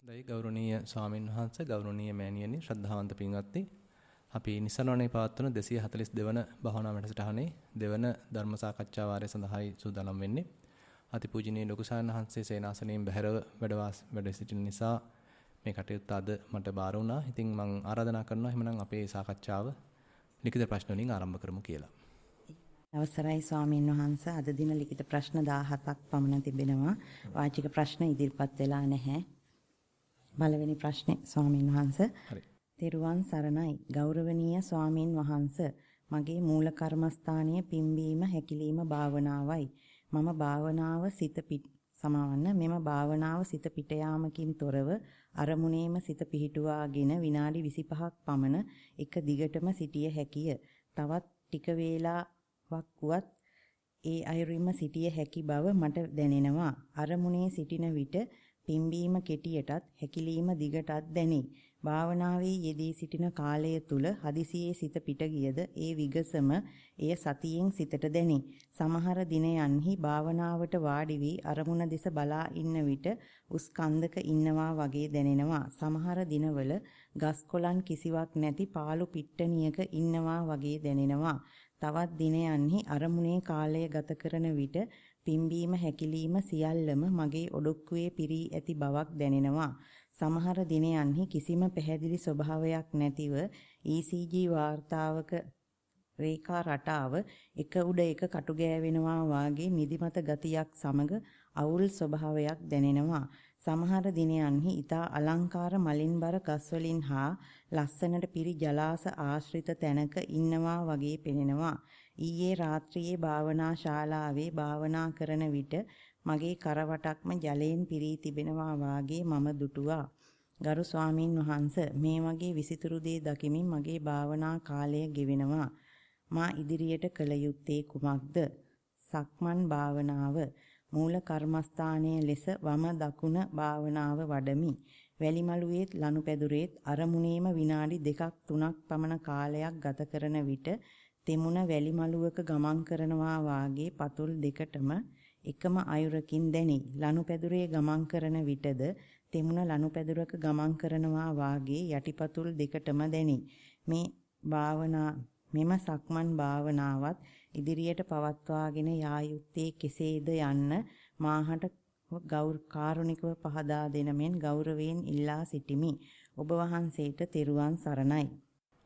දෛ ගෞරවනීය ස්වාමින් වහන්සේ ගෞරවනීය මෑණියනි ශ්‍රද්ධාවන්ත පින්වත්නි අපි නිසරණේ පවත්වන 242 වන භාවනා වැඩසටහනේ දෙවන ධර්ම සාකච්ඡා වාරය සඳහායි සූදානම් වෙන්නේ. අතිපූජනීය ලොකු සාරණහන්සේ සේනාසනයෙන් බැහැරව වැඩ සිටින නිසා මේ කටයුත්ත අද මට බාර වුණා. ඉතින් මම ආරාධනා කරනවා එහෙමනම් අපේ සාකච්ඡාව ලිඛිත ප්‍රශ්න වලින් ආරම්භ කරමු කියලා. අවසරයි ස්වාමීන් වහන්ස අද දින ලිඛිත ප්‍රශ්න 17ක් පමණ තිබෙනවා. වාචික ප්‍රශ්න ඉදිරිපත් වෙලා නැහැ. පළවෙනි ප්‍රශ්නේ ස්වාමීන් වහන්ස. හරි. තෙරුවන් සරණයි. ගෞරවනීය ස්වාමීන් වහන්ස මගේ මූල කර්මස්ථානීය පිම්බීම හැකිලිම භාවනාවයි. මම භාවනාව මෙම භාවනාව සිත පිට යාමකින් තොරව අරමුණේම සිත පිහිටුවාගෙන විනාඩි 25ක් පමණ එක දිගටම සිටිය හැකිය. තවත් ටික වේලාවක් වුවත් ඒ අයුරින්ම සිටිය හැකි බව මට දැනෙනවා. අරමුණේ සිටින විට පිම්බීම කෙටියටත් හැකිලීම දිගටත් දැනේ. භාවනාවේ යෙදී සිටින කාලය තුල හදිසියේ සිත පිට ගියද ඒ විගසම එය සතියෙන් සිතට දැනේ. සමහර දිනයන්හි භාවනාවට වාඩි වී අරමුණ දෙස බලා ඉන්න විට උස් කන්දක ඉන්නවා වගේ දැනෙනවා. සමහර දිනවල ගස් කොළන් කිසිවක් නැති පාළු පිට්ටනියක ඉන්නවා වගේ දැනෙනවා. තවත් දිනයන්හි අරමුණේ කාලය ගත කරන විට පිම්බීම හැකිලිම සියල්ලම මගේ ඔඩොක්කුවේ පිරී ඇති බවක් දැනෙනවා. සමහර දිනයන්හි කිසිම පැහැදිලි ස්වභාවයක් නැතිව ECG වාර්තාවක රේඛා රටාව එක උඩ එක කටු ගෑවෙනවා වාගේ නිදිමත ගතියක් සමග අවුල් ස්වභාවයක් දැනෙනවා. සමහර දිනයන්හි ඊතා අලංකාර මලින්බර ගස්වලින් හා ලස්සනට පිරි ජලාශ ආශ්‍රිත තැනක ඉන්නවා වගේ පෙනෙනවා. ඊයේ රාත්‍රියේ භාවනා ශාලාවේ භාවනා කරන විට මගේ කරවටක්ම ජලයෙන් පිරී තිබෙනවා වාගේ මම දුටුවා. ගරු ස්වාමින් වහන්සේ මේ වගේ විසිතුරු දේ දකිමින් මගේ භාවනා කාලය ගෙවෙනවා. මා ඉදිරියට කළ යුත්තේ කුමක්ද? සක්මන් භාවනාව මූල කර්මස්ථානයේ ලෙස වම දකුණ භාවනාව වඩමි. වැලිමලුවේත් ලනුපැදුරේත් අරමුණේම විනාඩි 2ක් 3ක් පමණ කාලයක් ගත කරන විට තෙමුණ වැලිමලුවක ගමන් කරනවා වාගේ පතුල් දෙකටම එකම අයුරකින් දැනේ. ලනුපැදුරේ ගමන් කරන විටද තෙමුණ ලනුපැදුරක ගමන් කරනවා වාගේ යටිපතුල් දෙකටම දැනේ. මෙම සක්මන් භාවනාවත් ඉදිරියට පවත්වාගෙන යා යුත්තේ කෙසේද යන්න මාහට කාරුණිකව පහදා දෙන මෙන් ගෞරවයෙන් ඉල්ලා සිටිමි. ඔබ වහන්සේට තෙරුවන් සරණයි.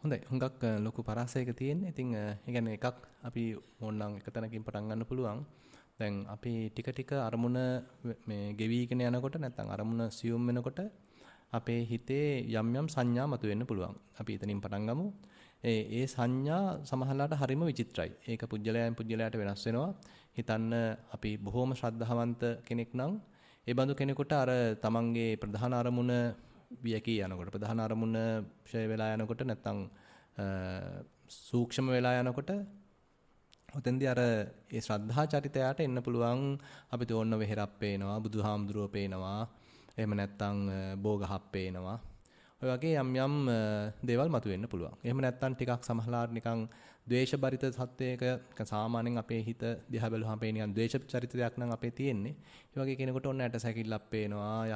හොඳයි. හුඟක් ලොකු පරාසයක තියෙන. ඉතින් ඒ කියන්නේ එකක් අපි ඕනනම් එක තැනකින් පටන් ගන්න පුළුවන්. දැන් අපි ටික ටික අරමුණ මේ ගෙවිගෙන යනකොට නැත්නම් අරමුණ සියුම් වෙනකොට අපේ හිතේ යම් යම් සංඥා මතුවෙන්න පුළුවන්. අපි එතනින් පටන් ගමු. ඒ සංඥා සමහරලාට හරිම විචිත්‍රයි. ඒක පුජ්‍යලයන් පුජ්‍යලයට වෙනස් වෙනවා. හිතන්න අපි බොහොම ශ්‍රද්ධාවන්ත කෙනෙක් නම් ඒ බඳු කෙනෙකුට අර තමන්ගේ ප්‍රධාන අරමුණ වියකී යනකොට ප්‍රධාන අරමුණ ක්ෂය වෙලා යනකොට නැත්නම් සූක්ෂම වෙලා යනකොට ඔතෙන්දී අර ඒ ශ්‍රද්ධා චරිතයට එන්න පුළුවන් අපිට ඕන වෙහෙරක් පේනවා බුදුහාමුදුරුවෝ පේනවා එහෙම නැත්නම් බෝගහක් පේනවා ඔය වගේ යම් යම් දේවල් මතුවෙන්න පුළුවන්. එහෙම නැත්නම් ටිකක් සමහරලාට නිකන් ද්වේෂබරිත සත්‍යයක සාමාන්‍යයෙන් අපේ හිත දිහා බැලුවහම පේන නිකන් ද්වේෂ චරිතයක් නම් අපේ තියෙන්නේ. ඒ වගේ කෙනෙකුට ඔන්න ඇට සැකිල්ලක් පේනවා,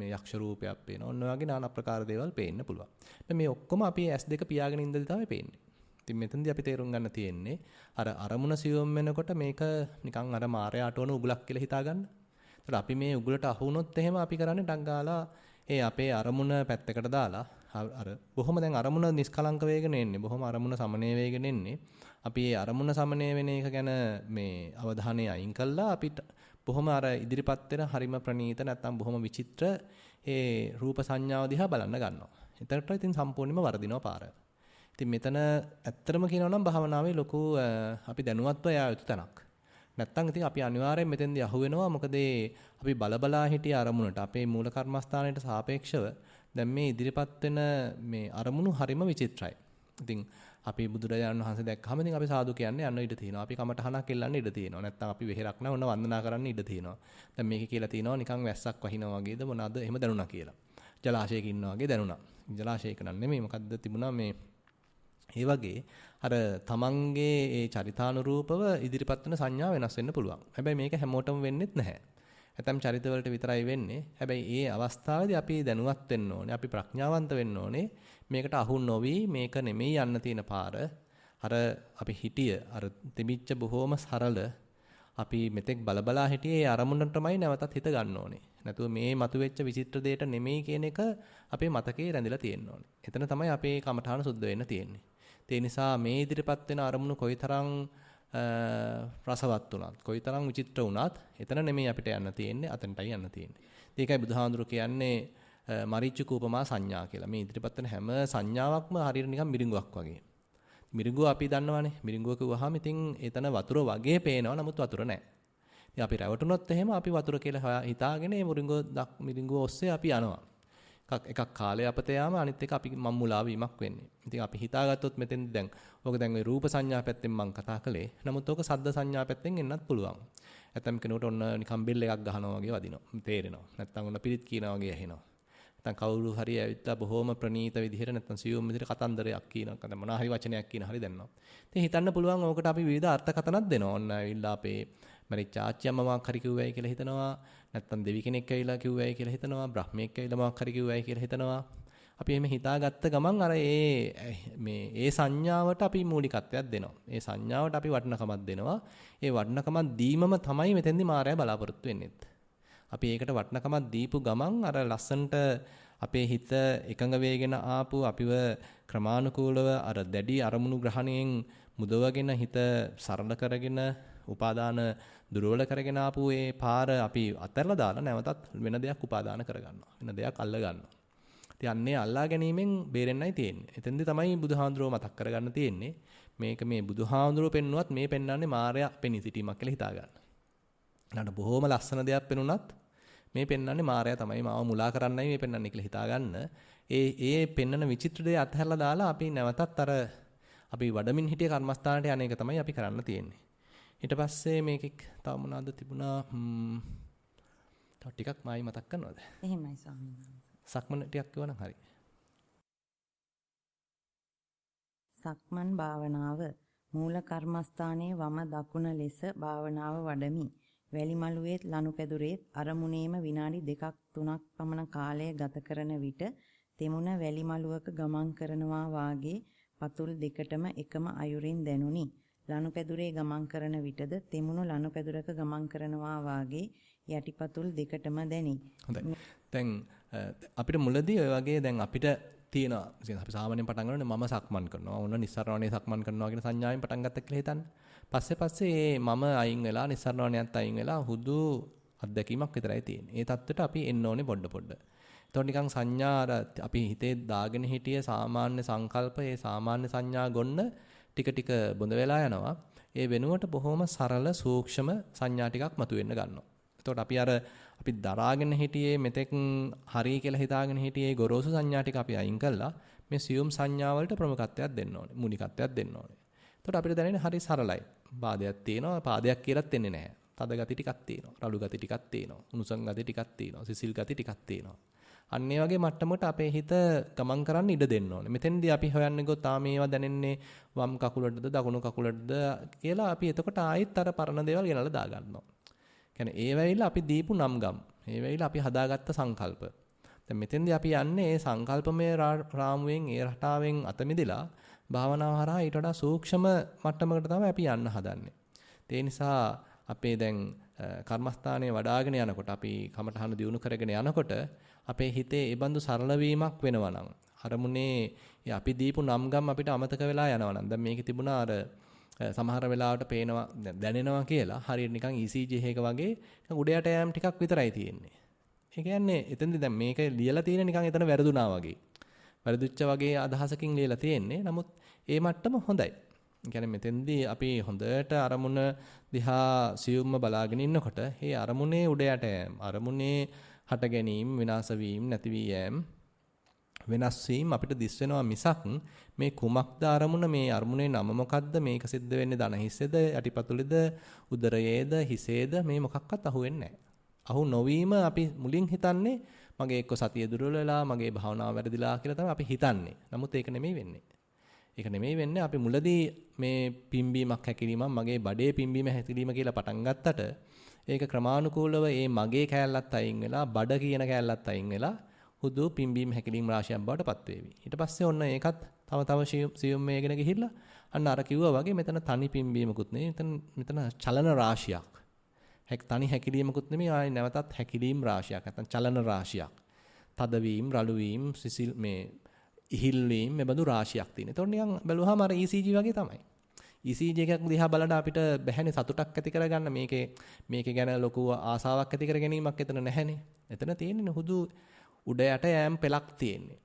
යක්ෂ රූපයක් පේනවා. ඔන්න වගේ নানা ප්‍රකාර දේවල් පේන්න පුළුවන්. මේ ඔක්කොම අපි S2 පියාගෙන ඉඳලා තමයි පේන්නේ. ඉතින් මෙතනදී අපි තේරුම් ගන්න තියෙන්නේ අර අරමුණ සියුම් වෙනකොට මේක නිකන් අර මායයට වුණ උගලක් කියලා හිතා ගන්න. ඒතර අපි මේ උගලට අහු වුණොත් එහෙම අපි කරන්නේ ඩක් ගාලා ඒ අපේ අරමුණ පැත්තකට දාලා අර බොහොම දැන් අරමුණ නිස්කලංක වේගෙන එන්නේ. බොහොම අරමුණ සමනය වේගෙන එන්නේ. අපි ඒ අරමුණ සමනය වෙන එක ගැන මේ අවධානය අයින් කළා අපිට බොහොම අර ඉදිරිපත් වෙන හරිම ප්‍රණීත නැත්නම් බොහොම විචිත්‍ර ඒ රූප සංඥාව දිහා බලන්න ගන්නවා. එතනට ඉතින් සම්පූර්ණයෙන්ම වර්ධිනවා පාර. ඉතින් මෙතන ඇත්තටම කියනවා නම් භාවනාවේ ලොකු අපි දැනුවත්ව යා යුතු තැනක්. නැත්තම් ඉතින් අපි අනිවාර්යෙන් මෙතෙන්දී අහු වෙනවා. මොකද අපි බලබලා හිටිය අරමුණට අපේ මූල කර්මස්ථානයට සාපේක්ෂව දැන් මේ ඉදිරිපත් වෙන මේ අරමුණු හරිම විචිත්‍රයි. ඉතින් අපි බුදුරජාණන් වහන්සේ දැක්කම ඉතින් අපි සාදු කියන්නේ යන්න ඉඩ තියෙනවා. අපි කමටහනක් එල්ලන්න ඉඩ තියෙනවා. නැත්තම් අපි වෙහෙරක් නැ වුණ වන්දනා කරන්න ඉඩ තියෙනවා. දැන් මේකේ කියලා තියෙනවා නිකන් වැස්සක් වහිනා වගේද මොනවාද එහෙම දැනුණා කියලා. ජලාශයක ඉන්නා වගේ දැනුණා. ජලාශයක නන් නෙමෙයි මොකද්ද තිබුණා මේ ඒ වගේ අර තමන්ගේ ඒ චරිතානුරූපව ඉදිරිපත් වෙන සංඥා වෙනස් වෙන්න පුළුවන්. හැබැයි මේක හැමෝටම වෙන්නේත් නැහැ. ඇතම් චරිතවලට විතරයි වෙන්නේ. හැබැයි ඒ අවස්ථාවේදී අපි දැනුවත් වෙන්න ඕනේ. අපි ප්‍රඥාවන්ත වෙන්න ඕනේ. මේකට අහු නොවි මේක නෙමෙයි යන්න තියෙන පාර. අර අපි හිටිය අර තිබිච්ච බොහොම සරල අපි මෙතෙක් බලබලා හිටියේ අරමුණටමයි නැවතත් හිත ගන්න ඕනේ. නැතුව මේ මතුවෙච්ච විචිත්‍ර දෙයට නෙමෙයි කියන එක අපේ මතකේ රැඳිලා තියෙන්න ඕනේ. එතන තමයි අපේ කමඨාන සුද්ධ වෙන්න තියෙන්නේ. ඒ නිසා මේ ඉදිරිපත් වෙන අරමුණු කොයිතරම් රසවත් වුණත්, කොයිතරම් විචිත්‍ර වුණත් එතන නෙමෙයි අපිට යන්න තියෙන්නේ, අතනටයි යන්න තියෙන්නේ. ඒකයි බුදුහාඳුරු කියන්නේ මරිච්ච කූපමා සංඥා කියලා. මේ ඉදිරිපත් වෙන හැම සංඥාවක්ම හරියට නිකන් මිරිඟුවක් වගේ. මිරිඟුව අපි දන්නවනේ. මිරිඟුව කිව්වහම ඉතින් එතන වතුර වගේ පේනවා. නමුත් වතුර නැහැ. ඉතින් අපි රැවටුනොත් එහෙම අපි වතුර කියලා හිතාගෙන මේ මිරිඟුව ඔස්සේ අපි යනවා. එකක් කාලය අපතේ යාම අනිත් එක අපි මම්මුලා වීමක් වෙන්නේ. ඉතින් අපි හිතාගත්තොත් මෙතෙන් දැන් ඕක දැන් ওই රූප සංඥා පැත්තෙන් මම කතා කළේ. නමුත් ඕක සද්ද සංඥා පැත්තෙන් එන්නත් පුළුවන්. නැත්නම් කෙනෙකුට ඔන්න නිකන් බෙල් එකක් ගහනවා වගේ වදිනවා. තේරෙනවා. නැත්නම් ඔන්න පිරිත් කියනවා වගේ ඇහෙනවා. නැත්නම් කවුරු හරි ඇවිත්ලා බොහොම ප්‍රණීත විදිහට නැත්නම් සියුම් විදිහට කතන්දරයක් කියනවා. නැත්නම් මොනවා හරි වචනයක් කියන හරි දැනනවා. ඉතින් හිතන්න පුළුවන් ඕකට අපි විවිධ අර්ථකථනක් දෙනවා. ඔන්න ඇවිල්ලා අපේ මරිච්ච ආච්චියම්ම මොකක් හරි කිව්වයි කියලා හිතනවා. නැත්නම් දෙවි කෙනෙක් ඇවිල්ලා කිව්වයි කියලා හිතනවා. බ්‍රහ්මයෙක් ඇවිල්ලා මොකක් හරි කිව්වයි කියලා හිතනවා. අපි එහෙම හිතාගත්ත ගමන් අර ඒ සංඥාවට අපි මූලිකත්වයක් දෙනවා. ඒ සංඥාවට අපි වටිනකමක් දෙනවා. ඒ වටිනකමක් දීමම තමයි මෙතෙන්දි මායя බලාපොරොත්තු වෙන්නේ. අපි ඒකට වටිනකමක් දීපු ගමන් අර ලස්සන්ට අපේ හිත එකඟ වේගෙන ආපු අපිව ක්‍රමානුකූලව අර දැඩි අරමුණු ග්‍රහණයෙන් මුදවගෙන හිත සරල කරගෙන උපාදාන දුර්වල කරගෙන ආපු ඒ පාර අපි අතහැරලා දාලා නැවතත් වෙන දෙයක් උපාදාන කරගන්නවා. වෙන දෙයක් අල්ල ගන්නවා. ඉතින් අන්නේ අල්ලා ගැනීමෙන් බේරෙන්නයි තියෙන්නේ. එතෙන්දී තමයි බුදුහාඳුරෝ මතක් කරගන්න තියෙන්නේ. මේක මේ බුදුහාඳුරෝ පෙන්නුවත් මේ පෙන්වන්නේ මායя පෙනී සිටීමක් කියලා හිතා ගන්න. ඊළඟට බොහොම ලස්සන දෙයක් පෙනුනත් මේ පෙන්වන්නේ මායя තමයි මාව මුලා කරන්නයි මේ පෙන්වන්නේ කියලා හිතා ගන්න. ඒ පෙන්වන විචිත්‍ර දේ අතහැරලා දාලා අපි නැවතත් අර අපි වඩමින් හිටිය කර්මස්ථානට යන එක තමයි අපි කරන්න තියෙන්නේ. ඊට පස්සේ මේකෙක් තව මොනවද තිබුණා? තව ටිකක් මායි මතක් කරනවද? එහෙමයි ස්වාමීන් වහන්සේ. සක්මන ටිකක් කියවනම් හරි. සක්මන් භාවනාව මූල කර්මස්ථානයේ වම දකුණ ලෙස භාවනාව වඩමි. වැලිමලුවේ ලනුපැදුරේ අරමුණේම විනාඩි 2ක් 3ක් පමණ කාලය ගත කරන විට තෙමුණ වැලිමලුවක ගමන් කරනවා වාගේ පතුල් දෙකටම එකම අයුරින් දැනුනි. ලනුපැදුරේ ගමන් කරන විටද තෙමුණු ලනුපැදුරක ගමන් කරනවා වාගේ යටිපතුල් දෙකටම දැනි. හොඳයි. දැන් අපිට මුලදී ඔය වගේ දැන් අපිට තියෙනවා. ඉතින් අපි සාමාන්‍යයෙන් පටන් ගන්නනේ මම සක්මන් කරනවා. ඕන නිස්සාරණේ සක්මන් කරනවා කියන සංඥාවෙන් පටන් ගත්තා කියලා හිතන්න. පස්සේ මම අයින් වෙලා නිස්සාරණයත් අයින් වෙලා හුදු අත්දැකීමක් විතරයි තියෙන්නේ. ඒ தත්ත්වයට අපි එන්න ඕනේ පොඩ. එතකොට නිකන් සංඥා අපි හිතේ දාගෙන හිටිය සාමාන්‍ය සංකල්ප ඒ සාමාන්‍ය සංඥා ගොන්න ටික ටික බොඳ වෙලා යනවා. ඒ වෙනුවට බොහොම සරල සූක්ෂම සංඥා ටිකක් මතුවෙන්න ගන්නවා. එතකොට අපි දරාගෙන හිටියේ මෙතෙක් හරි කියලා හිතාගෙන හිටියේ ගොරෝසු සංඥා ටික අපි අයින් කළා. මේ සියුම් සංඥා වලට ප්‍රමුඛත්වයක් දෙන්න ඕනේ. මූලිකත්වයක් දෙන්න ඕනේ. එතකොට අපිට දැනෙන්නේ හරි සරලයි. පාදයක් තියෙනවා. පාදයක් කියලාත් දෙන්නේ නැහැ. තද ගති ටිකක් තියෙනවා. රළු ගති ටිකක් තියෙනවා. උණුසුම් ගති ටිකක් තියෙනවා. සිසිල් ගති ටිකක් තියෙනවා. අන්න ඒ වගේ මට්ටමකට අපේ හිත ගමන් කරන්න ඉඩ දෙන්න ඕනේ. මෙතෙන්දී අපි හොයන්නේ ගොත් මේවා දැනෙන්නේ වම් කකුලටද දකුණු කකුලටද කියලා අපි එතකොට ආයෙත් අර පරණ දේවල් ගෙනල්ලා දා ගන්නවා. කියන්නේ ඒ වෙයිලා අපි දීපු නම්ගම්. ඒ වෙයිලා අපි හදාගත්ත සංකල්ප. දැන් මෙතෙන්දී අපි යන්නේ මේ සංකල්පමය රාමුවෙන් ඒ රටාවෙන් අත මිදලා භාවනාව හරහා ඊට වඩා සූක්ෂම මට්ටමකට තමයි අපි යන්න හදන්නේ. ඒ නිසා අපේ දැන් කර්මස්ථානයේ වඩාගෙන යනකොට අපි කමඨහන දියුණු කරගෙන යනකොට අපේ හිතේ ඒ බඳු සරල වීමක් වෙනවා නම් අරමුණේ අපි දීපු නම්ගම් අපිට අමතක වෙලා යනවා නම් දැන් මේකේ තිබුණා අර සමහර වෙලාවට පේනවා දැනෙනවා කියලා හරියට නිකන් ECG එකක වගේ උඩයට යෑම් ටිකක් විතරයි තියෙන්නේ. ඒ කියන්නේ එතෙන්දී දැන් මේක ලියලා තියෙන නිකන් එතන වැරදුනා වගේ. වැරදුච්ච වගේ අදහසකින් ලියලා තියෙන්නේ. නමුත් ඒ මට්ටම හොඳයි. ඒ කියන්නේ මෙතෙන්දී අපි හොඳට අරමුණ දිහා සියුම්ම බලාගෙන ඉන්නකොට මේ අරමුණේ උඩයට යෑම් අරමුණේ හට ගැනීම විනාශ වීම නැති වී යෑම වෙනස් වීම අපිට දිස් වෙනවා මිසක් මේ කුමක්ද අරමුණ මේ අරමුණේ නම මොකක්ද මේක සිද්ධ වෙන්නේ දන හිස්සේද යටිපතුලේද උදරයේද හිසේද මේ මොකක්වත් අහුවෙන්නේ නැහැ. අහු නොවීම අපි මුලින් හිතන්නේ මගේ එක්ක සතිය දුර්වල වෙලා මගේ භාවනාව වැරදිලා කියලා තමයි අපි හිතන්නේ. නමුත් ඒක නෙමෙයි වෙන්නේ. ඒක නෙමෙයි වෙන්නේ අපි මුලදී මේ පිම්බීමක් හැකිලීමක් මගේ බඩේ පිම්බීම හැකිලීම කියලා පටන් ගත්තට ඒක ක්‍රමානුකූලව මේ මගේ කෑල්ලත් අයින් වෙලා බඩ කියන කෑල්ලත් අයින් වෙලා හුදු පිම්බීම හැකිලිම රාශියක් බවට පත් වේවි. ඊට පස්සේ ඔන්න ඒකත් තව තව සියුම් මේගෙන ගිහිල්ලා අන්න අර කිව්වා වගේ මෙතන තනි පිම්බීමකුත් නෙවෙයි මෙතන චලන රාශියක්. තනි හැකිලීමකුත් නෙමෙයි ආයි නැවතත් හැකිලීම් රාශියක් නැත්නම් චලන රාශියක්. තදවීම, රළු වීම, සිසිල් මේ ඉහිල් වීම මේ බඳු රාශියක් තියෙන. ඒතකොට නිකන් බැලුවාම අර ECG වගේ තමයි. ECG එකක් දිහා බලලා අපිට බැහැනේ සතුටක් ඇති කරගන්න මේකේ ගැන ලොකු ආසාවක් ඇති කර ගැනීමක් එතන නැහැනේ. එතන තියෙන්නේ හුදු උඩ යට යෑම් පෙලක් තියෙන්නේ.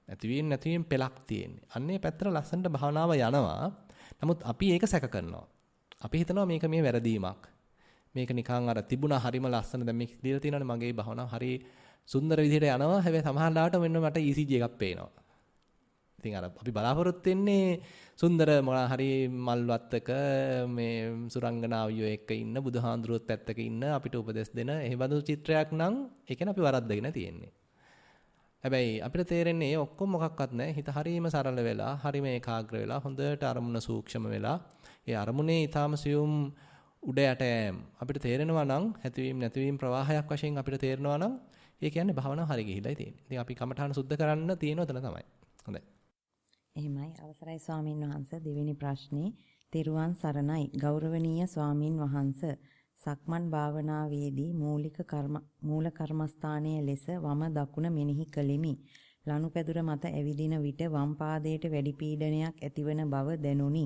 නැතිවීම නැතිවීම පෙලක් තියෙන්නේ. අන්නේ පැත්තට ලස්සනට භාවනාව යනවා. නමුත් අපි ඒක සැක කරනවා. අපි හිතනවා මේක මේ වැරදීමක්. මේක නිකන් අර තිබුණා හරිම ලස්සන දැන් මේක දීලා තියෙනවානේ මගේ භාවනාව හරි සුන්දර විදිහට යනවා. හැබැයි සමහර ලාවට මෙන්න මට ECG එකක් පේනවා. ඉතින් අර අපි බලාපොරොත්තු වෙන්නේ සුන්දර මොනවා හරි මල් වත්තක මේ සුරංගනාවියෝ එක්ක ඉන්න බුදුහාඳුරුවොත් පැත්තක ඉන්න අපිට උපදෙස් දෙන එහෙබඳු චිත්‍රයක් නම් ඒ කියන්නේ අපි වරද්දගෙන තියෙන්නේ. හැබැයි අපිට තේරෙන්නේ ඔක්කොම මොකක්වත් නැහැ. හිත හරීම සරල වෙලා, හරීම ඒකාග්‍ර වෙලා, හොඳට අරමුණ සූක්ෂම වෙලා, ඒ අරමුණේ ඊටාම සියුම් උඩ යට යෑම අපිට තේරෙනවා නම් ඇතිවීම නැතිවීම ප්‍රවාහයක් වශයෙන් අපිට තේරෙනවා නම් ඒ කියන්නේ භාවනාව හරිය ගිහිල්ලායි තියෙන්නේ. ඉතින් අපි කමඨාන සුද්ධ කරන්න තියෙන උතන තමයි. හොඳයි. එහෙමයි අවසරයි ස්වාමින් වහන්සේ දෙවෙනි ප්‍රශ්නේ තෙරුවන් සරණයි ගෞරවනීය ස්වාමින් වහන්සේ සක්මන් භාවනාවේදී මූල කර්මස්ථානයේ ලෙස වම දකුණ මෙනෙහි කළෙමි. ලනුපැදුර මත ඇවිදින විට වම් පාදයට වැඩි පීඩනයක් ඇතිවන බව දැනුනි.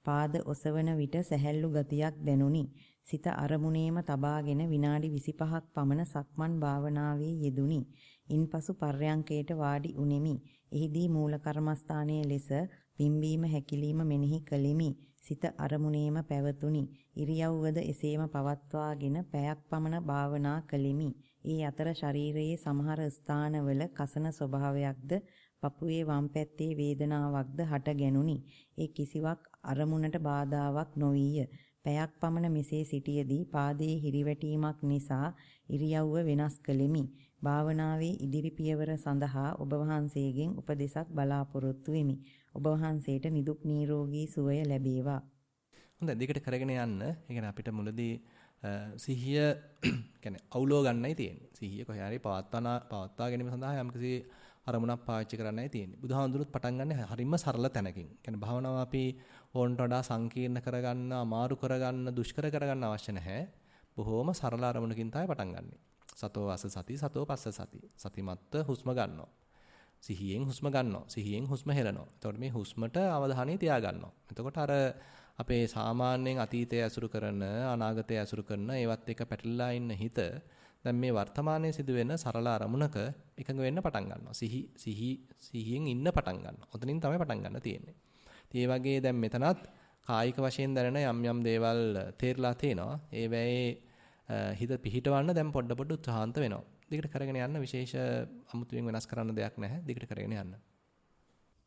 පාද ඔසවන විට සැහැල්ලු ගතියක් දැනුනි. සිත අරමුණේම තබාගෙන විනාඩි 25ක් පමණ සක්මන් භාවනාවේ යෙදුනි. ඉන්පසු පර්යංකයට වාඩි උනේමි. එහිදී මූල කර්මස්ථානයේ ලෙස පිම්බීම හැකිලිම මෙනෙහි කළෙමි. සිත අරමුණේම පැවතුනි. ඉරියව්වද එසේම පවත්වාගෙන පැයක් පමණ භාවනා කළෙමි. ඒ අතර ශරීරයේ සමහර ස්ථානවල කසන ස්වභාවයක්ද පපුවේ වම් පැත්තේ වේදනාවක්ද හට ගැනුනි. ඒ කිසිවක් අරමුණට බාධාවක් නොවිය. පැයක් පමණ මෙසේ සිටියේදී පාදයේ හිරිවැටීමක් නිසා ඉරියව්ව වෙනස් කළෙමි. භාවනාවේ ඉදිරි පියවර සඳහා ඔබ වහන්සේගෙන් උපදෙසක් බලාපොරොත්තු වෙමි. ඔබ වහන්සේට නිදුක් නිරෝගී සුවය ලැබේවා. හොඳයි දිගට කරගෙන යන්න. ඒ කියන්නේ අපිට මුලදී සිහිය කියන්නේ අවුලව ගන්නයි තියෙන්නේ. සිහිය කොහේ හරි පවත්වා ගැනීම සඳහා යම්කිසි අරමුණක් පාවිච්චි කරන්නයි තියෙන්නේ. බුදුහාමුදුරුවොත් පටන් ගන්න හරිම සරල තැනකින්. කියන්නේ භාවනාව අපි ඕනට වඩා සංකීර්ණ කරගන්න, අමාරු කරගන්න, දුෂ්කර කරගන්න අවශ්‍ය නැහැ. බොහොම සරල අරමුණකින් තමයි පටන් ගන්නෙ. සතෝ වාස සති, සතෝ පස්ස සති. සතිමත්ව හුස්ම ගන්නවා. සිහියෙන් හුස්ම ගන්නවා. සිහියෙන් හුස්ම හෙලනවා. එතකොට මේ හුස්මට අවධානය තියා ගන්නවා. එතකොට අර අපේ සාමාන්‍යයෙන් අතීතය ඇසුරු කරන, අනාගතය ඇසුරු කරන ඒවත් එක පැටලලා ඉන්න හිත දැන් මේ වර්තමානයේ සිදුවෙන සරල අරමුණක එකඟ වෙන්න පටන් ගන්නවා. සිහියෙන් ඉන්න පටන් ගන්නවා. ඔතනින් තමයි පටන් ගන්න තියෙන්නේ. ඉතින් ඒ වගේ දැන් මෙතනත් කායික වශයෙන් දැනෙන යම් දේවල් තේරලා තේනවා. ඒ වෙයි හිත පිහිටවන්න දැන් පොඩ උත්සාහන්ත වෙනවා. දිගට කරගෙන යන්න විශේෂ අමුතුවෙන් වෙනස් කරන්න දෙයක් නැහැ. දිගට කරගෙන යන්න.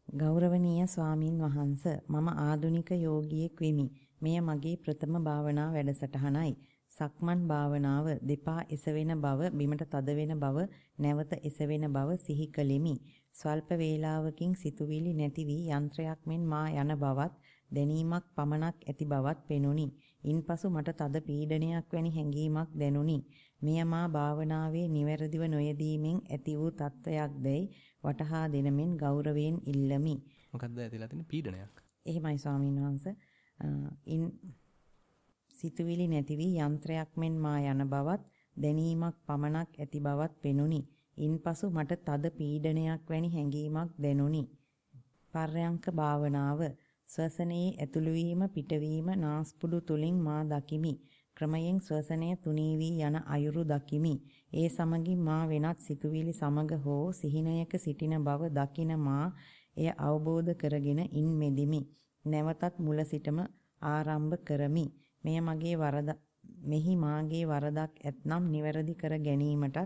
ගෞරවනීය ස්වාමින් වහන්ස මම ආදුනික යෝගියෙක් වෙමි. මෙය මගේ ප්‍රථම භාවනා වැඩසටහනයි. සක්මන් භාවනාව දෙපා එසවෙන බව, බිමට තද වෙන බව, නැවත එසවෙන බව සිහි කළෙමි. ස්වල්ප වේලාවකින් සිතුවිලි නැති වී යන්ත්‍රයක් මෙන් මා යන බවත්, දැනීමක් පමණක් ඇති බවත් පෙනුනි. ඉන්පසු මට තද පීඩනයක් වැනි හැඟීමක් දැනුනි. මෙය මා භාවනාවේ නිවැරදිව නොයෙදීමෙන් ඇති වූ තත්වයක්දයි වටහා දෙනමින් ගෞරවයෙන් ඉල්ලමි. මොකක්ද ඇතිලා තියෙන පීඩනයක්? එහෙමයි ස්වාමීන් වහන්සේ. සිතුවිලි නැති වී යන්ත්‍රයක් මෙන් මා යන බවත්, දැනීමක් පමණක් ඇති බවත් පෙනුනි. ඉන්පසු මට තද පීඩනයක් වැනි හැඟීමක් දැනුනි. පර්යංක භාවනාව ශ්වසනයේ ඇතුළු වීම පිටවීම නාස්පුඩු තුලින් මා දකිමි. ක්‍රමයෙන් ශ්වසනය තුනී වී යන අයුරු දකිමි. ඒ සමගින් මා වෙනත් සිතුවිලි සමග හෝ සිහිනයක සිටින බව දකින මා එය අවබෝධ කරගෙන ඉන් මෙදිමි. නැවතත් මුල සිටම ආරම්භ කරමි. මෙහි මාගේ වරදක් ඇතනම් නිවැරදි කර ගැනීමටත්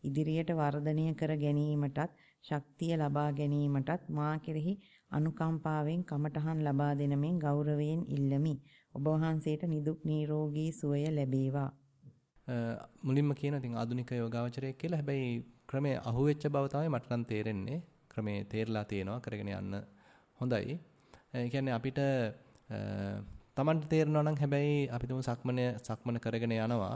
ඉදිරියට වර්ධනය කර ගැනීමටත් ශක්තිය ලබා ගැනීමටත් මා කෙරෙහි අනුකම්පාවෙන් කමඨහන් ලබා දෙනමින් ගෞරවයෙන් ඉල්ලමි. ඔබ වහන්සේට නිදුක් නිරෝගී සුවය ලැබේවා. මුලින්ම කියන ඉතින් ආධුනික යෝගාවචරයෙක් කියලා. හැබැයි ක්‍රමයේ අහුවෙච්ච බව තමයි මට නම් තේරෙන්නේ. ක්‍රමයේ තේරලා තියෙනවා කරගෙන යන්න හොඳයි. ඒ කියන්නේ අපිට Tamanට තේරෙනවා නම් හැබැයි අපි තුමු සක්මන කරගෙන යනවා.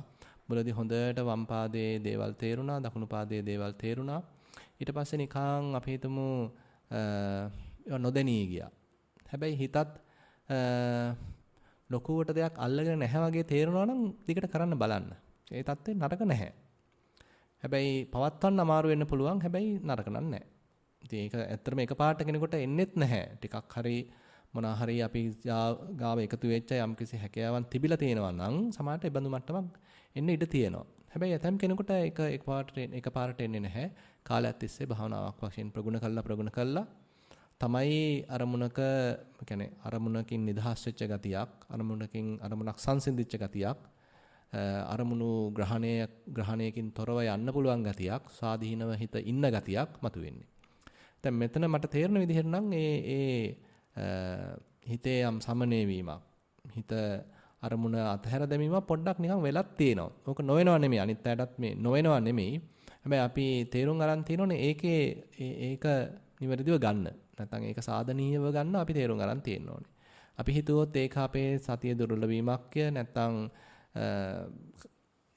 මුලදී හොඳට වම් පාදයේ දේවල් තේරුණා, දකුණු පාදයේ දේවල් තේරුණා. ඊට පස්සේ නිකන් අපි හිතමු නොදැනී ගියා. හැබැයි හිතත් ලොකුවට දෙයක් අල්ලගෙන නැහැ වගේ තේරෙනවා නම් දිගට කරන්න බලන්න. ඒ தත්ත්වේ නරක නැහැ. හැබැයි පවත්වන්න අමාරු වෙන්න පුළුවන්. හැබැයි නරක නෑ. ඉතින් ඒක ඇත්තටම එකපාරට කෙනෙකුට එන්නේත් නැහැ. ටිකක් හරි මොනවා හරි අපි ගාව එකතු වෙච්ච යම්කිසි හැකියාවක් තිබිලා තියෙනවා නම් සමහරට ඒ බඳු මට්ටමක් එන්න ඉඩ තියෙනවා. හැබැයි ඇතම් කෙනෙකුට ඒක එකපාරට එන්නේ නැහැ. කාලයක් තිස්සේ භාවනාවක් වශයෙන් ප්‍රගුණ කළා තමයි අරමුණක කියන්නේ අරමුණකින් නිදහස් වෙච්ච ගතියක්, අරමුණක් සංසිඳිච්ච ගතියක්, අරමුණු ග්‍රහණයකින් තොරව යන්න පුළුවන් ගතියක්, ස්වාධීනව හිත ඉන්න ගතියක් මතුවෙන්නේ. දැන් මෙතන මට තේරෙන විදිහට නම් හිතේ යම් සමනය වීමක්, හිත අරමුණ අතහැර දැමීමක් පොඩ්ඩක් නිකන් වෙලක් තියෙනවා. ඕක නොවෙනව නෙමෙයි, අනිත් අයටත් මේ නොවෙනව නෙමෙයි. හැබැයි අපි තේරුම් අරන් තියෙනෝනේ ඒක නිවැරදිව ගන්න. නැත්නම් ඒක සාධනීයව ගන්න අපි තේරුම් අරන් තියෙන්න ඕනේ. අපි හිතුවොත් ඒක අපේ සතිය දුර්වල වීමක්ය, නැත්නම්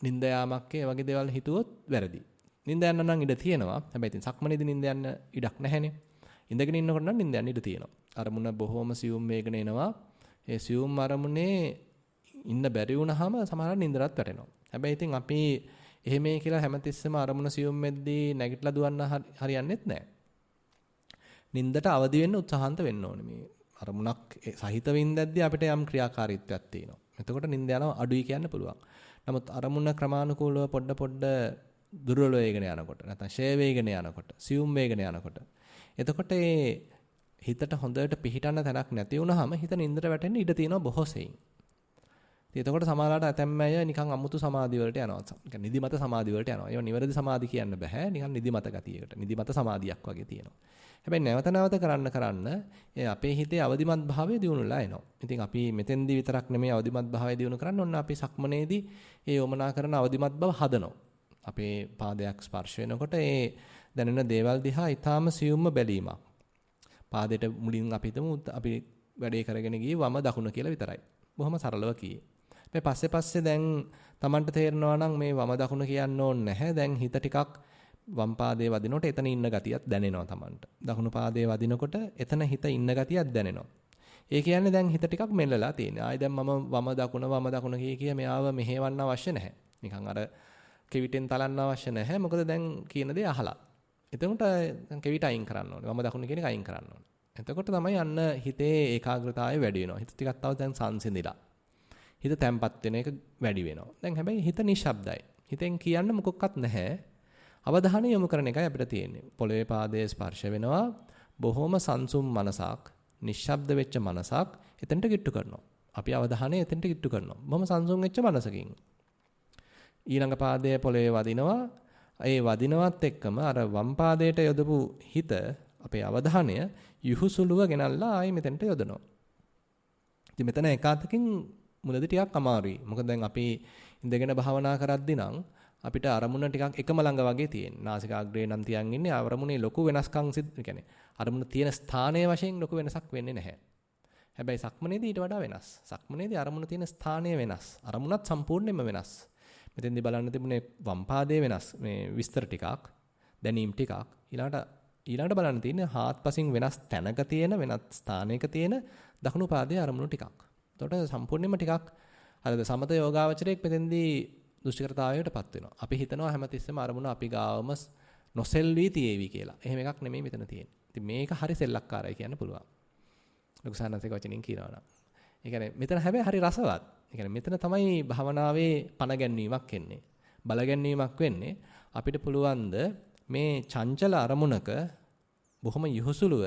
නිින්ද යාමක්ය වගේ දේවල් හිතුවොත් වැරදි. නිින්ද යන්න නම් ඉඩ තියෙනවා. හැබැයි ඉතින් සක්මනේදී නිින්ද යන්න ඉඩක් නැහැනේ. ඉඳගෙන ඉන්නකොට නම් නිින්ද යන්න ඉඩ තියෙනවා. අරමුණ බොහොම සියුම් වේගන එනවා. ඒ සියුම් අරමුණේ ඉන්න බැරි වුණාම සමහරවිට නිින්දරත් වැටෙනවා. හැබැයි ඉතින් අපි එහෙමයි කියලා හැමතිස්සෙම අරමුණ සියුම් වෙද්දී නැගිටලා දුවන්න හරියන්නේත් නැහැ. නිින්දට අවදි වෙන්න උත්සාහන්ත වෙන්න ඕනේ. මේ අරමුණක් සහිතව ඉඳද්දී අපිට යම් ක්‍රියාකාරීත්වයක් තියෙනවා. එතකොට නිින්ද යනවා අඩුයි කියන්න පුළුවන්. නමුත් අරමුණ ක්‍රමානුකූලව පොඩ දුර්වල වේගන යනකොට නැත්නම් ෂේ වේගන යනකොට, සියුම් වේගන යනකොට එතකොට හිතට හොඳට පිහිටන්න තැනක් නැති වුනහම හිත නින්දට වැටෙන්න ඉඩ තියෙනවා බොහෝ සෙයින්. ඉතින් එතකොට සමහරවිට ඇතැම් අය නිකන් අමුතු සමාධි වලට යනවා. නිකන් නිදිමත සමාධි වලට යනවා. ඒවා නිවැරදි සමාධි කියන්න බෑ. නිකන් නිදිමත ගතියකට. නිදිමත සමාධියක් වගේ තියෙනවා. හැබැයි නැවත කරන්න අපේ හිතේ අවදිමත් භාවය දියුණුලා එනවා. ඉතින් අපි මෙතෙන්දී විතරක් නෙමෙයි අවදිමත් භාවය දියුණු කරන්න ඕන. අපි සක්මනේදී ඒ යොමනා කරන අවදිමත් බව හදනවා. අපේ පාදයක් ස්පර්ශ වෙනකොට ඒ දැනෙන දේවල් දිහා ඊටාම සියුම්ම බැලීමක්. පාදයට මුලින් අපි හිතමු අපි වැඩේ කරගෙන ගියේ වම දකුණ කියලා විතරයි. බොහොම සරලව කියේ. පස්සේ දැන් Tamanට තේරෙනවා නම් මේ වම දකුණ කියන්න ඕනේ නැහැ. දැන් හිත ටිකක් වම් පාදයේ වදිනකොට එතන ඉන්න ගතියක් දැනෙනවා Tamanට. දකුණු පාදයේ වදිනකොට එතන හිත ඉන්න ගතියක් දැනෙනවා. ඒ කියන්නේ දැන් හිත ටිකක් මෙල්ලලා තියෙනවා. ආයි දැන් මම වම දකුණ කිය මෙයාව මෙහෙවන්න අවශ්‍ය නැහැ. නිකන් අර කෙවිතෙන් තලන්න අවශ්‍ය නැහැ. මොකද දැන් කියන දේ අහලා. එතකොට කෙවිත අයින් කරන්න ඕනේ. වම දකුණ කියන එක අයින් කරන්න ඕනේ. එතකොට තමයි යන්න හිතේ ඒකාග්‍රතාවය වැඩි වෙනවා. හිත ටිකක් තව දැන් සංසිඳිලා. හිත තැම්පත් වෙන එක වැඩි වෙනවා. දැන් හැබැයි හිත නිශ්ශබ්දයි. හිතෙන් කියන්න මොකක්වත් නැහැ. අවධානය යොමු කරන එකයි අපිට තියෙන්නේ. පොළවේ පාදයේ ස්පර්ශ වෙනවා. බොහොම සංසුම් මනසක්, නිශ්ශබ්ද වෙච්ච මනසක් එතනට කිට්ටු කරනවා. අපි අවධානය එතනට කිට්ටු කරනවා. බොහොම සංසුම් වෙච්ච මනසකින්. ඊළඟ පාදයේ පොළවේ වදිනවා. ඒ වදිනවත් එක්කම අර වම් පාදයට යොදපු හිත අපේ අවධානය යහුසුලුව ගෙනල්ලා ආයි මෙතනට යොදනවා. ඉතින් මෙතන එකාතකින් මුලදී ටිකක් අමාරුයි. මොකද දැන් අපි ඉඳගෙන භාවනා කරද්දී නම් අපිට අරමුණ ටිකක් එකම ළඟ වගේ තියෙන. නාසිකාග්‍රේ නම් තියන් ඉන්නේ අරමුණේ ලොකු වෙනස්කම් කියන්නේ අරමුණ තියෙන ස්ථානයේ වශයෙන් ලොකු වෙනසක් වෙන්නේ නැහැ. හැබැයි සක්මනේදී ඊට වඩා වෙනස්. සක්මනේදී අරමුණ තියෙන ස්ථානය වෙනස්. අරමුණත් සම්පූර්ණයෙන්ම වෙනස්. මෙතෙන්දී බලන්න තිබුණේ වම් පාදයේ වෙනස් මේ විස්තර ටිකක්, දැනීම් ටිකක්. ඊළඟට බලන්න තියෙන්නේ හාත්පසින් වෙනස් තැනක තියෙන වෙනත් ස්ථානයක තියෙන දකුණු පාදයේ අරමුණු ටිකක්. එතකොට සම්පූර්ණයෙන්ම ටිකක් අර සමත යෝගාවචරයේ මෙතෙන්දී දුෂ්කරතාවයකටපත් වෙනවා. අපි හිතනවා හැමතිස්සෙම අරමුණ අපි ගාවම නොසෙල්වි තියේවි කියලා. එහෙම එකක් නෙමෙයි මෙතන තියෙන්නේ. ඉතින් මේක හරි සෙල්ලක්කාරයි කියන්න පුළුවන්. ලොකු සානසික වචනින් කියනවා නම්. ඒ කියන්නේ මෙතන හැබැයි හරි රසවත්. ඒ කියන්නේ මෙතන තමයි භවනාවේ පණ ගැන්වීමක් එන්නේ. බල ගැන්වීමක් වෙන්නේ. අපිට පුළුවන් මේ චංචල අරමුණක බොහොම යහුසුලුව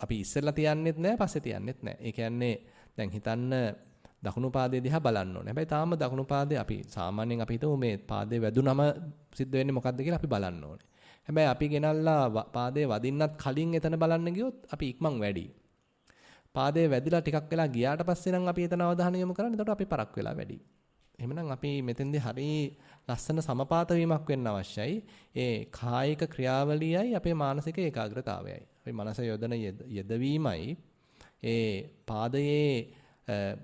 අපි ඉස්සෙල්ලා තියන්නෙත් නැහැ පස්සේ තියන්නෙත් නැහැ. ඒ කියන්නේ දැන් හිතන්න දකුණු පාදයේ දිහා බලන්න ඕනේ. හැබැයි තාම දකුණු පාදයේ අපි සාමාන්‍යයෙන් අපි හිතමු මේ පාදයේ වැදුනම සිද්ධ වෙන්නේ මොකද්ද කියලා අපි බලන්න ඕනේ. හැබැයි අපි ගෙනල්ලා පාදයේ වදින්නත් කලින් එතන බලන්න ගියොත් අපි ඉක්මන් වැඩි. පාදයේ වැදිලා ටිකක් වෙලා ගියාට පස්සේ නම් අපි එතන අවධානය යොමු කරන්නේ. එතකොට අපි පරක් වෙලා වැඩි. එහෙමනම් අපි මෙතෙන්දී හරි ලස්සන සමපාත වීමක් වෙන්න අවශ්‍යයි. ඒ කායික ක්‍රියාවලියයි අපේ මානසික ඒකාග්‍රතාවයයි. අපි මනස යොදන යෙදවීමයි ඒ පාදයේ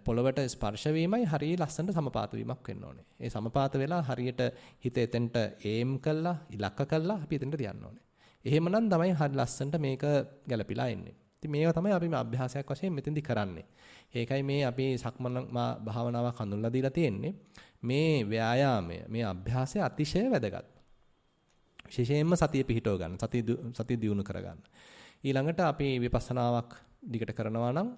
පොළවට ස්පර්ශ වීමයි හරිය ලස්සනට සමපාත වීමක් වෙන්න ඕනේ. ඒ සමපාත වෙලා හරියට හිත එතෙන්ට ඒම් කළා, ඉලක්ක කළා අපි එතෙන්ට තියන්න ඕනේ. එහෙමනම් තමයි හරි ලස්සනට මේක ගැලපිලා එන්නේ. ඉතින් මේවා තමයි අපි මේ අභ්‍යාසයක් වශයෙන් මෙතෙන්දි කරන්නේ. ඒකයි මේ අපි සක්මන් භාවනාවක් හඳුන්ලා දීලා තියෙන්නේ. මේ ව්‍යායාමය, මේ අභ්‍යාසය අතිශය වැදගත්. විශේෂයෙන්ම සතිය පිහිටව ගන්න, සතිය දියුණු කර ගන්න. ඊළඟට අපි විපස්සනාවක් දිගට කරනවා නම්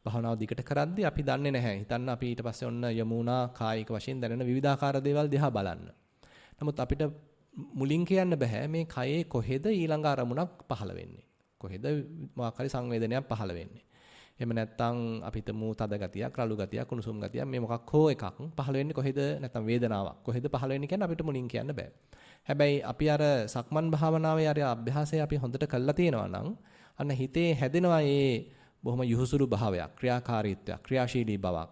භාවනාව දිගට කරද්දී අපි දන්නේ නැහැ. හිතන්න අපි ඊට පස්සේ ඔන්න යමුණා කායික වශයෙන් දැනෙන විවිධාකාර දේවල් දිහා බලන්න. නමුත් අපිට මුලින් කියන්න බෑ මේ කයේ කොහෙද ඊළඟ අරමුණක් පහළ වෙන්නේ. කොහෙද මොකක් හරි සංවේදනයක් පහළ වෙන්නේ. එහෙම නැත්නම් අපි හිතමු තද ගතියක්, රළු ගතියක්, කුණුසුම් ගතියක් මේ මොකක් හෝ එකක් පහළ වෙන්නේ කොහෙද නැත්නම් වේදනාවක්. කොහෙද පහළ වෙන්නේ කියන්නේ අපිට මුලින් කියන්න බෑ. හැබැයි අපි අර සක්මන් භාවනාවේ අර අභ්‍යාසය අපි හොඳට කළා තියෙනවා නම් අන්න හිතේ හැදෙනවා මේ බොහොම යහුසුළු භාවයක්, ක්‍රියාකාරීත්වයක්, ක්‍රියාශීලී බවක්.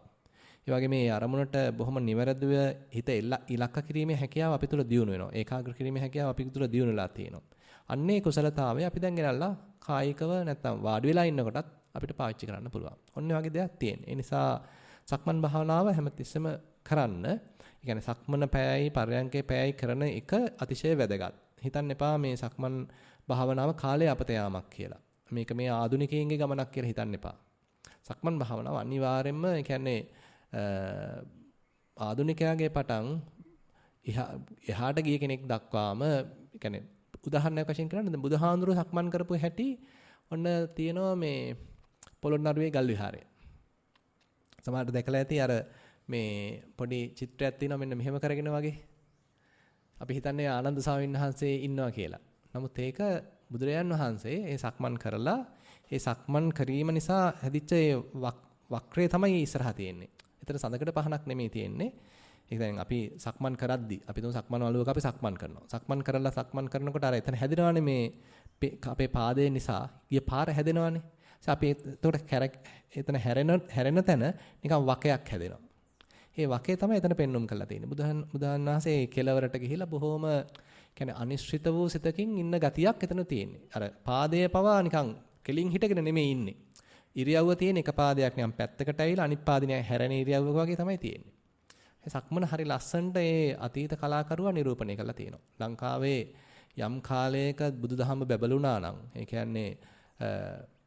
ඒ වගේ මේ අරමුණට බොහොම නිවැරදිව හිත ඉලක්ක කිරීමේ හැකියාව අපි තුල දියුණු වෙනවා. ඒකාග්‍ර කිරීමේ හැකියාව අපි තුල දියුණු වෙලා තියෙනවා. අන්නේ කුසලතාවය අපි දැන් ගෙනල්ලා කායිකව නැත්නම් වාඩි වෙලා ඉන්නකොටත් අපිට පාවිච්චි කරන්න පුළුවන්. ඔන්න වගේ දෙයක් තියෙන. ඒ නිසා සක්මන් භාවනාව හැමතිස්සෙම කරන්න. ඒ කියන්නේ සක්මන පැයයි පරයන්කේ පැයයි කරන එක අතිශය වැදගත්. හිතන්න එපා මේ සක්මන් භාවනාව කාලේ අපත යාමක් කියලා. මේක මේ ආදුනිකයින්ගේ ගමනක් කියලා හිතන්න එපා. සක්මන් භාවනාව අනිවාර්යයෙන්ම ඒ කියන්නේ ආදුනිකයාගේ පටන් එහාට ගිය කෙනෙක් දක්වාම ඒ කියන්නේ උදාහරණයක් වශයෙන් කියනනම් බුදුහාඳුරු සක්මන් කරපු හැටි ඔන්න තියෙනවා මේ පොළොන්නරුවේ ගල් විහාරය. සමහරට දැකලා ඇති අර මේ පොඩි චිත්‍රයක් තියෙනවා මෙන්න මෙහෙම කරගෙන වගේ. අපි හිතන්නේ ආනන්ද ස්වාමීන් වහන්සේ ඉන්නවා කියලා. නමුත් ඒක බුදුරජාන් වහන්සේ ඒ සක්මන් කරලා ඒ සක්මන් කිරීම නිසා හැදිච්ච ඒ වක්‍රය තමයි ඉස්සරහා තියෙන්නේ. ඒතර සඳකඩ පහනක් නෙමෙයි තියෙන්නේ. ඒක දැන් අපි සක්මන් කරද්දි අපි තුන් සක්මන් වලුවක අපි සක්මන් කරනවා. සක්මන් කරලා සක්මන් කරනකොට අර එතන හැදෙනවානේ මේ අපේ පාදේ නිසා ගිය පාර හැදෙනවානේ. අපි එතකොට එතන හැරෙන තැන නිකන් වකයක් හැදෙනවා. ඒ වකේ තමයි එතන පෙන්눔 කරලා තියෙන්නේ. බුදුන් වහන්සේ කෙලවරට ගිහිලා බොහොම කියන්නේ අනිශ්චිත වූ සිතකින් ඉන්න ගතියක් එතන තියෙන්නේ. අර පාදයේ පවා නිකන් කෙලින් හිටගෙන නෙමෙයි ඉන්නේ. ඉරියව්ව තියෙන එක පාදයක් නිකන් පැත්තකට ඇවිල්ලා අනිත් පාදිනේ හැරෙන ඉරියව්වක වගේ තමයි තියෙන්නේ. ඒ සක්මන හරි ලස්සනට ඒ අතීත කලාකරුවා නිරූපණය කරලා තියෙනවා. ලංකාවේ යම් කාලයක බුදුදහම බැබළුණා නම් ඒ කියන්නේ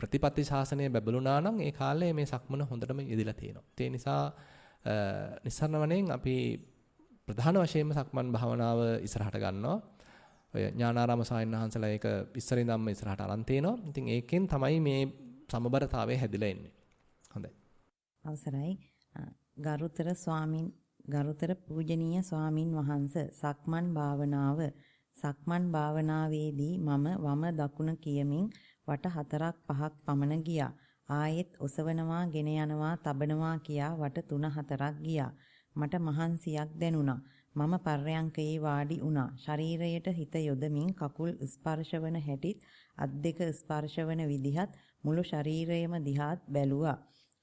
ප්‍රතිපත්ති ශාසනය බැබළුණා නම් ඒ කාලේ මේ සක්මන හොඳටම යෙදিলা තියෙනවා. ඒ නිසා නිස්සාරණ වණෙන් අපි ප්‍රධාන වශයෙන්ම සක්මන් භාවනාව ඉස්සරහට ගන්නවා. ඔය ඥානාරාම සායන වහන්සේලා ඒක ඉස්සරින්දම්ම ඉස්සරහට අරන් තිනවා. ඉතින් ඒකෙන් තමයි මේ සමබරතාවය හැදිලා එන්නේ. හොඳයි. අවසරයි. ගරුතර පූජනීය ස්වාමින් වහන්සේ සක්මන් භාවනාවේදී මම වම දකුණ කියමින් වට 4ක් 5ක් පමණ ගියා. ආයෙත් ඔසවනවා, ගෙන යනවා, තබනවා කියා වට 3-4ක් ගියා. මට මහන්සියක් දැනුණා. මම පර්යංකයේ වාඩි වුණා. ශරීරයට හිත යොදමින් කකුල් ස්පර්ශවන හැටිත්, අත් දෙක ස්පර්ශවන විදිහත් මුළු ශරීරයම දිහාත් බැලුවා.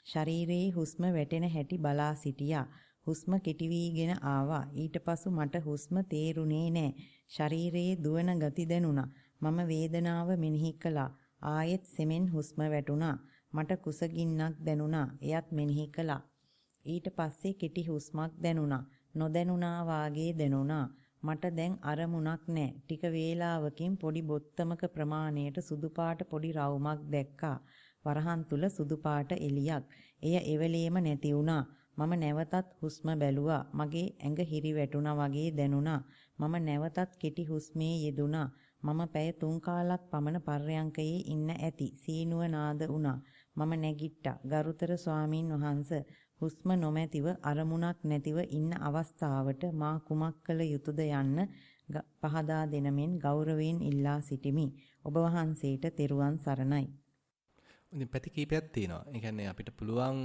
ශරීරයේ හුස්ම වැටෙන හැටි බලා සිටියා. හුස්ම කෙටි වීගෙන ආවා. ඊට පසු මට හුස්ම තේරුණේ නැහැ. ශරීරයේ දුවන ගති දැනුණා. මම වේදනාව මෙනෙහි කළා. ආයෙත් සෙමෙන් හුස්ම වැටුණා. මට කුසගින්නක් දැනුණා. එයත් මෙනෙහි කළා. ඊට පස්සේ කෙටි හුස්මක් දැනුණා. නොදැනුණා වාගේ දැනුණා. මට දැන් අරමුණක් නැහැ. ටික වේලාවකින් පොඩි බොත්තමක ප්‍රමාණයට සුදු පාට පොඩි රවුමක් දැක්කා. වරහන් තුල සුදු පාට එළියක්. එය එවලේම නැති වුණා. මම නැවතත් හුස්ම බැලුවා. මගේ ඇඟ හිරි වැටුණා වගේ දැනුණා. මම නැවතත් කෙටි හුස්මේ යෙදුණා. මම පැය 3 කාලක් පමණ පර්යංකයේ ඉන්න ඇති. සීනුව නාද වුණා. මම නැගිට්ටා. ගරුතර ස්වාමින් වහන්සේ හුස්ම නොමැතිව අරමුණක් නැතිව ඉන්න අවස්ථාවට මා කුමක් කළ යුතුද යන්න පහදා දෙනමෙන් ගෞරවයෙන් ඉල්ලා සිටිමි. ඔබ වහන්සේට තෙරුවන් සරණයි. ඉතින් පැති කීපයක් තියෙනවා. ඒ කියන්නේ අපිට පුළුවන්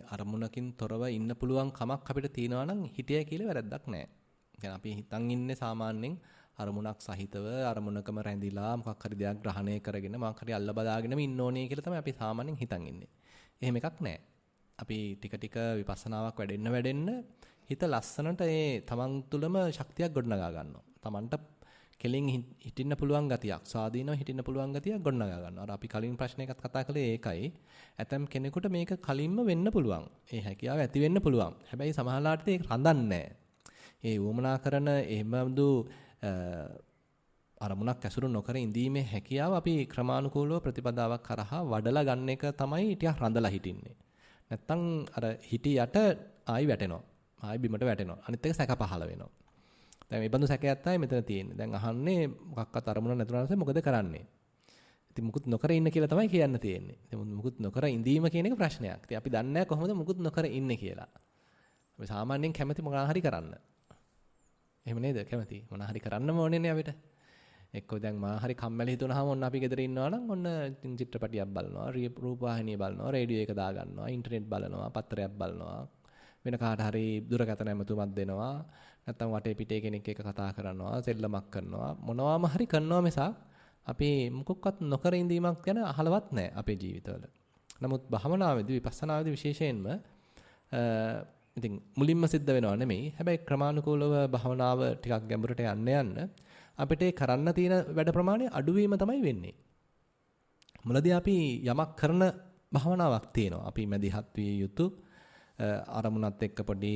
අරමුණකින් තොරව ඉන්න පුළුවන් කමක් අපිට තියෙනවා නම් හිතේ කියලා වැරද්දක් නැහැ. يعني අපි හිතන් ඉන්නේ සාමාන්‍යයෙන් අරමුණක් සහිතව අරමුණකම රැඳිලා මොකක් හරි දෙයක් ග්‍රහණය කරගෙන මොකක් හරි අල්ල බදාගෙනම ඉන්න ඕනේ කියලා තමයි අපි සාමාන්‍යයෙන් හිතන් ඉන්නේ. එහෙම එකක් නැහැ. අපි ටික ටික විපස්සනාවක් වැඩෙන්න හිත ලස්සනට ඒ තමන් තුළම ශක්තියක් ගොඩනගා ගන්නවා. තමන්ට කෙලින් හිටින්න පුළුවන් ගතියක්, ස්වාධීනව හිටින්න පුළුවන් ගතියක් ගොඩනගා ගන්නවා. අර අපි කලින් ප්‍රශ්නයකත් කතා කළේ ඒකයි. ඇතම් කෙනෙකුට මේක කලින්ම වෙන්න පුළුවන්. ඒ හැකියාව ඇති වෙන්න පුළුවන්. හැබැයි සමහරවිට ඒක රඳන්නේ නැහැ. ඒ වුමනා කරන එහෙමදු අරමුණක් ඇසුරු නොකර ඉඳීමේ හැකියාව අපි ක්‍රමානුකූලව ප්‍රතිපදාවක් කරහා වඩලා ගන්න එක තමයි ටිකක් රඳලා හිටින්නේ. නැත්තම් අර හිටියට ආයි වැටෙනවා. ආයි බිමට වැටෙනවා. අනිත් එක සැක පහළ වෙනවා. දැන් මේ බඳු සැකයක් තමයි මෙතන තියෙන්නේ. දැන් අහන්නේ මොකක්වත් අරමුණ නැතුණාට මොකද කරන්නේ? ඉතින් මුකුත් නොකර ඉන්න කියලා තමයි කියන්න තියෙන්නේ. ඉතින් මුකුත් නොකර ඉඳීම කියන එක ප්‍රශ්නයක්. ඉතින් අපි දන්නේ නැහැ කොහොමද මුකුත් නොකර ඉන්නේ කියලා. අපි සාමාන්‍යයෙන් කැමති මොනවා හරි කරන්න. එහෙම නේද? කැමති. මොනවා හරි කරන්නම ඕනේනේ අපිට. එක්කෝ දැන් මා හරි කම්මැලි හිතුනහම ඔන්න අපි ගෙදර ඉන්නවා නම් ඔන්න චිත්‍රපටියක් බලනවා, රූපවාහිනිය බලනවා, රේඩියෝ එක දා ගන්නවා, ඉන්ටර්නෙට් බලනවා, පත්තරයක් බලනවා. වෙන කාට හරි දුරකථන ඇමතුමක් දෙනවා. නැත්නම් වටේ පිටේ කෙනෙක් එක්ක කතා කරනවා, සෙල්ලමක් කරනවා. මොනවාම හරි කරනවා මිසක් අපි මොකක්වත් නොකර ඉඳීමක් ගැන අහලවත් නැහැ අපේ ජීවිතවල. නමුත් භාවනාවේදී විපස්සනාවේදී විශේෂයෙන්ම ඉතින් මුලින්ම සිද්ධ වෙනව නෙමෙයි. හැබැයි ක්‍රමානුකූලව භාවනාව ටිකක් ගැඹුරට යන්න අපිට කරන්න තියෙන වැඩ ප්‍රමාණය අඩුවීම තමයි වෙන්නේ. මුලදී අපි යමක් කරන භාවනාවක් තියෙනවා. අපි මැදිහත් විය යුතු අරමුණත් එක්ක පොඩි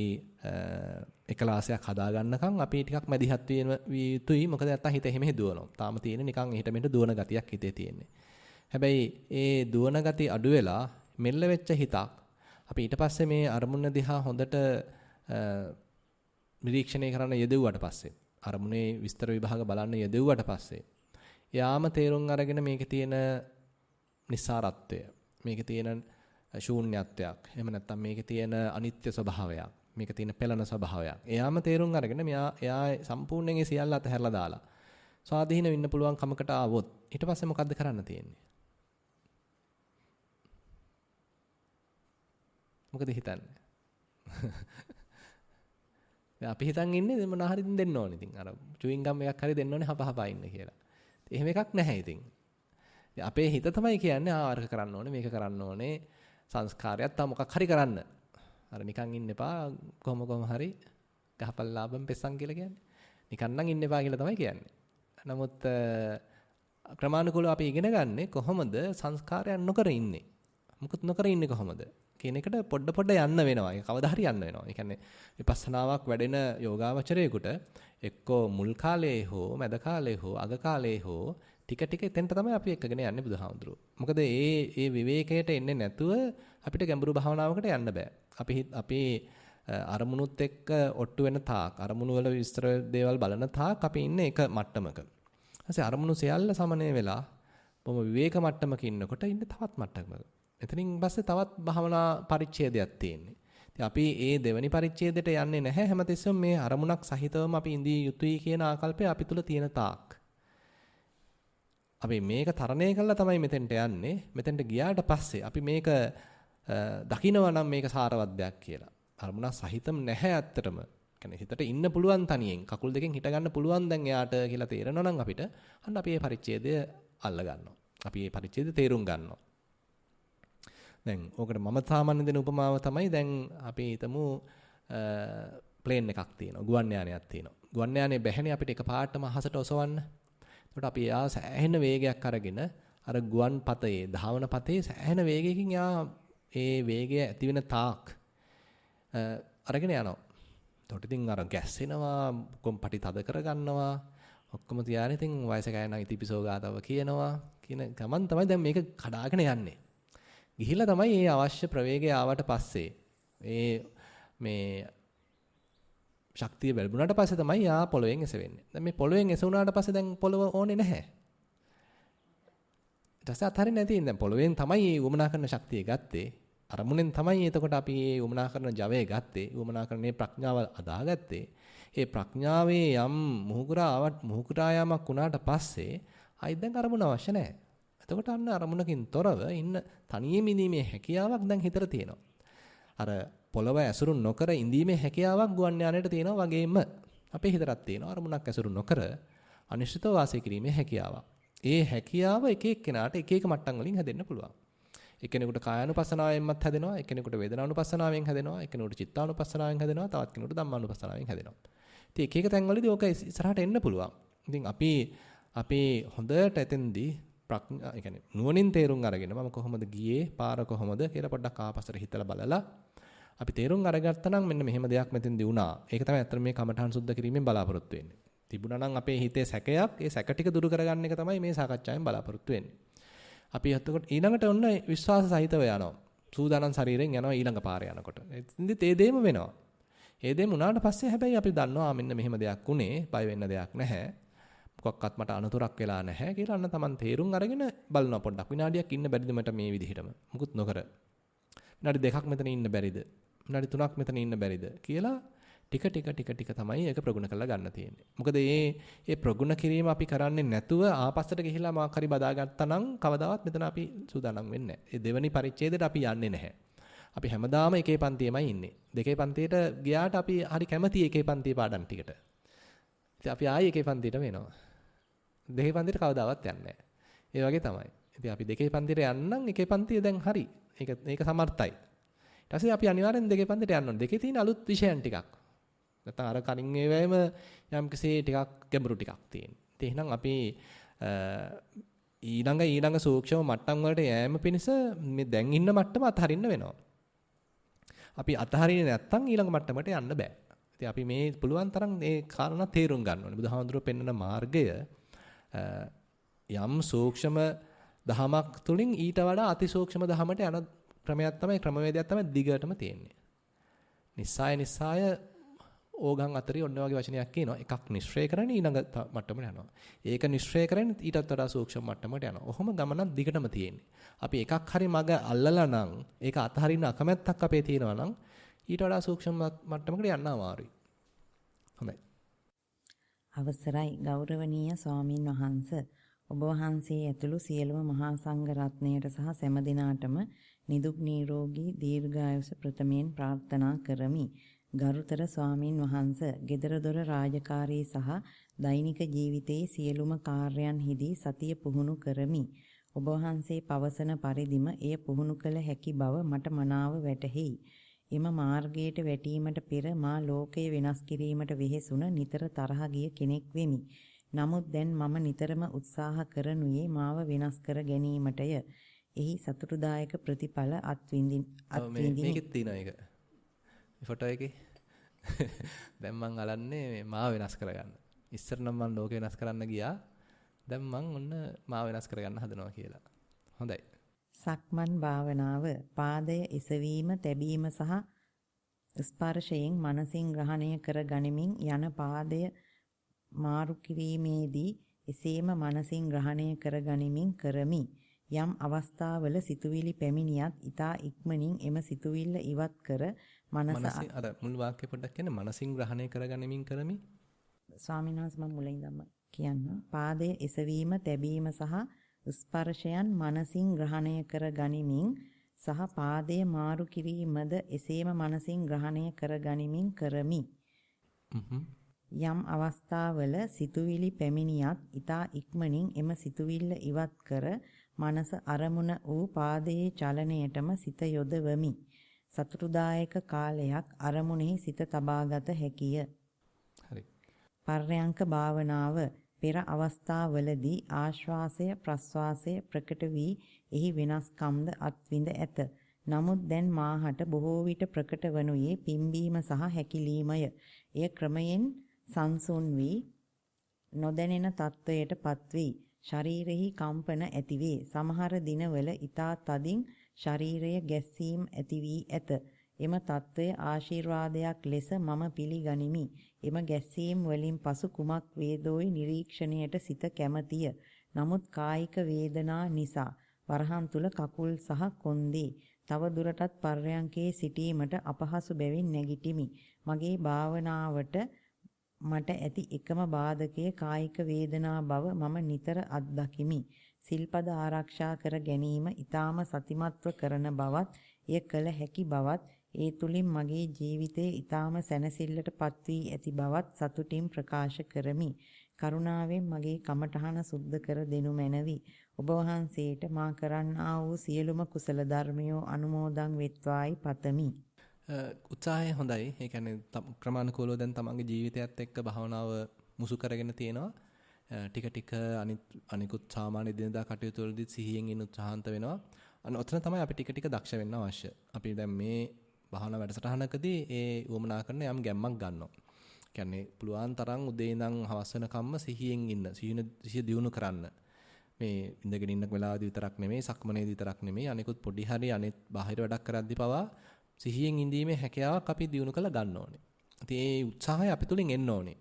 එකලාසයක් හදා ගන්නකම් අපි ටිකක් මැදිහත් විය යුතුයි. මොකද නැත්තම් හිත එහෙම දුවනවා. තාම තියෙන්නේ නිකන් එහෙට මෙහෙට දුවන ගතියක් හිතේ තියෙන්නේ. හැබැයි ඒ දුවන ගතිය අඩු වෙලා මෙල්ල වෙච්ච හිතක් අපි ඊට පස්සේ මේ අරමුණ දිහා හොඳට නිරීක්ෂණය කරන්න යෙදුවට පස්සේ අරමුණේ විස්තර විභාග බලන්න යෙදුවට පස්සේ යාම තේරුම් අරගෙන මේකේ තියෙන නිස්සාරත්වය, මේකේ තියෙන ශූන්‍යත්වයක්, එහෙම නැත්නම් මේකේ තියෙන අනිත්‍ය ස්වභාවයක්, මේකේ තියෙන පෙළෙන ස්වභාවයක්. එයාම තේරුම් අරගෙන එයා සම්පූර්ණයෙන් ඒ සියල්ල අතහැරලා දාලා ස්වාධීන වෙන්න පුළුවන් කමකට ආවොත් ඊට පස්සේ මොකද්ද කරන්න තියෙන්නේ? මොකද හිතන්නේ? අපි හිතන් ඉන්නේ මොන හරි දෙන්න ඕනේ. ඉතින් අර චුවින් ගම් එකක් හරි දෙන්න ඕනේ හපහපා ඉන්න කියලා. එහෙම එකක් නැහැ ඉතින්. අපේ හිත තමයි කියන්නේ ආවර්ක කරන්න ඕනේ, මේක කරන්න ඕනේ, සංස්කාරයක් තව මොකක් හරි කරන්න. අර නිකන් ඉන්න එපා කොහොම හරි ගහපල්ලාබම් පෙස්සන් කියලා කියන්නේ. නිකන් නම් ඉන්න එපා කියලා තමයි කියන්නේ. නමුත් ක්‍රමානුකූලව අපි ඉගෙන ගන්නේ කොහොමද සංස්කාරයන් නොකර ඉන්නේ? මුකුත් නොකර ඉන්නේ කොහොමද? කියන එකට පොඩ යන්න වෙනවා. ඒක කවදා හරි යන්න වෙනවා. ඒ කියන්නේ විපස්සනාවක් වැඩෙන යෝගාවචරයෙකුට එක්කෝ මුල් කාලේ හෝ මැද කාලේ හෝ අග කාලේ හෝ ටික එතෙන්ට තමයි අපි එක්කගෙන යන්නේ බුදුහාමුදුරුවෝ. මොකද ඒ විවේකයට එන්නේ නැතුව අපිට ගැඹුරු භාවනාවකට යන්න බෑ. අපි අරමුණුත් එක්ක ඔට්ටු වෙන තාක් අරමුණු වල විස්තර දේවල් බලන තාක් අපි ඉන්නේ එක මට්ටමක. ඊපස්සේ අරමුණු සියල්ල සමනය වෙලා බොහොම විවේක මට්ටමක ඉන්නකොට ඉන්නේ තවත් මට්ටමක. එතනින් පස්සේ තවත් භාවනා පරිච්ඡේදයක් තියෙන්නේ. ඉතින් අපි ඒ දෙවෙනි පරිච්ඡේදයට යන්නේ නැහැ. හැමතිස්සෙම මේ අරමුණක් සහිතවම අපි ඉඳී යුතුයි කියන ආකල්පය අපි තුල තියෙන තාක්. අපි මේක තරණය කළා තමයි මෙතෙන්ට යන්නේ. මෙතෙන්ට ගියාට පස්සේ අපි මේක දකිනවා නම් මේක සාරවත් දෙයක් කියලා. අරමුණක් සහිතම නැහැ ඇත්තටම. කියන්නේ හිතට ඉන්න පුළුවන් තනියෙන්. කකුල් දෙකෙන් හිට ගන්න පුළුවන් දැන් එයාට කියලා තේරෙනවා නම් අපිට අන්න අපි මේ පරිච්ඡේදය අල්ල ගන්නවා. අපි මේ පරිච්ඡේදය තේරුම් ගන්නවා. දැන් ඕකට මම සාමාන්‍ය දෙන උපමාව තමයි දැන් අපි හිතමු ප්ලේන් එකක් තියෙනවා. ගුවන් යානයක් තියෙනවා. ගුවන් යානේ බැහැනේ අපිට එකපාරටම අහසට ඔසවන්න. එතකොට අපි යා සෑහෙන වේගයක් අරගෙන අර ගුවන් පතේ ධාවන පතේ සෑහෙන වේගයකින් යා ඒ වේගය ඇති වෙන තාක් අරගෙන යනවා. එතකොට ඉතින් අර ගැස්සෙනවා, කොම්පටි තද කරගන්නවා. ඔක්කොම තියාගෙන ඉතින් වයසක අය නම් ඉතිපිසෝ ගාතව කියනවා. කියන ගමන් තමයි දැන් මේක කඩාගෙන යන්නේ. ගිහිල්ලා තමයි මේ අවශ්‍ය ප්‍රවේගය ආවට පස්සේ මේ ශක්තිය ලැබුණාට පස්සේ තමයි යා පොළවෙන් එසවෙන්නේ. දැන් මේ පොළවෙන් එසුණාට පස්සේ දැන් පොළව ඕනේ නැහැ. ඊට පස්සේ අතරින් නැති දැන් පොළවෙන් තමයි මේ උමනා කරන ශක්තිය ගත්තේ. අරමුණෙන් තමයි එතකොට අපි මේ උමනා කරන ජවය ගත්තේ. උමනා කරන මේ ප්‍රඥාව අදාගත්තේ. මේ ප්‍රඥාවේ යම් මුහුකුරා යාමක් වුණාට පස්සේ ආයි දැන් අරමුණ අවශ්‍ය නැහැ. එතකොට අන්න අරමුණකින් තොරව ඉන්න තනියෙම ඉඳීමේ හැකියාවක් දැන් හිතට තියෙනවා. අර පොළව ඇසුරු නොකර ඉඳීමේ හැකියාවක් ගුවන් යානයට තියෙනවා වගේම අපේ හිතටත් තියෙනවා. අරමුණක් ඇසුරු නොකර අනිශ්චිතව වාසය කිරීමේ හැකියාවක්. ඒ හැකියාව එක එක්කෙනාට එක එක මට්ටම් වලින් හැදෙන්න පුළුවන්. එක්කෙනෙකුට කායානුපස්සනාවෙන්මත් හැදෙනවා, එක්කෙනෙකුට වේදනානුපස්සනාවෙන් හැදෙනවා, එක්කෙනෙකුට චිත්තානුපස්සනාවෙන් හැදෙනවා, තවත් කෙනෙකුට ධම්මානුපස්සනාවෙන් හැදෙනවා. ඉතින් එක එක තැන්වලදී ඕක ඉස්සරහට එන්න පුළුවන්. ඉතින් අපි හොඳට එතෙන්දී ප්‍රඥා, ඒ කියන්නේ නුවණින් තේරුම් අරගෙන මම කොහොමද ගියේ, පාර කොහොමද කියලා පොඩ්ඩක් ආපස්සට හිතලා බලලා අපි තේරුම් අරගත්තා නම් මෙන්න මෙහෙම දෙයක් මෙතෙන්දී වුණා. ඒක තමයි අත්‍තර මේ කමඨහන් සුද්ධ කිරීමෙන් බලාපොරොත්තු වෙන්නේ. තිබුණා නම් අපේ හිතේ සැකයක්, ඒ සැක ටික දුරු කරගන්න එක තමයි මේ සාකච්ඡාවෙන් බලාපොරොත්තු වෙන්නේ. අපි එතකොට ඊළඟට ඔන්න විශ්වාස සහිතව යනවා. සූදානම් ශරීරයෙන් යනවා ඊළඟ පාරේ යනකොට. ඉතින් ඒ දෙයම වෙනවා. ඒ දෙයම උනාට පස්සේ හැබැයි අපි දන්නවා මෙන්න මෙහෙම දෙයක් උනේ, බය වෙන්න දෙයක් නැහැ. මොකක්වත් මට අනතුරක් වෙලා නැහැ කියලා අන්න Taman තේරුම් අරගෙන බලනවා පොඩ්ඩක්. විනාඩියක් ඉන්න බැරිද මට මේ විදිහටම? මුකුත් නොකර. විනාඩි 2ක් මෙතන ඉන්න බැරිද? විනාඩි 3ක් මෙතන ඉන්න බැරිද කියලා ටික තමයි ඒක ප්‍රගුණ කරලා ගන්න තියෙන්නේ. මොකද මේ ප්‍රගුණ කිරීම අපි කරන්නේ නැතුව ආපස්සට ගිහිලා මොකක් හරි බදාගත්තා නම් කවදාවත් මෙතන අපි සූදානම් වෙන්නේ නැහැ. ඒ දෙවෙනි පරිච්ඡේදයට අපි යන්නේ නැහැ. අපි හැමදාම එකේ පන්තියේමයි ඉන්නේ. දෙකේ පන්තියට ගියාට අපි හරි කැමති එකේ පන්තියේ පාඩම් ටිකට. ඉතින් අපි ආයේ එකේ පන්තියට වෙනවා. දෙකේ පන්තියට කවදාවත් යන්නේ නැහැ. ඒ වගේ තමයි. ඉතින් අපි දෙකේ පන්තියට යන්නම් එකේ පන්තිය දැන් හරි. ඒක සමර්ථයි. ඊට පස්සේ අපි අනිවාර්යෙන් දෙකේ පන්තියට යන්න ඕනේ. දෙකේ තියෙන අලුත් විෂයන් ටිකක්. නැත්නම් අර කලින් ඒවෙම යම්කිසි ටිකක් ගැඹුරු ටිකක් තියෙන. ඉතින් එහෙනම් අපි ඊළඟ සූක්ෂම මට්ටම් වලට යෑම පිණිස මේ දැන් ඉන්න මට්ටම අතහරින්න වෙනවා. අපි අතහරින්නේ නැත්නම් ඊළඟ මට්ටමට යන්න බෑ. ඉතින් අපි මේ පුළුවන් තරම් මේ කාරණා තේරුම් ගන්න ඕනේ. බුදුහාමුදුරුවෝ පෙන්වන මාර්ගය යම් සූක්ෂම දහමක් තුලින් ඊට වඩා අතිසූක්ෂම දහමට යන ක්‍රමවේදයක් තමයි දිගටම තියෙන්නේ. නිස්සාය ඕගන් අතරේ ඔන්න වගේ වචනයක් කියනවා. එකක් නිශ්චය කරන්නේ ඊළඟ මට්ටමට යනවා. ඒක නිශ්චය කරන්නේ ඊටත් වඩා සූක්ෂම මට්ටමට යනවා. ඔහොම ගමනක් දිගටම තියෙන්නේ. අපි එකක් හරි මග අල්ලලා නම් ඒක අතහරින්න අකමැත්තක් අපේ තියෙනවා නම් ඊට වඩා සූක්ෂම මට්ටමකට යන්න අමාරුයි. හොඳයි. අවසරයි ගෞරවනීය ස්වාමින් වහන්සේ. ඔබ වහන්සේ ඇතුළු සියලුම මහා සංඝ රත්නයට සහ සෑම දිනාටම නිදුක් නිරෝගී දීර්ඝායුෂ ප්‍රථමයෙන් ප්‍රාර්ථනා කරමි. ගරුතර ස්වාමින් වහන්සේ, gedara dora රාජකාරී සහ දෛනික ජීවිතයේ සියලුම කාර්යයන්හිදී සතිය පුහුණු කරමි. ඔබ වහන්සේ පවසන පරිදිම එය පුහුණු කළ හැකි බව මට මනාව වැටහෙයි. එම මාර්ගයට වැටීමට පෙර මා ලෝකය වෙනස් කිරීමට වෙහෙසුණ නිතර තරහ ගිය කෙනෙක් වෙමි. නමුත් දැන් මම නිතරම උත්සාහ කරනුයේ මාව වෙනස් කර ගැනීමටය. එහි සතුටුදායක ප්‍රතිඵල අත්විඳින් මේකෙත් තියෙනවා ඒක. ෆොටෝ එකේ දැන් මං අලන්නේ මාව වෙනස් කරගන්න. ඉස්සර නම් මං ලෝකේ වෙනස් කරන්න ගියා. දැන් මං ඔන්න මාව වෙනස් කරගන්න හදනවා කියලා. හොඳයි. සක්මන් භාවනාව පාදය එසවීම, තැබීම සහ ස්පර්ශයෙන් මනසින් ග්‍රහණය කර ගනිමින් යන පාදය මාරු කිරීමේදී එසේම මනසින් ග්‍රහණය කර ගනිමින් කරමි. යම් අවස්ථාවල සිතුවිලි පැමිණියත් ඊතා ඉක්මනින් එම සිතුවිල්ල ඉවත් කර මනස අර මුල් වාක්‍ය පොඩ්ඩක් කියන්න. මනසින් ග්‍රහණය කර ගනිමින් කරමි. ස්වාමීන් වහන්සේ මම මුලින්දම කියන්න. පාදය එසවීම, තැබීම සහ ස්පර්ශයන් මනසින් ග්‍රහණය කර ගනිමින් සහ පාදය මාරු කිරීමද එසේම මනසින් ග්‍රහණය කර ගනිමින් කරමි. යම් අවස්ථාවල සිතුවිලි පැමිණියත් ඊතා ඉක්මනින් එම සිතුවිල්ල ඉවත් කර මනස අරමුණ වූ පාදයේ චලනයටම සිත යොදවමි. සතුටුදායක කාලයක් අරමුණෙහි සිත තබාගත හැකිය. හරි. පර්යංක භාවනාව පෙර අවස්ථාවලදී ආශ්වාසය ප්‍රශ්වාසය ප්‍රකට වී එහි වෙනස්කම්ද අත්විඳ ඇත. නමුත් දැන් මාහට බොහෝ විට ප්‍රකට වනුයේ පිම්බීම සහ හැකිලීමය. එය ක්‍රමයෙන් සංසුන් වී නොදැනෙන තත්වයට පත්වී ශරීරෙහි කම්පන ඇතිවේ. සමහර දිනවල ඊතා තදින් ශරීරය ගැස්සීම් ඇති වී ඇත. එම తත්වය ආශිර්වාදයක් ලෙස මම පිළිගනිමි. එම ගැස්සීම් වලින් පසු කුමක් වේදෝයි නිරීක්ෂණයට සිත කැමැතිය. නමුත් කායික වේදනා නිසා වරහන් තුල කකුල් සහ කොන්දේ තව දුරටත් පර්යංකේ සිටීමට අපහසු බැවින් නැගිටිමි. මගේ භාවනාවට මට ඇති එකම බාධකය කායික වේදනා බව මම නිතර අත්දකිමි. සිල්පද ආරක්ෂා කර ගැනීම ඊටාම සතිමත්ව කරන බවත් එය කළ හැකි බවත් ඒ තුලින් මගේ ජීවිතයේ ඊටාම සැනසෙල්ලටපත් වී ඇති බවත් සතුටින් ප්‍රකාශ කරමි. කරුණාවෙන් මගේ කමඨහන සුද්ධ කර දෙනු මැනවි. ඔබ වහන්සේට මා කරන්නා වූ සියලුම කුසල ධර්මයෝ අනුමෝදන් වෙත්වායි පතමි. උත්සාහය හොඳයි. ඒ කියන්නේ ක්‍රමානුකූලව දැන් තමන්ගේ ජීවිතයත් එක්ක භාවනාව මුසු කරගෙන තියෙනවා. ටික ටික අනිකුත් සාමාන්‍ය දිනදා කටයුතු වලදී සිහියෙන් ඉන්න උත්සාහන්ත වෙනවා. ඔතන තමයි අපි ටික ටික දක්ෂ වෙන්න අවශ්‍ය. අපි දැන් මේ භාවනා වැඩසටහනකදී ඒ වමනා කරන යම් ගැම්මක් ගන්නවා. කියන්නේ පුළුවන් තරම් උදේ ඉඳන් හවස වෙනකම්ම සිහියෙන් ඉන්න. සිහිය දියුණු කරන්න. මේ ඉඳගෙන ඉන්න වෙලාවදී විතරක් නෙමෙයි, සක්මනේදී විතරක් නෙමෙයි, අනිකුත් පොඩි හරි අනිත් බාහිර වැඩක් කරද්දී පවා සිහියෙන් ඉඳීමේ හැකියාවක් අපි දියුණු කරලා ගන්න ඕනේ. ඉතින් ඒ උත්සාහය අපි තුලින් එන්න ඕනේ.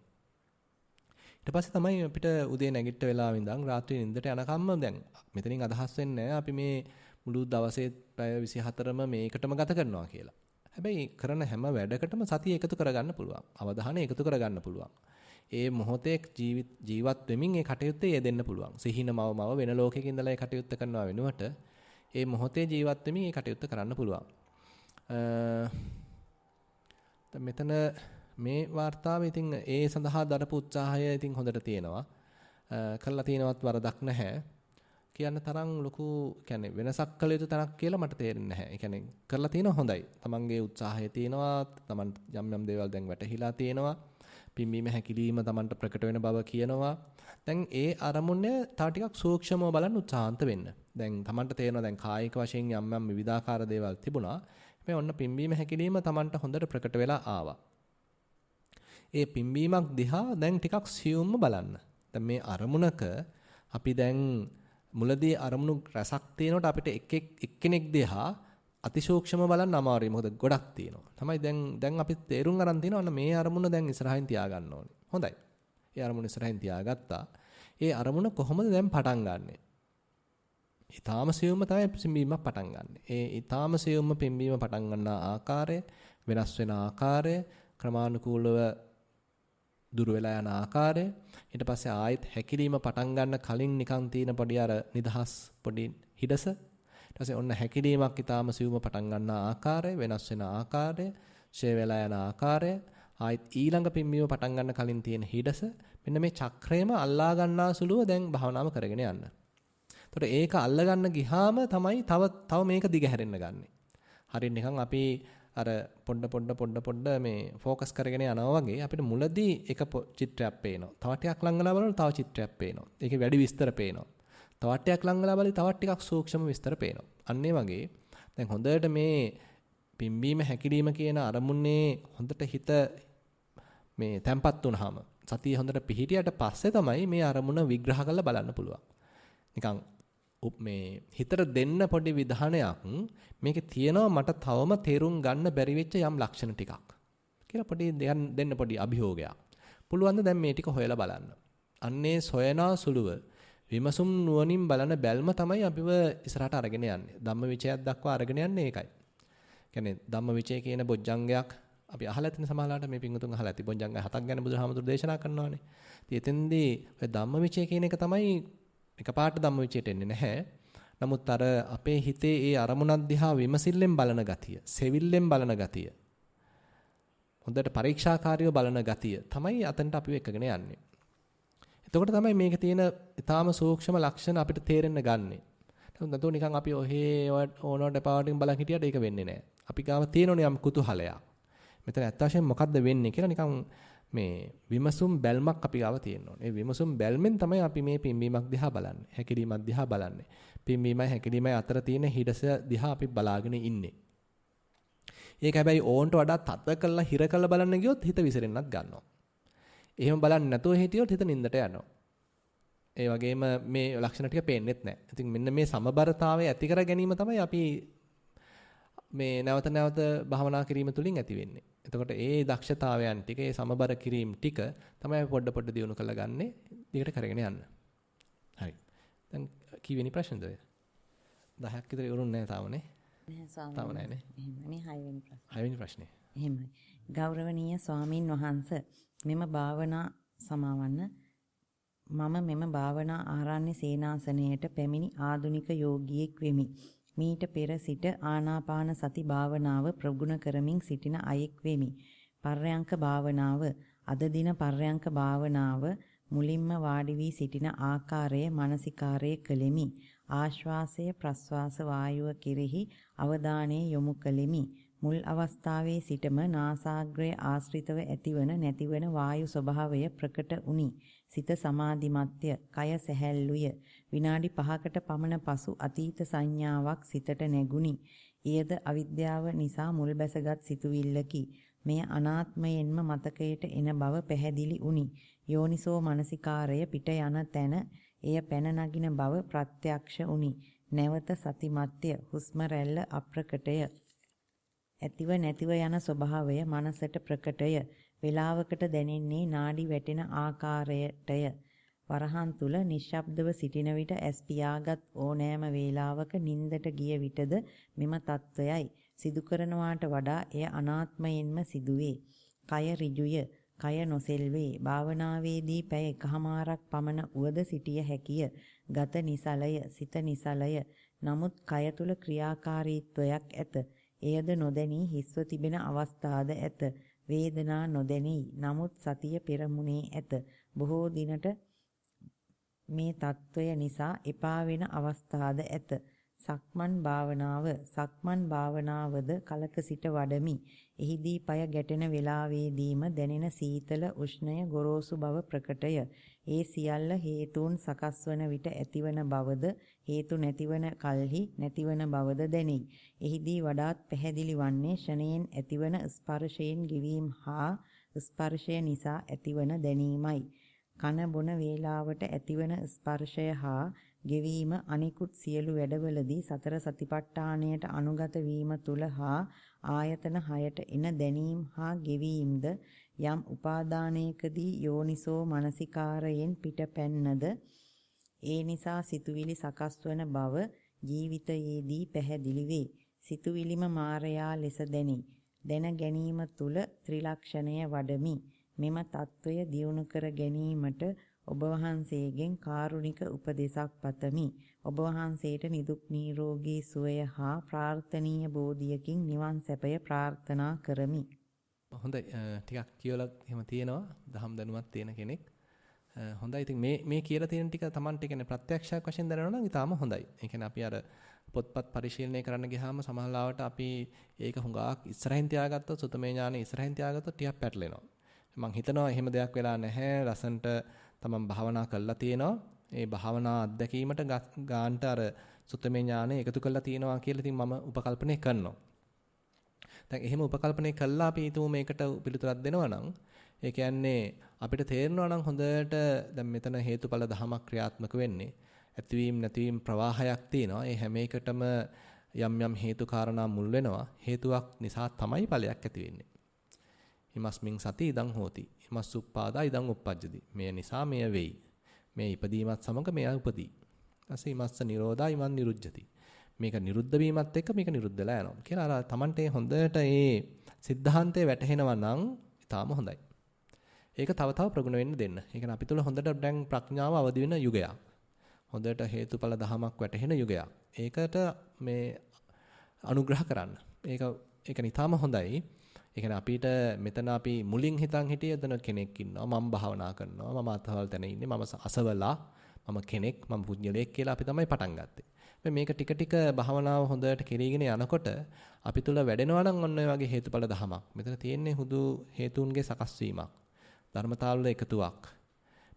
ඊට පස්සේ තමයි අපිට උදේ නැගිට වෙලාවෙ ඉඳන් රාත්‍රියේ නිින්දට යනකම්ම දැන් මෙතනින් අදහස් වෙන්නේ අපි මේ මුළු දවසේ පැය 24ම මේකටම ගත කරනවා කියලා. හැබැයි කරන හැම වැඩකටම සතිය එකතු කරගන්න පුළුවන්. අවධානය එකතු කරගන්න පුළුවන්. ඒ මොහොතේ ජීවත් වෙමින් ඒ කටයුත්තේ යෙදෙන්න පුළුවන්. සිහිනමවමව වෙන ලෝකයක ඉඳලා ඒ කටයුත්ත කරනවා වෙනුවට ඒ මොහොතේ ජීවත් වෙමින් ඒ කටයුත්ත කරන්න පුළුවන්. දැන් මෙතන මේ වார்த்தාවේ ඉතින් ඒ සඳහා දරපු උත්සාහය ඉතින් හොඳට තියෙනවා. කළා තියෙනවත් වරදක් නැහැ. කියන්න තරම් ලොකු කියන්නේ වෙනසක් කළ යුතු තැනක් කියලා මට තේරෙන්නේ නැහැ. ඒ කියන්නේ කරලා තියෙනවා හොඳයි. තමන්ගේ උත්සාහය තියෙනවා. තමන් යම් දේවල් දැන් වැටහිලා තියෙනවා. පිම්බීම හැකිලිම තමන්ට ප්‍රකට වෙන බව කියනවා. දැන් ඒ අරමුණ තව ටිකක් සූක්ෂමව බලන්න උත්සාහන්ත වෙන්න. දැන් තමන්ට තේරෙනවා දැන් කායික වශයෙන් යම් විවිධාකාර දේවල් තිබුණා. හැබැයි ඔන්න පිම්බීම හැකිලිම තමන්ට හොඳට ප්‍රකට වෙලා ආවා. ඒ පිම්බීමක් දිහා දැන් ටිකක් සියුම්ව බලන්න. දැන් මේ අරමුණක අපි දැන් මුලදී අරමුණු රසක් තියෙනකොට අපිට එක්කෙනෙක් දිහා අතිශෝක්ෂම බලන්න අමාරුයි. මොකද ගොඩක් තියෙනවා. තමයි දැන් අපි තේරුම් අරන් තියෙනවා මේ අරමුණ දැන් ඉස්සරහින් තියාගන්න ඕනේ. හොඳයි. ඒ අරමුණ ඉස්සරහින් තියාගත්තා. ඒ අරමුණ කොහොමද දැන් පටන් ගන්නෙ? ඊටාම සියුම්ම තමයි පිම්බීමක් පටන් ගන්නෙ. ඒ ඊටාම සියුම්ම පිම්බීම පටන් ගන්න ආකාරය, වෙනස් වෙන ආකාරය, ක්‍රමානුකූලව දුර වෙලා යන ආකාරය, ඊට පස්සේ ආයෙත් හැකිලිම පටන් ගන්න කලින් නිකන් තියෙන පොඩි අර නිදහස් පොඩි හිඩස, ඊට පස්සේ ඔන්න හැකිලීමක් ඊටාම සිවුම පටන් ගන්න ආකාරය, වෙනස් වෙන ආකාරය, ෂේ වෙලා යන ආකාරය, ආයෙත් ඊළඟ පිම්බීම පටන් ගන්න කලින් තියෙන හිඩස, මෙන්න මේ චක්‍රයම අල්ලා ගන්නා සුළුව දැන් භාවනාව කරගෙන යන්න. එතකොට ඒක අල්ල ගන්න ගියාම තමයි තව මේක දිගහැරෙන්න ගන්නෙ. හරිය නිකන් අපි අර පොඩ මේ ફોකස් කරගෙන යනවා වගේ අපිට මුලදී එක චිත්‍රයක් පේනවා. තව ටිකක් ලං වෙලා බලනකොට තව චිත්‍රයක් පේනවා. ඒකේ වැඩි විස්තර පේනවා. තව ටිකක් ලං වෙලා බලද්දි තව ටිකක් සූක්ෂම විස්තර පේනවා. අන්න ඒ වගේ දැන් හොඳට මේ පිම්බීම හැකිලිම කියන අරමුණේ හොඳට හිත මේ තැම්පත් වුනහම සතිය හොඳට පිහිටියට පස්සේ තමයි මේ අරමුණ විග්‍රහ කරලා බලන්න පුළුවන්. නිකන් මේ හිතට දෙන්න පොඩි විධානයක් මේකේ තියෙනවා මට තවම තේරුම් ගන්න බැරි වෙච්ච යම් ලක්ෂණ ටිකක් කියලා පොඩි දෙන්න පොඩි අභියෝගයක්. පුළුවන් ද දැන් මේ ටික හොයලා බලන්න. අන්නේ සොයනා සුළුව විමසුම් නුවණින් බලන බැල්ම තමයි අපිව ඉස්සරහට අරගෙන යන්නේ. ධම්මවිචයක් දක්වා අරගෙන යන්නේ ඒකයි. කියන්නේ ධම්මවිචය කියන බොජ්ජංගයක් අපි අහලා තියෙන සමහරලාට මේ පිංගුතුන් අහලා ඇති බොජ්ජංග 7ක් ගැන බුදුහාමුදුරු දේශනා කරනවානේ. ඉතින් එතෙන්දී ඔය ධම්මවිචය කියන එක තමයි එකපාරට ධම්මවිචයට එන්නේ නැහැ. නමුත් අර අපේ හිතේ ඒ අරමුණක් දිහා විමසිල්ලෙන් බලන ගතිය, සෙවිල්ලෙන් බලන ගතිය, හොඳට පරීක්ෂාකාරීව බලන ගතිය තමයි අතනට අපිව එකගෙන යන්නේ. එතකොට තමයි මේකේ තියෙන ඊටාම සූක්ෂම ලක්ෂණ අපිට තේරෙන්න ගන්නෙ. නැත්නම් නිකන් අපි ඔහේ ඕනෝට පාවටින් බලන් හිටියට ඒක වෙන්නේ නැහැ. අපි ගාව තියෙනෝනේ යම් කුතුහලයක්. මෙතන ඇත්ත වශයෙන්ම මොකද්ද වෙන්නේ කියලා නිකන් මේ විමසුම් බැල්මක් අපි ගාව තියෙනවා. ඒ විමසුම් බැල්මෙන් තමයි අපි මේ පිම්බීමක් දිහා බලන්නේ. හැකිලීමක් දිහා බලන්නේ. පිම්බීමයි හැකිලීමයි අතර තියෙන හිඩස දිහා අපි බලාගෙන ඉන්නේ. ඒක හැබැයි ඕන්ට වඩා තද කරලා හිර කරලා බලන්න ගියොත් හිත විසිරෙන්නත් ගන්නවා. එහෙම බලන්නේ නැතුව හිටියොත් හිත නින්දට යනවා. ඒ වගේම මේ ලක්ෂණ ටික පේන්නෙත් නැහැ. ඉතින් මෙන්න මේ සමබරතාවය ඇති කර ගැනීම තමයි අපි මේ නැවත නැවත භවනා කිරීම තුළින් ඇති වෙන්නේ. එතකොට ඒ දක්ෂතාවයන් ටික, ඒ සමබර කිරීම ටික තමයි පොඩ දියුණු කරලා ගන්නෙ. දිගට කරගෙන යන්න. හරි. දැන් කීවෙනි ප්‍රශ්නද ඔය? 10ක් විතර ඉවරුන්නේ නැහැ තාමනේ. නැහැ ස්වාමීන් තාම නැහැනේ. එහෙමයි 6වෙනි ප්‍රශ්නේ. 6වෙනි ප්‍රශ්නේ. එහෙමයි. ගෞරවනීය ස්වාමින් වහන්සේ මෙම භාවනා සමාවන්න මම මෙම භාවනා ආරණ්‍ය සේනාසනයට පැමිණි ආදුනික යෝගියෙක් වෙමි. මීට පෙර සිට ආනාපාන සති භාවනාව ප්‍රගුණ කරමින් සිටින අයෙක් වෙමි. පර්යංක භාවනාව අද දින පර්යංක භාවනාව මුලින්ම වාඩි වී සිටින ආකාරය මානසිකාරය කළෙමි. ආශ්වාසය ප්‍රශ්වාස වායුව කෙරෙහි අවධානය යොමු කළෙමි. මුල් අවස්ථාවේ සිටම නාසාග්‍රය ආශ්‍රිතව ඇතිවන නැතිවන වායු ස්වභාවය ප්‍රකට වුනි. සිත සමාධිමත්ය, කය සැහැල්ලුය. විනාඩි 5කට පමණ පසු අතීත සංඥාවක් සිතට නැගුණි. එයද අවිද්‍යාව නිසා මුල් බැසගත් සිතුවිල්ලකි. මෙය අනාත්මයෙන්ම මතකයට එන බව පැහැදිලි වුනි. යෝනිසෝ මනසිකාරය පිට යන තැන එය පැන නගින බව ප්‍රත්‍යක්ෂ වුනි. නැවත සතිමත්ය, හුස්ම රැල්ල අප්‍රකටය. ඇතිව නැතිව යන ස්වභාවය මනසට ප්‍රකටය. වේලාවකට දැනෙන්නේ නාඩි වැටෙන ආකාරයටය. වරහන් තුල නිශ්ශබ්දව සිටින විට ඇස් පියාගත් ඕනෑම වේලාවක නින්දට ගිය විටද මෙම తত্ত্বයයි. සිදු කරනවාට වඩා එය අනාත්මයෙන්ම සිදුවේ. කය ඍජුය, කය නොසෙල්වේ. භාවනාවේදී පැය එකහමාරක් පමණ උවද සිටිය හැකිය. ගත නිසලය, සිත නිසලය. නමුත් කය තුල ක්‍රියාකාරීත්වයක් ඇත. එයද නොදැනී හිස්ව තිබෙන අවස්ථාද ඇත. වේදනා නොදැනී. නමුත් සතිය පෙරමුණේ ඇත. බොහෝ දිනට මේ తত্ত্বය නිසා එපා වෙන අවස්ථාද ඇත. සක්මන් භාවනාවද කලක සිට වඩමි. එහිදී পায় ගැටෙන වේලාවේදීම දැනෙන සීතල, උෂ්ණය, ගොරෝසු බව ප්‍රකටය. ඒ සියල්ල හේතුන් සකස් වන විට ඇතිවන බවද, හේතු නැතිවන කල්හි නැතිවන බවද දැනේ. එහිදී වඩාත් පැහැදිලි වන්නේ ෂණයෙන් ඇතිවන ස්පර්ශයෙන් ගෙවීම හා ස්පර්ශය නිසා ඇතිවන දැනීමයි. කන බොන වේලාවට ඇතිවන ස්පර්ශය හා ගෙවීම අනිකුත් සියලු වැඩවලදී සතර සතිපට්ඨානයට අනුගත වීම තුල හා ආයතන 6ට එන දැනීම් හා ගෙවීමද යම් උපාදානයකදී යෝනිසෝ මනසිකාරයෙන් පිටපැන්නද ඒ නිසා සිතුවිලි සකස් වන බව ජීවිතයේදී පැහැදිලි වේ. සිතුවිලිම මායයා ලෙස දැන ගැනීම තුල ත්‍රිලක්ෂණය වඩමි. මෙම తত্ত্বය දියුණු කර ගැනීමට ඔබ වහන්සේගෙන් කාරුණික උපදේශක් පතමි. ඔබ වහන්සේට නිදුක් නිරෝගී සුවය හා ප්‍රාර්ථනීය බෝධියකින් නිවන් සැපය ප්‍රාර්ථනා කරමි. හොඳයි ටිකක් කියවලා එහෙම තියෙනවා. දහම් දැනුමක් තියෙන කෙනෙක්. හොඳයි. ඉතින් මේ කියලා තියෙන ටික Tamanට කියන්නේ ප්‍රත්‍යක්ෂයක් වශයෙන් දැනනවා නම් ඊටාම හොඳයි. ඒ කියන්නේ අපි අර පොත්පත් පරිශීලනය කරන්න ගියාම සමහරවිට අපි ඒක හුඟක් ඉස්සරහින් තියාගත්තොත් සුතමේ ඥානෙ ඉස්සරහින් තියාගත්තොත් ටිකක් පැටලෙනවා. මම හිතනවා එහෙම දෙයක් වෙලා නැහැ. ලසන්ට තමන් භාවනා කළා තියෙනවා. ඒ භාවනා අත්දැකීමට ගාන්ට අර සුත්තමේ ඥානෙ එකතු කරලා තියෙනවා කියලා ඉතින් මම උපකල්පනය කරනවා. දැන් එහෙම උපකල්පනය කළා අපි හිතමු මේකට පිළිතුරක් දෙනවා නම් ඒ කියන්නේ අපිට තේරෙනවා නම් හොඳට දැන් මෙතන හේතුඵල ධමයක් ක්‍රියාත්මක වෙන්නේ. ඇතිවීම නැතිවීම ප්‍රවාහයක් තියෙනවා. ඒ හැම එකටම යම් හේතු කාරණා මුල් වෙනවා. හේතුවක් නිසා තමයි ඵලයක් ඇති වෙන්නේ. හිමස්මින් සති ඉදං හෝති. හිමස් උප්පාදා ඉදං උප්පජ්ජති. මෙය නිසා මෙය වෙයි. මේ ඉපදීමත් සමග මෙය උපදී. ඊපස්සේ හිමස්ස නිරෝධා ඉමන් නිරුද්ධති. මේක නිරුද්ධ වීමත් එක්ක මේක නිරුද්ධ වෙලා යනවා. කියලා අර Tamante හොඳට මේ સિદ્ધාන්තය වැටහෙනවා නම් ඊටාම හොඳයි. ඒක තව තව ප්‍රගුණ වෙන්න දෙන්න. ඒ කියන්නේ අපි තුල හොඳට දැන් ප්‍රඥාව අවදි වෙන යුගයක්. හොඳට හේතුඵල ධමයක් වැටහෙන යුගයක්. ඒකට මේ අනුග්‍රහ කරන්න. ඒක ඊටාම හොඳයි. ඒ කියන්නේ අපිට මෙතන අපි මුලින් හිතන් හිටියේ එතන කෙනෙක් ඉන්නවා මම භාවනා කරනවා මම අතවල් තැන ඉන්නේ මම අසවලා මම කෙනෙක් මම පුජ්‍යලයක් කියලා අපි තමයි පටන් ගත්තේ. මේක ටික ටික භාවනාව හොඳට කෙරීගෙන යනකොට අපි තුල වැඩෙනවා නම් ඔන්න ඔය වගේ හේතුඵල ධමයක්. මෙතන තියෙන්නේ හුදු හේතුන්ගේ සකස් වීමක්. ධර්මතාවල එකතුවක්.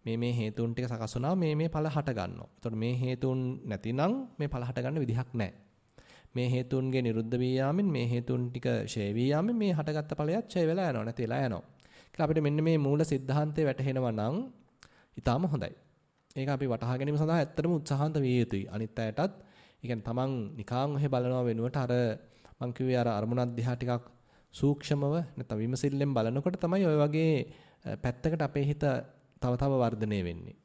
මේ හේතුන් ටික සකස් වුණා මේ ඵල හට ගන්නවා. ඒතකොට මේ හේතුන් නැතිනම් මේ ඵල හට ගන්න විදිහක් නැහැ. මේ හේතුන්ගේ නිරුද්ධ වී යාමෙන් මේ හේතුන් ටික ඡය වී යාමෙන් මේ හටගත්ත ඵලයක් ඡය වෙලා යනවා නැතිලා යනවා. කියලා අපිට මෙන්න මේ මූල સિદ્ધාන්තය වැටහෙනවා නම් ඊටාම හොඳයි. ඒක අපි වටහා ගැනීම සඳහා ඇත්තටම උත්සාහන්ත විය යුතුයි. අනිත් අයටත් ඒ කියන්නේ තමන් නිකාන් ඔහෙ බලනවා වෙනුවට අර මං කිව්වේ අර අරමුණක් දිහා ටිකක් සූක්ෂමව නැත්නම් විමසිල්ලෙන් බලනකොට තමයි ඔය වගේ පැත්තකට අපේ හිත තව වර්ධනය වෙන්නේ.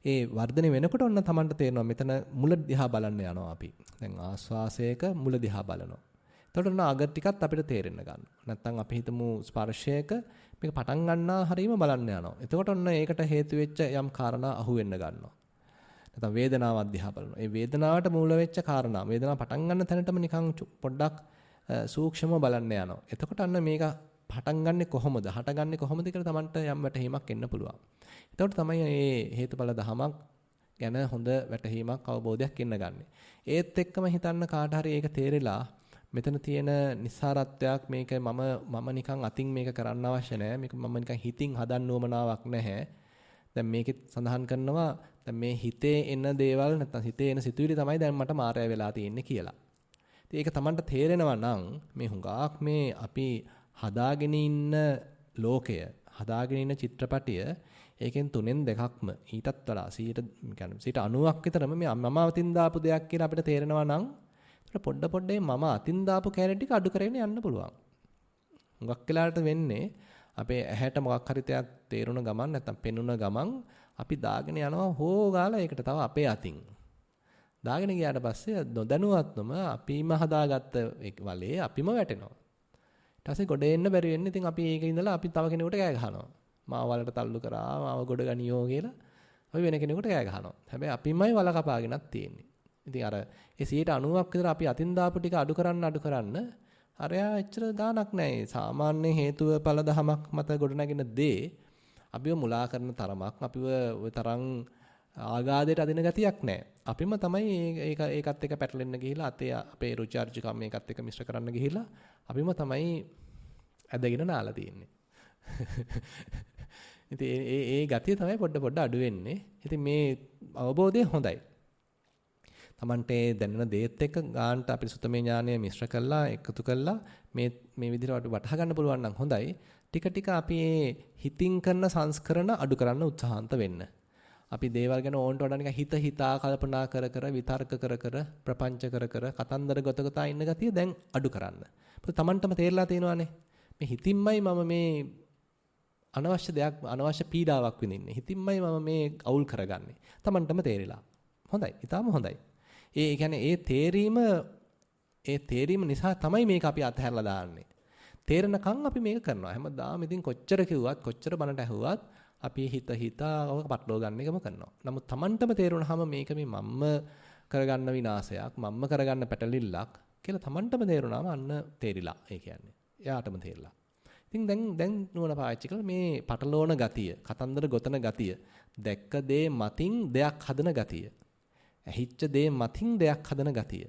ඒ වර්ධනය වෙනකොට ඔන්න Tamanට තේරෙනවා මෙතන මුල දිහා බලන්න යනවා අපි. දැන් ආස්වාසයක මුල දිහා බලනවා. එතකොට ඔන්න අග ටිකත් අපිට තේරෙන්න ගන්නවා. නැත්නම් අපි හිතමු ස්පර්ශයක මේක පටන් ගන්නා හරීම බලන්න යනවා. එතකොට ඔන්න ඒකට හේතු වෙච්ච යම් කාරණා අහු වෙන්න ගන්නවා. නැත්නම් වේදනාවක් දිහා බලනවා. ඒ වේදනාවට මූල වෙච්ච කාරණා වේදනාව පටන් ගන්න තැනටම නිකන් පොඩ්ඩක් සූක්ෂමව බලන්න යනවා. එතකොට අන්න මේක පටන් ගන්නෙ කොහොමද? හටගන්නේ කොහොමද කියලා Tamanට යම් වැටහීමක් එන්න පුළුවන්. එතකොට තමයි මේ හේතුඵල ධමයක් ගැන හොඳ වැටහීමක් අවබෝධයක් එන්න ගන්නෙ. ඒත් එක්කම හිතන්න කාට හරි ඒක තේරෙලා මෙතන තියෙන නිස්සාරත්වයක් මේක මම නිකන් අතින් මේක කරන්න අවශ්‍ය නැහැ. මේක මම නිකන් හිතින් හදන්න උවමනාවක් නැහැ. දැන් මේකෙත් සඳහන් කරනවා දැන් මේ හිතේ එන දේවල් නැත්නම් හිතේ එන සිතුවිලි තමයි දැන් මට මායя වෙලා තියෙන්නේ කියලා. ඉතින් ඒක Tamanට තේරෙනවා නම් මේ හුඟක් මේ අපි හදාගෙන ඉන්න ලෝකය, හදාගෙන ඉන්න චිත්‍රපටිය ඒකෙන් 3න් 2ක්ම ඊටත් වඩා 90ක් විතරම මේ මම අතින් දාපු දෙයක් කියලා අපිට තේරෙනවා නම් ඒතර පොඩ මම අතින් දාපු කැරේ ටික අඩු කරගෙන යන්න පුළුවන්. හුඟක් වෙලාවට වෙන්නේ අපේ ඇහැට මොකක් හරි දෙයක් තේරුණ ගමන් නැත්නම් පෙනුන ගමන් අපි දාගෙන යනවා හොගාලා ඒකට තව අපේ අතින්. දාගෙන ගියාට පස්සේ නොදැනුවත්වම අපිම හදාගත්ත වලේ අපිම වැටෙනවා. ඊට පස්සේ ගොඩ එන්න බැරි වෙන්නේ ඉතින් අපි ඒක ඉඳලා අපි තව කෙනෙකුට කෑ ගහනවා. මාව වලට තල්ලු කරා මාව ගොඩ ගනියෝ කියලා අපි වෙන කෙනෙකුට කෑ ගහනවා. හැබැයි අපිමයි වල කපාගෙනත් තියෙන්නේ. ඉතින් අර ඒ 90ක් විතර අපි අතින් දාපු ටික අඩු කරන්න අරයා එච්චර ගාණක් නැහැ. සාමාන්‍ය හේතුව ඵල දහමක් මත ගොඩනගෙන දේ අපිව මුලා කරන තරමක් අපිව ওই තරම් ආගාදයට අදින ගතියක් නැහැ. අපිම තමයි ඒකත් එක්ක පැටලෙන්න ගිහිලා අපේ රුචි අරුචිකම් මේකත් එක්ක මිශ්‍ර කරන්න ගිහිලා අපිම තමයි ඇදගෙන නාලා තියෙන්නේ. ඉතින් ඒ ගතිය තමයි පොඩ අඩු වෙන්නේ. ඉතින් මේ අවබෝධය හොඳයි. Tamante දැනෙන දේත් එක්ක ගානට අපේ සුතමේ ඥානය මිශ්‍ර කරලා එකතු කරලා මේ විදිහට වටහා ගන්න පුළුවන් නම් හොඳයි. ටික අපි හිතින් කරන සංස්කරණ අඩු කරන්න උත්සාහන්ත වෙන්න. අපි දේවල් ගැන ඕන්ට වඩා නිකන් හිතා කල්පනා කර විතර්ක කර ප්‍රපංච කර කතන්දර ගොතගතා ඉන්න ගතිය දැන් අඩු කරන්න. මොකද Tamanටම තේරලා තියෙනවානේ. මේ හිතින්මයි මම මේ අනවශ්‍ය පීඩාවක් විඳින්නේ. හිතින්මයි මම මේ අවුල් කරගන්නේ. Tamanටම තේරිලා. හොඳයි. ඊටාම හොඳයි. ඒ කියන්නේ ඒ තේරීම නිසා තමයි මේක අපි අතහැරලා දාන්නේ. තේරෙනකන් අපි මේක කරනවා. හැමදාම ඉතින් කොච්චර කිව්වත් කොච්චර බනට ඇහුවත් අපි හිතා ඔක පටලවා ගන්න එකම කරනවා. නමුත් Tamanටම තේරුණාම මේක මේ මම්ම කරගන්න විනාශයක්, මම්ම කරගන්න පැටලිල්ලක් කියලා Tamanටම තේරුණාම අන්න තේරිලා. ඒ කියන්නේ. එයාටම තේරිලා. ඉතින් දැන් නුවණ පාවිච්චි කරලා මේ පටලෝන ගතිය, කතන්දර ගොතන ගතිය, දැක්ක දේ මතින් දෙයක් හදන ගතිය, ඇහිච්ච දේ මතින් දෙයක් හදන ගතිය,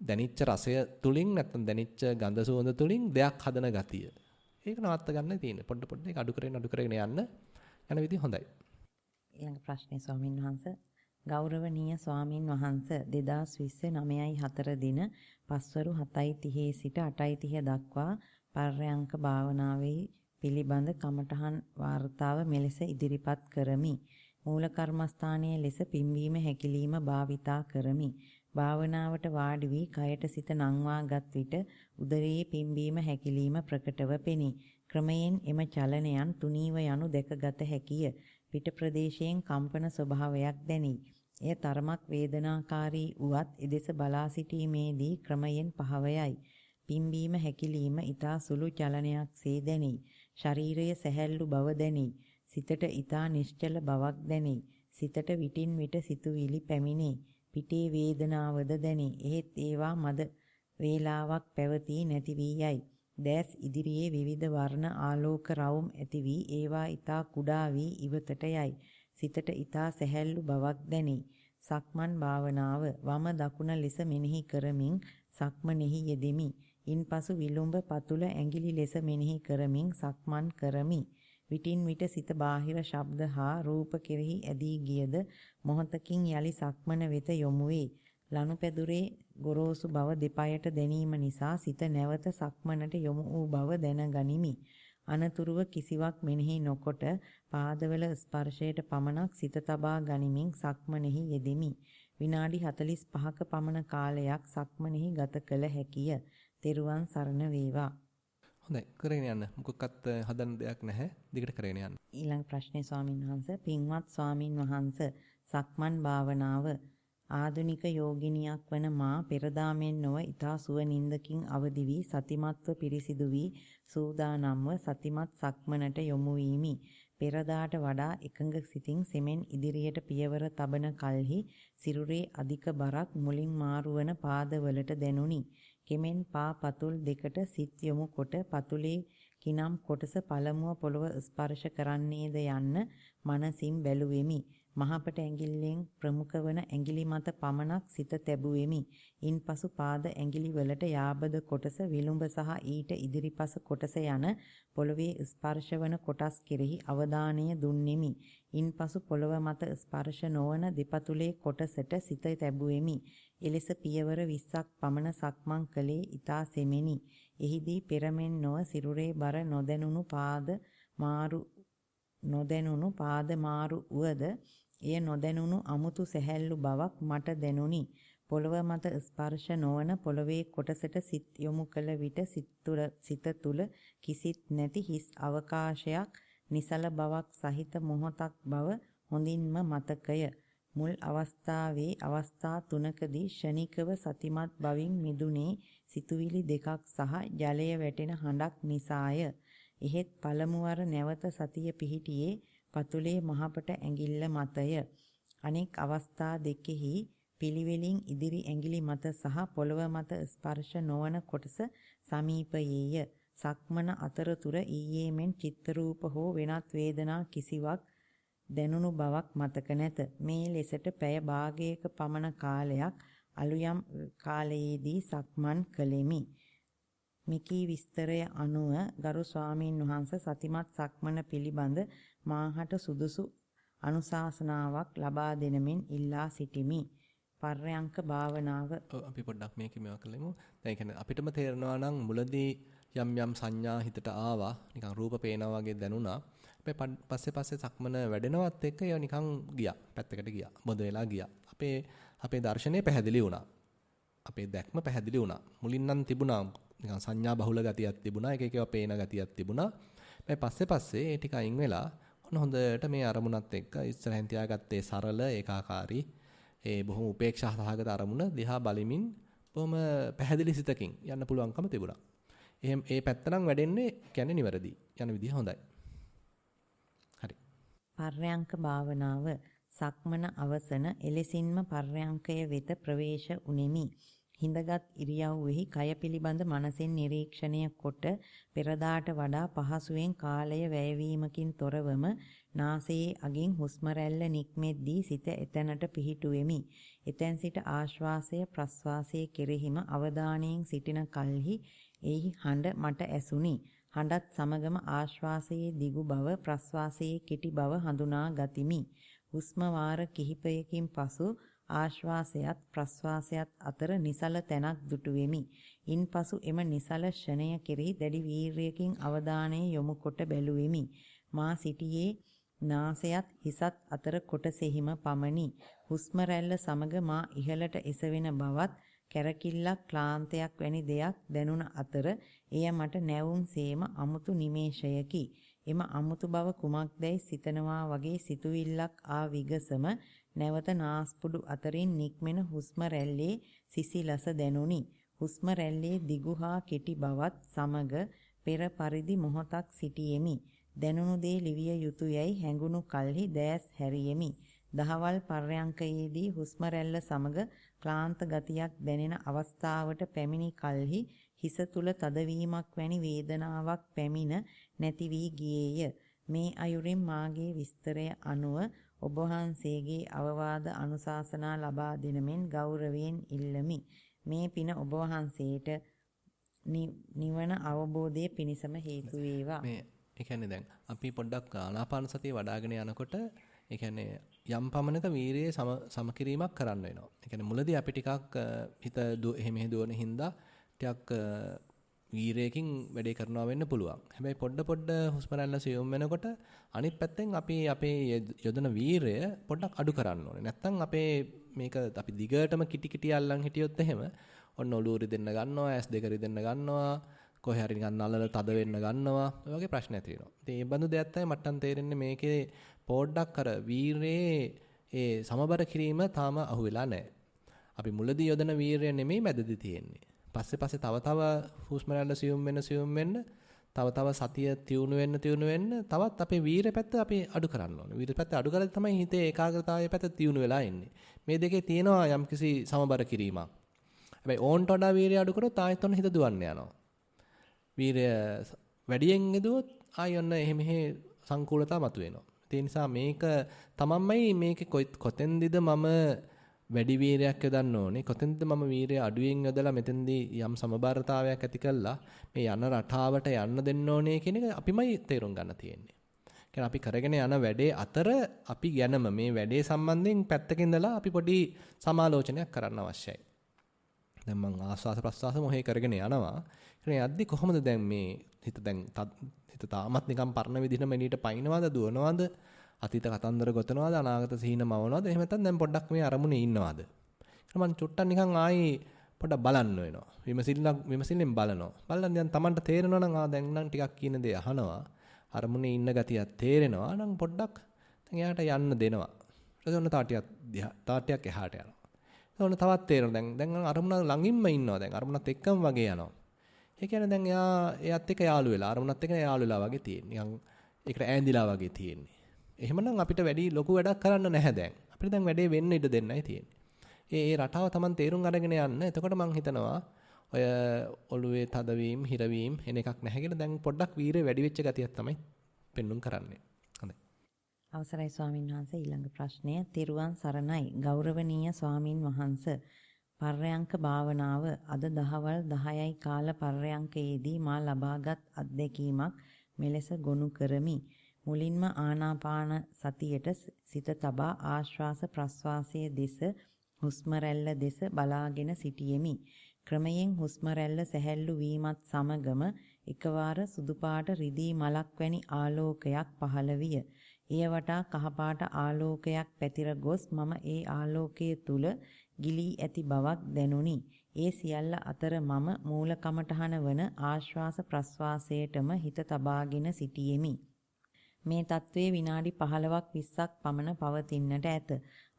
දැනිච්ච රසය තුලින් නැත්නම් දැනිච්ච ගඳ සුවඳ තුලින් දෙයක් හදන ගතිය. ඒක නවත්ත ගන්න තියෙන්නේ. පොඩ ඒක අඩු කරගෙන යන විදිහ හොඳයි. ඊළඟ ප්‍රශ්නේ ස්වාමින් වහන්සේ ගෞරවනීය ස්වාමින් වහන්සේ 2020 9/4 දින පස්වරු 7:30 සිට 8:30 දක්වා පර්යංක භාවනාවේ පිළිබඳ කමඨහන් වාර්තාව මෙලෙස ඉදිරිපත් කරමි. මූල කර්මස්ථානයේ ලෙස පිම්වීම හැකිලිම භාවිතා කරමි. භාවනාවට වාඩි වී කයට සිත නංවාගත් විට උදරයේ පිම්බීම හැකිලිම ප්‍රකටව පෙනේ. ක්‍රමයෙන් එම චලනයන් තුනීව යනු දැකගත හැකිය. පිට ප්‍රදේශයෙන් කම්පන ස්වභාවයක් දැනේ. එය තරමක් වේදනාකාරී වුවත් එදෙස බලා සිටීමේදී ක්‍රමයෙන් පහවයයි. පිම්බීම හැකිලිම ඊතා සුළු චලනයක්සේ දැනේ. ශරීරයේ සැහැල්ලු බව දැනේ. සිතට ඊතා නිශ්චල බවක් දැනේ. සිතට විටින් විට සිතුවිලි පැමිණේ. පිටේ වේදනාවද දැනේ. එහෙත් ඒවා මද වේලාවක් පැවතී නැති වී යයි. දැස් ඉදිරියේ විවිධ වර්ණ ආලෝක රවුම් ඇති වී ඒවා ඊතා කුඩා වී ඉවතට යයි. සිතට ඊතා සැහැල්ලු බවක් දැනේ. සක්මන් භාවනාව වම දකුණ ලෙස මෙනෙහි කරමින් සක්මනෙහි යෙදෙමි. ඉන්පසු විලුඹ පතුල ඇඟිලි ලෙස මෙනෙහි කරමින් සක්මන් කරමි. විටින් විට සිත බාහිර ශබ්ද හා රූප කෙරෙහි ඇදී ගියද මොහොතකින් යලි සක්මන වෙත යොමු වේ. ලනුපැදුරේ ගොරෝසු බව දෙපයට දැනීම නිසා සිත නැවත සක්මනට යොමු වූ බව දැනගනිමි. අනතුරුව කිසිවක් මෙනෙහි නොකොට පාදවල ස්පර්ශයට පමණක් සිත තබා ගනිමින් සක්මනෙහි යෙදෙමි. විනාඩි 45ක පමණ කාලයක් සක්මනෙහි ගත කළ හැකිය. තෙරුවන් සරණ වේවා. හොඳයි කරගෙන යන්න. මොකක්වත් හදන්න දෙයක් නැහැ. දිගට කරගෙන යන්න. ඊළඟ ප්‍රශ්නේ ස්වාමින් වහන්සේ පින්වත් ස්වාමින් වහන්සේ සක්මන් භාවනාව ආධුනික යෝගිනියක් වන මා පෙරදාමෙන් නොව ඊතා සුව නින්දකින් අවදි වී සතිමත්ව පිරිසිදු වී සූදානම්ව සතිමත් සක්මනට යොමු වීමි. පෙරදාට වඩා එකඟ සිතින් සෙමෙන් ඉදිරියට පියවර තබන කලෙහි සිරුරේ අධික බරක් මුලින් මාරුවන පාදවලට දැනුනි. කෙමෙන් පා පතුල් දෙකට සිත් යොමු කොට පතුලේ කිනම් කොටස පළමුව පොළව ස්පර්ශ කරන්නේද යන්න මනසින් බැලුවෙමි. මහපට ඇඟිල්ලෙන් ප්‍රමුඛ වන ඇඟිලි මත පමණක් සිත තැබුවෙමි. ඉන්පසු පාද ඇඟිලි වලට යාබද කොටස විලුඹ සහ ඊට ඉදිරිපස කොටස යන පොළවේ ස්පර්ශ වන කොටස් කෙරෙහි අවධානය දුන්නෙමි. ඉන්පසු පොළව මත ස්පර්ශ නොවන දෙපතුලේ කොටසට සිත තැබුවෙමි. එලෙස පියවර 20ක් පමණ සක්මන් කළේ ඊතා සෙමෙනි. එහිදී පෙරමෙන් නොව සිරුරේ බර නොදැනුණු පාද මාරු වුවද එය නොදැනුණු අමුතු සැහැල්ලු බවක් මට දැනුනි. පොළව මත ස්පර්ශ නොවන පොළවේ කොටසට සිත් යොමු කළ විට සිත තුළ කිසිත් නැති හිස් අවකාශයක් නිසල බවක් සහිත මොහොතක් බව හොඳින්ම මතකය. මුල් අවස්ථාවේ අවස්ථා 3කදී ෂණිකව සතිමත් බවින් මිදුනේ සිතුවිලි දෙකක් සහ ජලය වැටෙන හඬක් නිසාය. එහෙත් පළමු වර නැවත සතිය පිහිටියේ පතුලේ මහපට ඇඟිල්ල මතය. අනෙක් අවස්ථා දෙකෙහි පිළිවෙලින් ඉදිරි ඇඟිලි මත සහ පොළව මත ස්පර්ශ නොවන කොටස සමීපයේය. සක්මන අතරතුර ඊයේ මෙන් චිත්තරූප හෝ වෙනත් වේදනා කිසිවක් දැනුණු බවක් මතක නැත. මේ ලෙසට පැය භාගයක පමණ කාලයක් අලුයම් කාලයේදී සක්මන් කළෙමි. මිකී විස්තරය අනුව ගරු ස්වාමීන් වහන්සේ සතිමත් සක්මන පිළිබඳ මාහට සුදුසු අනුශාසනාවක් ලබා දෙනමින් ඉල්ලා සිටිමි. පර්යංක භාවනාව. අපි පොඩ්ඩක් මේකේ මේවා කළෙමු. දැන් කියන්නේ අපිටම තේරෙනවා නම් මුලදී යම් සංඥා හිතට ආවා, නිකන් රූප පේනවා වගේ දැනුණා. පස්සේ සක්මන වැඩෙනවත් එක්ක ඒවා නිකන් ගියා. පැත්තකට ගියා. බොඳ වෙලා ගියා. අපේ දර්ශනය පැහැදිලි වුණා. අපේ දැක්ම පැහැදිලි වුණා. මුලින් නම් තිබුණා නිකන් සංඥා බහුල ගතියක් තිබුණා. එක එකව පේන ගතියක් තිබුණා. පස්සේ ඒ ටික අයින් වෙලා හොඳට මේ අරමුණත් එක්ක ඉස්සරහින් තියාගත්තේ සරල ඒකාකාරී ඒ බොහොම උපේක්ෂා සහගත අරමුණ දිහා බලමින් බොහොම පැහැදිලි සිතකින් යන්න පුළුවන්කම තිබුණා. එහෙනම් ඒ පැත්ත නම් වැඩෙන්නේ කියන්නේ නිවැරදි. යන විදිහ හොඳයි. හරි. පර්යංක භාවනාව සක්මන අවසන එලෙසින්ම පර්යංකය වෙත ප්‍රවේශ උනේමි. හිඳගත් ඉරියව්වෙහි කය පිළිබඳ මනසින් නිරීක්ෂණය කොට පෙරදාට වඩා පහසුවෙන් කාලය වැයවීමකින් තොරවම නාසයේ අගින් හුස්ම රැල්ල නික්මෙද්දී සිත එතැනට පිහිටුවෙමි. එතෙන් සිට ආශ්වාසය ප්‍රශ්වාසයේ කෙරෙහිම අවධානයෙන් සිටින කල්හි එහි හඬ මට ඇසුනි. හඬත් සමගම ආශ්වාසයේ දිගු බව ප්‍රශ්වාසයේ කෙටි බව හඳුනා ගතිමි. හුස්ම වාර කිහිපයකින් පසු ආශ්වාසයත් ප්‍රශ්වාසයත් අතර නිසල තැනක් දුටු වෙමි. ඉන්පසු එම නිසල ෂණය කෙරෙහි දැඩි වීර්යයෙන් අවධානය යොමු කොට බැලුවෙමි. මා සිටියේ නාසයත් හිසත් අතර කොටසෙහිම පමණි. හුස්ම රැල්ල සමග මා ඉහළට එසවෙන බවත් කැරකිල්ලක් ක්ලාන්තයක් වැනි දෙයක් දැනුණ අතර එය මට නැවුම් සේම අමුතු නිමේෂයකි. එම අමුතු බව කුමක්දැයි සිතනවා වගේ සිතුවිල්ලක් ආ විගසම නැවත නාස්පුඩු අතරින් නික්මෙන හුස්ම රැල්ලේ සිසිලස දැනුනි. හුස්ම රැල්ලේ දිගු හා කෙටි බවත් සමග පෙර පරිදි මොහොතක් සිටියෙමි. දැනුණු දේ ලිවිය යුතුයයි හැඟුණු කල්හි දැස් හැරියෙමි. දහවල් පර්යංකයේදී හුස්ම රැල්ල සමග ක්ලාන්ත ගතියක් දැනෙන අවස්ථාවට පැමිණි කල්හි හිස තුල තදවීමක් වැනි වේදනාවක් පැමිණ නැති වී ගියේය. මේ අයුරින් මාගේ විස්තරය අනුව ඔබ වහන්සේගේ අවවාද අනුශාසනා ලබා දෙන මෙන් ගෞරවයෙන් ඉල්ලමි. මේ පින ඔබ වහන්සේට නිවන අවබෝධයේ පිණසම හේතු වේවා. මේ ඒ කියන්නේ දැන් අපි පොඩ්ඩක් ආනාපාන සතිය වඩ아가න යනකොට ඒ කියන්නේ යම් පමණක වීරියේ සමකිරීමක් කරන්න වෙනවා. ඒ කියන්නේ මුලදී අපි ටිකක් හිත එහෙම දුවන හින්දා ටිකක් වීරයකින් වැඩේ කරනවා වෙන්න පුළුවන්. හැබැයි පොඩ හුස්ම රැල්ල සියුම් වෙනකොට අනිත් පැත්තෙන් අපි අපේ යොදන වීරය පොඩ්ඩක් අඩු කරන්න ඕනේ. නැත්තම් අපේ මේක අපි දිගටම කිටි අල්ලන් හිටියොත් එහෙම ඔන්න ඔලුව රිදෙන්න ගන්නවා, ඇස් දෙක රිදෙන්න ගන්නවා, කොහේ හරි නිකන් නලල තද වෙන්න ගන්නවා. ඔය වගේ ප්‍රශ්න ඇති වෙනවා. ඉතින් මේ බඳු දෙයක් තමයි මට තේරෙන්නේ මේකේ පොඩ්ඩක් අර වීරයේ ඒ සමබර කිරීම තාම අහුවෙලා නැහැ. අපි මුලදී යොදන වීරය නෙමෙයි මැදදී තියෙන්නේ. පස්සේ තව හුස්ම රැල්ල සියුම් වෙන්න තව සතිය තියුණු වෙන්න තවත් අපේ වීරය පැත්ත අපි අඩු කරන්න ඕනේ. වීරය පැත්ත අඩු කරලා තමයි හිතේ ඒකාග්‍රතාවයේ පැත්ත තියුණු වෙලා ඉන්නේ. මේ දෙකේ තියෙනවා යම්කිසි සමබර කිරීමක්. හැබැයි ඕන්ට වඩා වීරය අඩු කරොත් ආයෙත් ඔන්න හිත දුවන්න යනවා. වීරය වැඩියෙන් යෙදුවොත් ආයෙ ඔන්න එහෙ සංකූලතාව මතුවෙනවා. ඒ නිසා මේක තමන්මයි මේකේ කොතෙන්දිද මම වැඩි වීරයක් යොදන්න ඕනේ. කොතෙන්ද මම වීරය අඩුවෙන් යොදලා මෙතෙන්දී යම් සමබරතාවයක් ඇති කළා මේ යන රටාවට යන්න දෙන්න ඕනේ කියන එක අපිමයි තේරුම් ගන්න තියෙන්නේ. කියන්නේ අපි කරගෙන යන වැඩේ අතර අපි ගැනම මේ වැඩේ සම්බන්ධයෙන් පැත්තකින් ඉඳලා අපි පොඩි සමාලෝචනයක් කරන්න අවශ්‍යයි. දැන් මම ආස්වාස ප්‍රස්වාස මොහේ කරගෙන යනවා. ඒ යද්දි කොහොමද දැන් මේ හිත තාමත් නිකන් පරණ විදිහට මෙලීට පයින්නවද දුවනවද අතීත කතන්දර ගොතනවද අනාගත සිහින මවනවද එහෙම නැත්නම් දැන් පොඩ්ඩක් මේ අරමුණේ ඉන්නවද කියලා මම චුට්ටක් නිකන් ආයි පොඩ්ඩක් බලන්න වෙනවා විමසිල්ලෙන් බලනවා බලලා දැන් Tamanට තේරෙනවා නම් දැන් නම් ටිකක් කියන දේ අහනවා අරමුණේ ඉන්න ගතියක් තේරෙනවා නම් පොඩ්ඩක් දැන් එයාට යන්න දෙනවා ඊට පස්සේ තාටියක් එහාට යනවා එතකොට තවත් තේරෙනවා දැන් අරමුණ ළඟින්ම ඉන්නවා දැන් අරමුණත් එක්කම වගේ යනවා ඒ කියන්නේ දැන් එයාත් එක්ක යාළු වෙලා අරමුණත් එක්ක යාළු වෙලා වගේ තියෙන්නේ නිකන් ඒකට ඈඳිලා වගේ තියෙන්නේ එහෙමනම් අපිට වැඩි ලොකු වැඩක් කරන්න නැහැ දැන්. අපිට දැන් වැඩේ වෙන්න ඉඩ දෙන්නයි තියෙන්නේ. ඒ රටාව Taman තේරුම් අරගෙන යන්න. එතකොට මම හිතනවා ඔය ඔළුවේ තදවීම, හිරවීම එන එකක් නැහැ කියලා දැන් පොඩ්ඩක් වීරය වැඩි වෙච්ච ගතියක් තමයි පෙන්눔 කරන්නේ. හොඳයි. අවසරයි ස්වාමින් වහන්සේ ඊළඟ ප්‍රශ්නය තිරුවන් සරණයි. ගෞරවනීය ස්වාමින් වහන්සේ පර්යංක භාවනාව අද දහවල් 10යි කාල පර්යංකයේදී මා ලබාගත් අත්දැකීමක් මෙලෙස ගොනු කරමි. මුලින්ම ආනාපාන සතියට සිත තබා ආශ්වාස ප්‍රශ්වාසයේ දෙස හුස්ම රැල්ල දෙස බලාගෙන සිටියෙමි. ක්‍රමයෙන් හුස්ම රැල්ල සැහැල්ලු වීමත් සමගම එකවර සුදු පාට රිදී මලක් වැනි ආලෝකයක් පහළ විය. එය වටා කහපාට ආලෝකයක් පැතිර ගොස් මම ඒ ආලෝකයේ තුල ගිලී ඇති බවක් දැනුනි. ඒ සියල්ල අතර මම මූල කමඨහන වන ආශ්වාස ප්‍රශ්වාසයටම හිත තබාගෙන සිටියෙමි. මේ තත්වයේ විනාඩි 15ක් 20ක් පමණ පවතින්නට ඇත.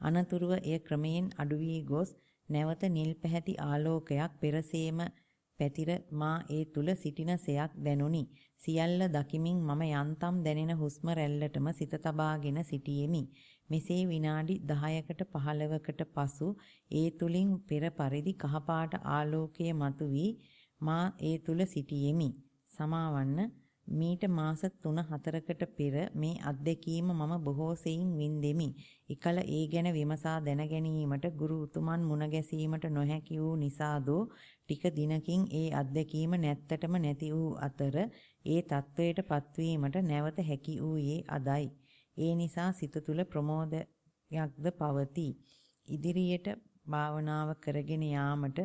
අනතුරුව එය ක්‍රමයෙන් අඩු වී ගොස් නැවත නිල් පැහැති ආලෝකයක් පෙරසේම පැතිර මා ඒ තුල සිටින සයක් දැනුනි. සියල්ල දකිමින් මම යන්තම් දැනෙන හුස්ම රැල්ලටම සිත තබාගෙන සිටියෙමි. මෙසේ විනාඩි 10කට 15කට පසු ඒ තුලින් පෙර පරිදි කහපාට ආලෝකය මතුවී මා ඒ තුල සිටියෙමි. සමාවන්න මීට මාස 3-4කට පෙර මේ අත්දැකීම මම බොහෝ සෙයින් වින්දෙමි. එකල ඒ ගැන විමසා දැන ගැනීමට ගුරු උතුමන් මුණ ගැසීමට නොහැකි වූ නිසාදෝ ටික දිනකින් ඒ අත්දැකීම නැත්තටම නැති වූ අතර ඒ තත්වයට පත්වීමට නැවත හැකි වූයේ අදයි. ඒ නිසා සිත තුළ ප්‍රමෝදයක්ද පවතී. ඉදිරියට භාවනාව කරගෙන යාමට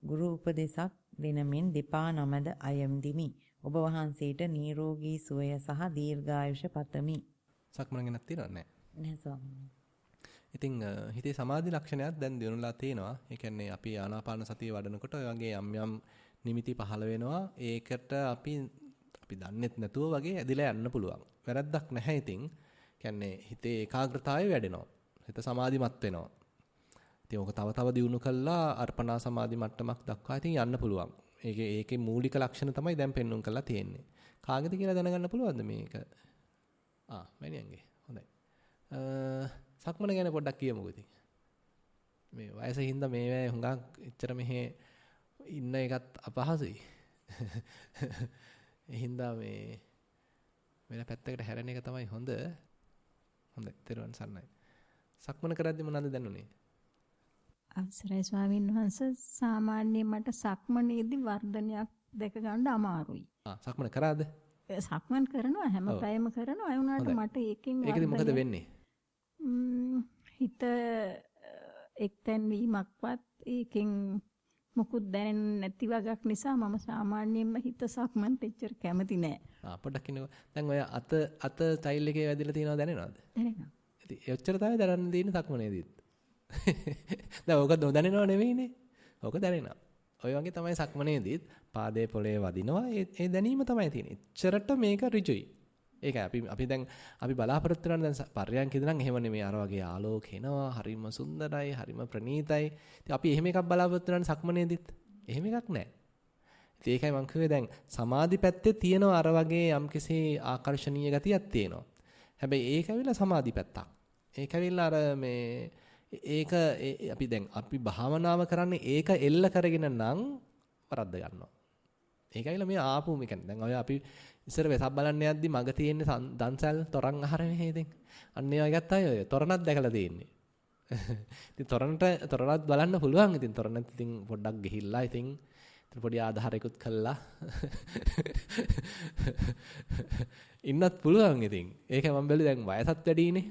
ගුරු උපදේශක් දෙනමින් දෙපා නමද අයම්දිමි. ඔබ වහන්සේට නිරෝගී සුවය සහ දීර්ඝායුෂ පතමි. සක්මන ගැනත් තියෙනවද නැහැ? නැහැ ස්වාමීනි. ඉතින් හිතේ සමාධි ලක්ෂණයක් දැන් දිනුනලා තියෙනවා. ඒ කියන්නේ අපි ආනාපාන සතිය වඩනකොට ඔය වගේ යම් නිමිති පහළ වෙනවා. ඒකට අපි දන්නේත් නැතුව වගේ ඇදිලා යන්න පුළුවන්. වැරද්දක් නැහැ ඉතින්. කියන්නේ හිතේ ඒකාග්‍රතාවය වැඩෙනවා. හිත සමාධිමත් වෙනවා. ඉතින් ඕක තව දියුණු කළා අර්පණා සමාධි මට්ටමක් දක්වා ඉතින් යන්න පුළුවන්. ඒකේ මූලික ලක්ෂණ තමයි දැන් පෙන්වුම් කරලා තියෙන්නේ. කාගෙද කියලා දැනගන්න පුළුවන්ද මේක? මෑණියන්ගේ. හොඳයි. සක්මන ගැන පොඩ්ඩක් කියමුකෝ ඉතින්. මේ වයසින් හින්දා මේ හුඟක් එච්චර මෙහෙ ඉන්න එකත් අපහසුයි. ඒ හින්දා මේ වෙන පැත්තකට හැරෙන එක තමයි හොඳ. හොඳයි. ත්‍රිවන් සරණයි. සක්මන කරද්දි මොනවද දැනුනේ? අවසරයි ස්වාමීන් වහන්සේ සාමාන්‍යයෙන් මට සක්මනේදී වර්ධනයක් දැක ගන්න අමාරුයි. සක්මන කරාද? සක්මන් කරනවා හැම පැයම කරනවා. ඒ වුණාට මට ඒකෙන් ඒකද මොකද වෙන්නේ? හිත එක්තැන් වීමක්වත් ඒකෙන් මොකුත් දැනෙන්නේ නැති වගක් නිසා මම සාමාන්‍යයෙන්ම හිත සක්මන්ට එච්චර කැමති නෑ. පොඩ්ඩක් ඉන්නකෝ. දැන් ඔය අත ටයිල් එකේ වැදිලා තියෙනවද දැනෙනවද? දැනෙනවා. ඉතින් එච්චර තමයි දැනන්න දෙන්නේ සක්මනේදීත්. දැන් ඕක නොදැනෙනව නෙවෙයිනේ. ඕක දැනෙනවා. ඔය වගේ තමයි සක්මනේදීත් පාදයේ පොළේ වදිනවා. ඒ දැනීම තමයි තියෙන්නේ. එච්චරට මේක ඍජුයි. ඒකයි අපි බලාපොරොත්තු වෙන දැන් පර්යංකේදී නම් එහෙම නෙමෙයි. අර වගේ ආලෝක එනවා. හරිම සුන්දරයි, හරිම ප්‍රණීතයි. ඉතින් අපි එහෙම එකක් බලාපොරොත්තු වෙන සක්මනේදීත් එහෙම එකක් නැහැ. ඉතින් ඒකයි මම කිව්වේ දැන් සමාධි පැත්තේ තියෙනවා අර වගේ යම්කිසි ආකර්ෂණීය ගතියක් තියෙනවා. හැබැයි ඒක ඇවිල්ලා සමාධි පැත්තක්. ඒක ඇවිල්ලා අර මේ අපි භාවනාව කරන්නේ ඒක එල්ල කරගෙන නම් වරද්ද ගන්නවා. ඒකයිල මේ ආපු මේ කියන්නේ දැන් ඔය අපි ඉස්සර වෙසක් බලන්න යද්දි මග තියෙන්නේ දන්සල් තොරන් ආහාරනේ ඉතින්. අන්න ඒ වගේත් අය ඔය තොරණක් දැකලා තියෙන්නේ. ඉතින් තොරණත් බලන්න පුළුවන්. ඉතින් තොරණත් ඉතින් පොඩ්ඩක් ගිහිල්ලා ඉතින් පොඩි ආධාරයකුත් කළා. ඉන්නත් පුළුවන් ඉතින්. ඒක මම බැලුවේ දැන් වයසත් වැඩිනේ.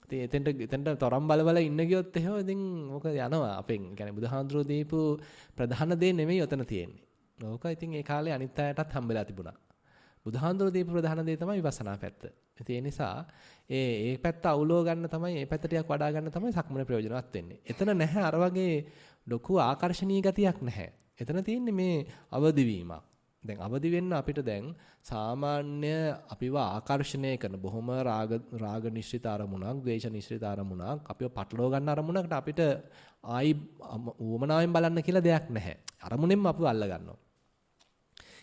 ඉතින් එතෙන්ට තොරන් බල ඉන්න ගියොත් එහෙම ඉතින් මොකද යනවා අපෙන්. ඒ කියන්නේ බුදුහාඳුරෝ දීපු ප්‍රධාන දේ නෙමෙයි ඔතන තියෙන්නේ. ඕක ඉතින් ඒ කාලේ අනිත් අයටත් හම්බෙලා තිබුණා. බුදුහාඳුරෝ දීපු ප්‍රධාන දේ තමයි විපස්සනා පැත්ත. ඒ නිසා ඒ පැත්ත අවුලව ගන්න තමයි ඒ පැත්ත ටිකක් වඩා ගන්න තමයි සක්මනේ ප්‍රයෝජනවත් වෙන්නේ. එතන නැහැ අර වගේ ලොකු ආකර්ෂණීය ගතියක් නැහැ. එතන තියෙන්නේ මේ අවදි වීමක්. දැන් අවදි වෙන්න අපිට දැන් සාමාන්‍ය අපිව ආකර්ෂණය කරන බොහොම රාග නිශ්චිත අරමුණක්, ද්වේෂ නිශ්චිත අරමුණක්, අපිව පටලව ගන්න අරමුණකට අපිට ආයි උවමනාවෙන් බලන්න කියලා දෙයක් නැහැ. අරමුණෙන්ම අපිව අල්ල ගන්නවා.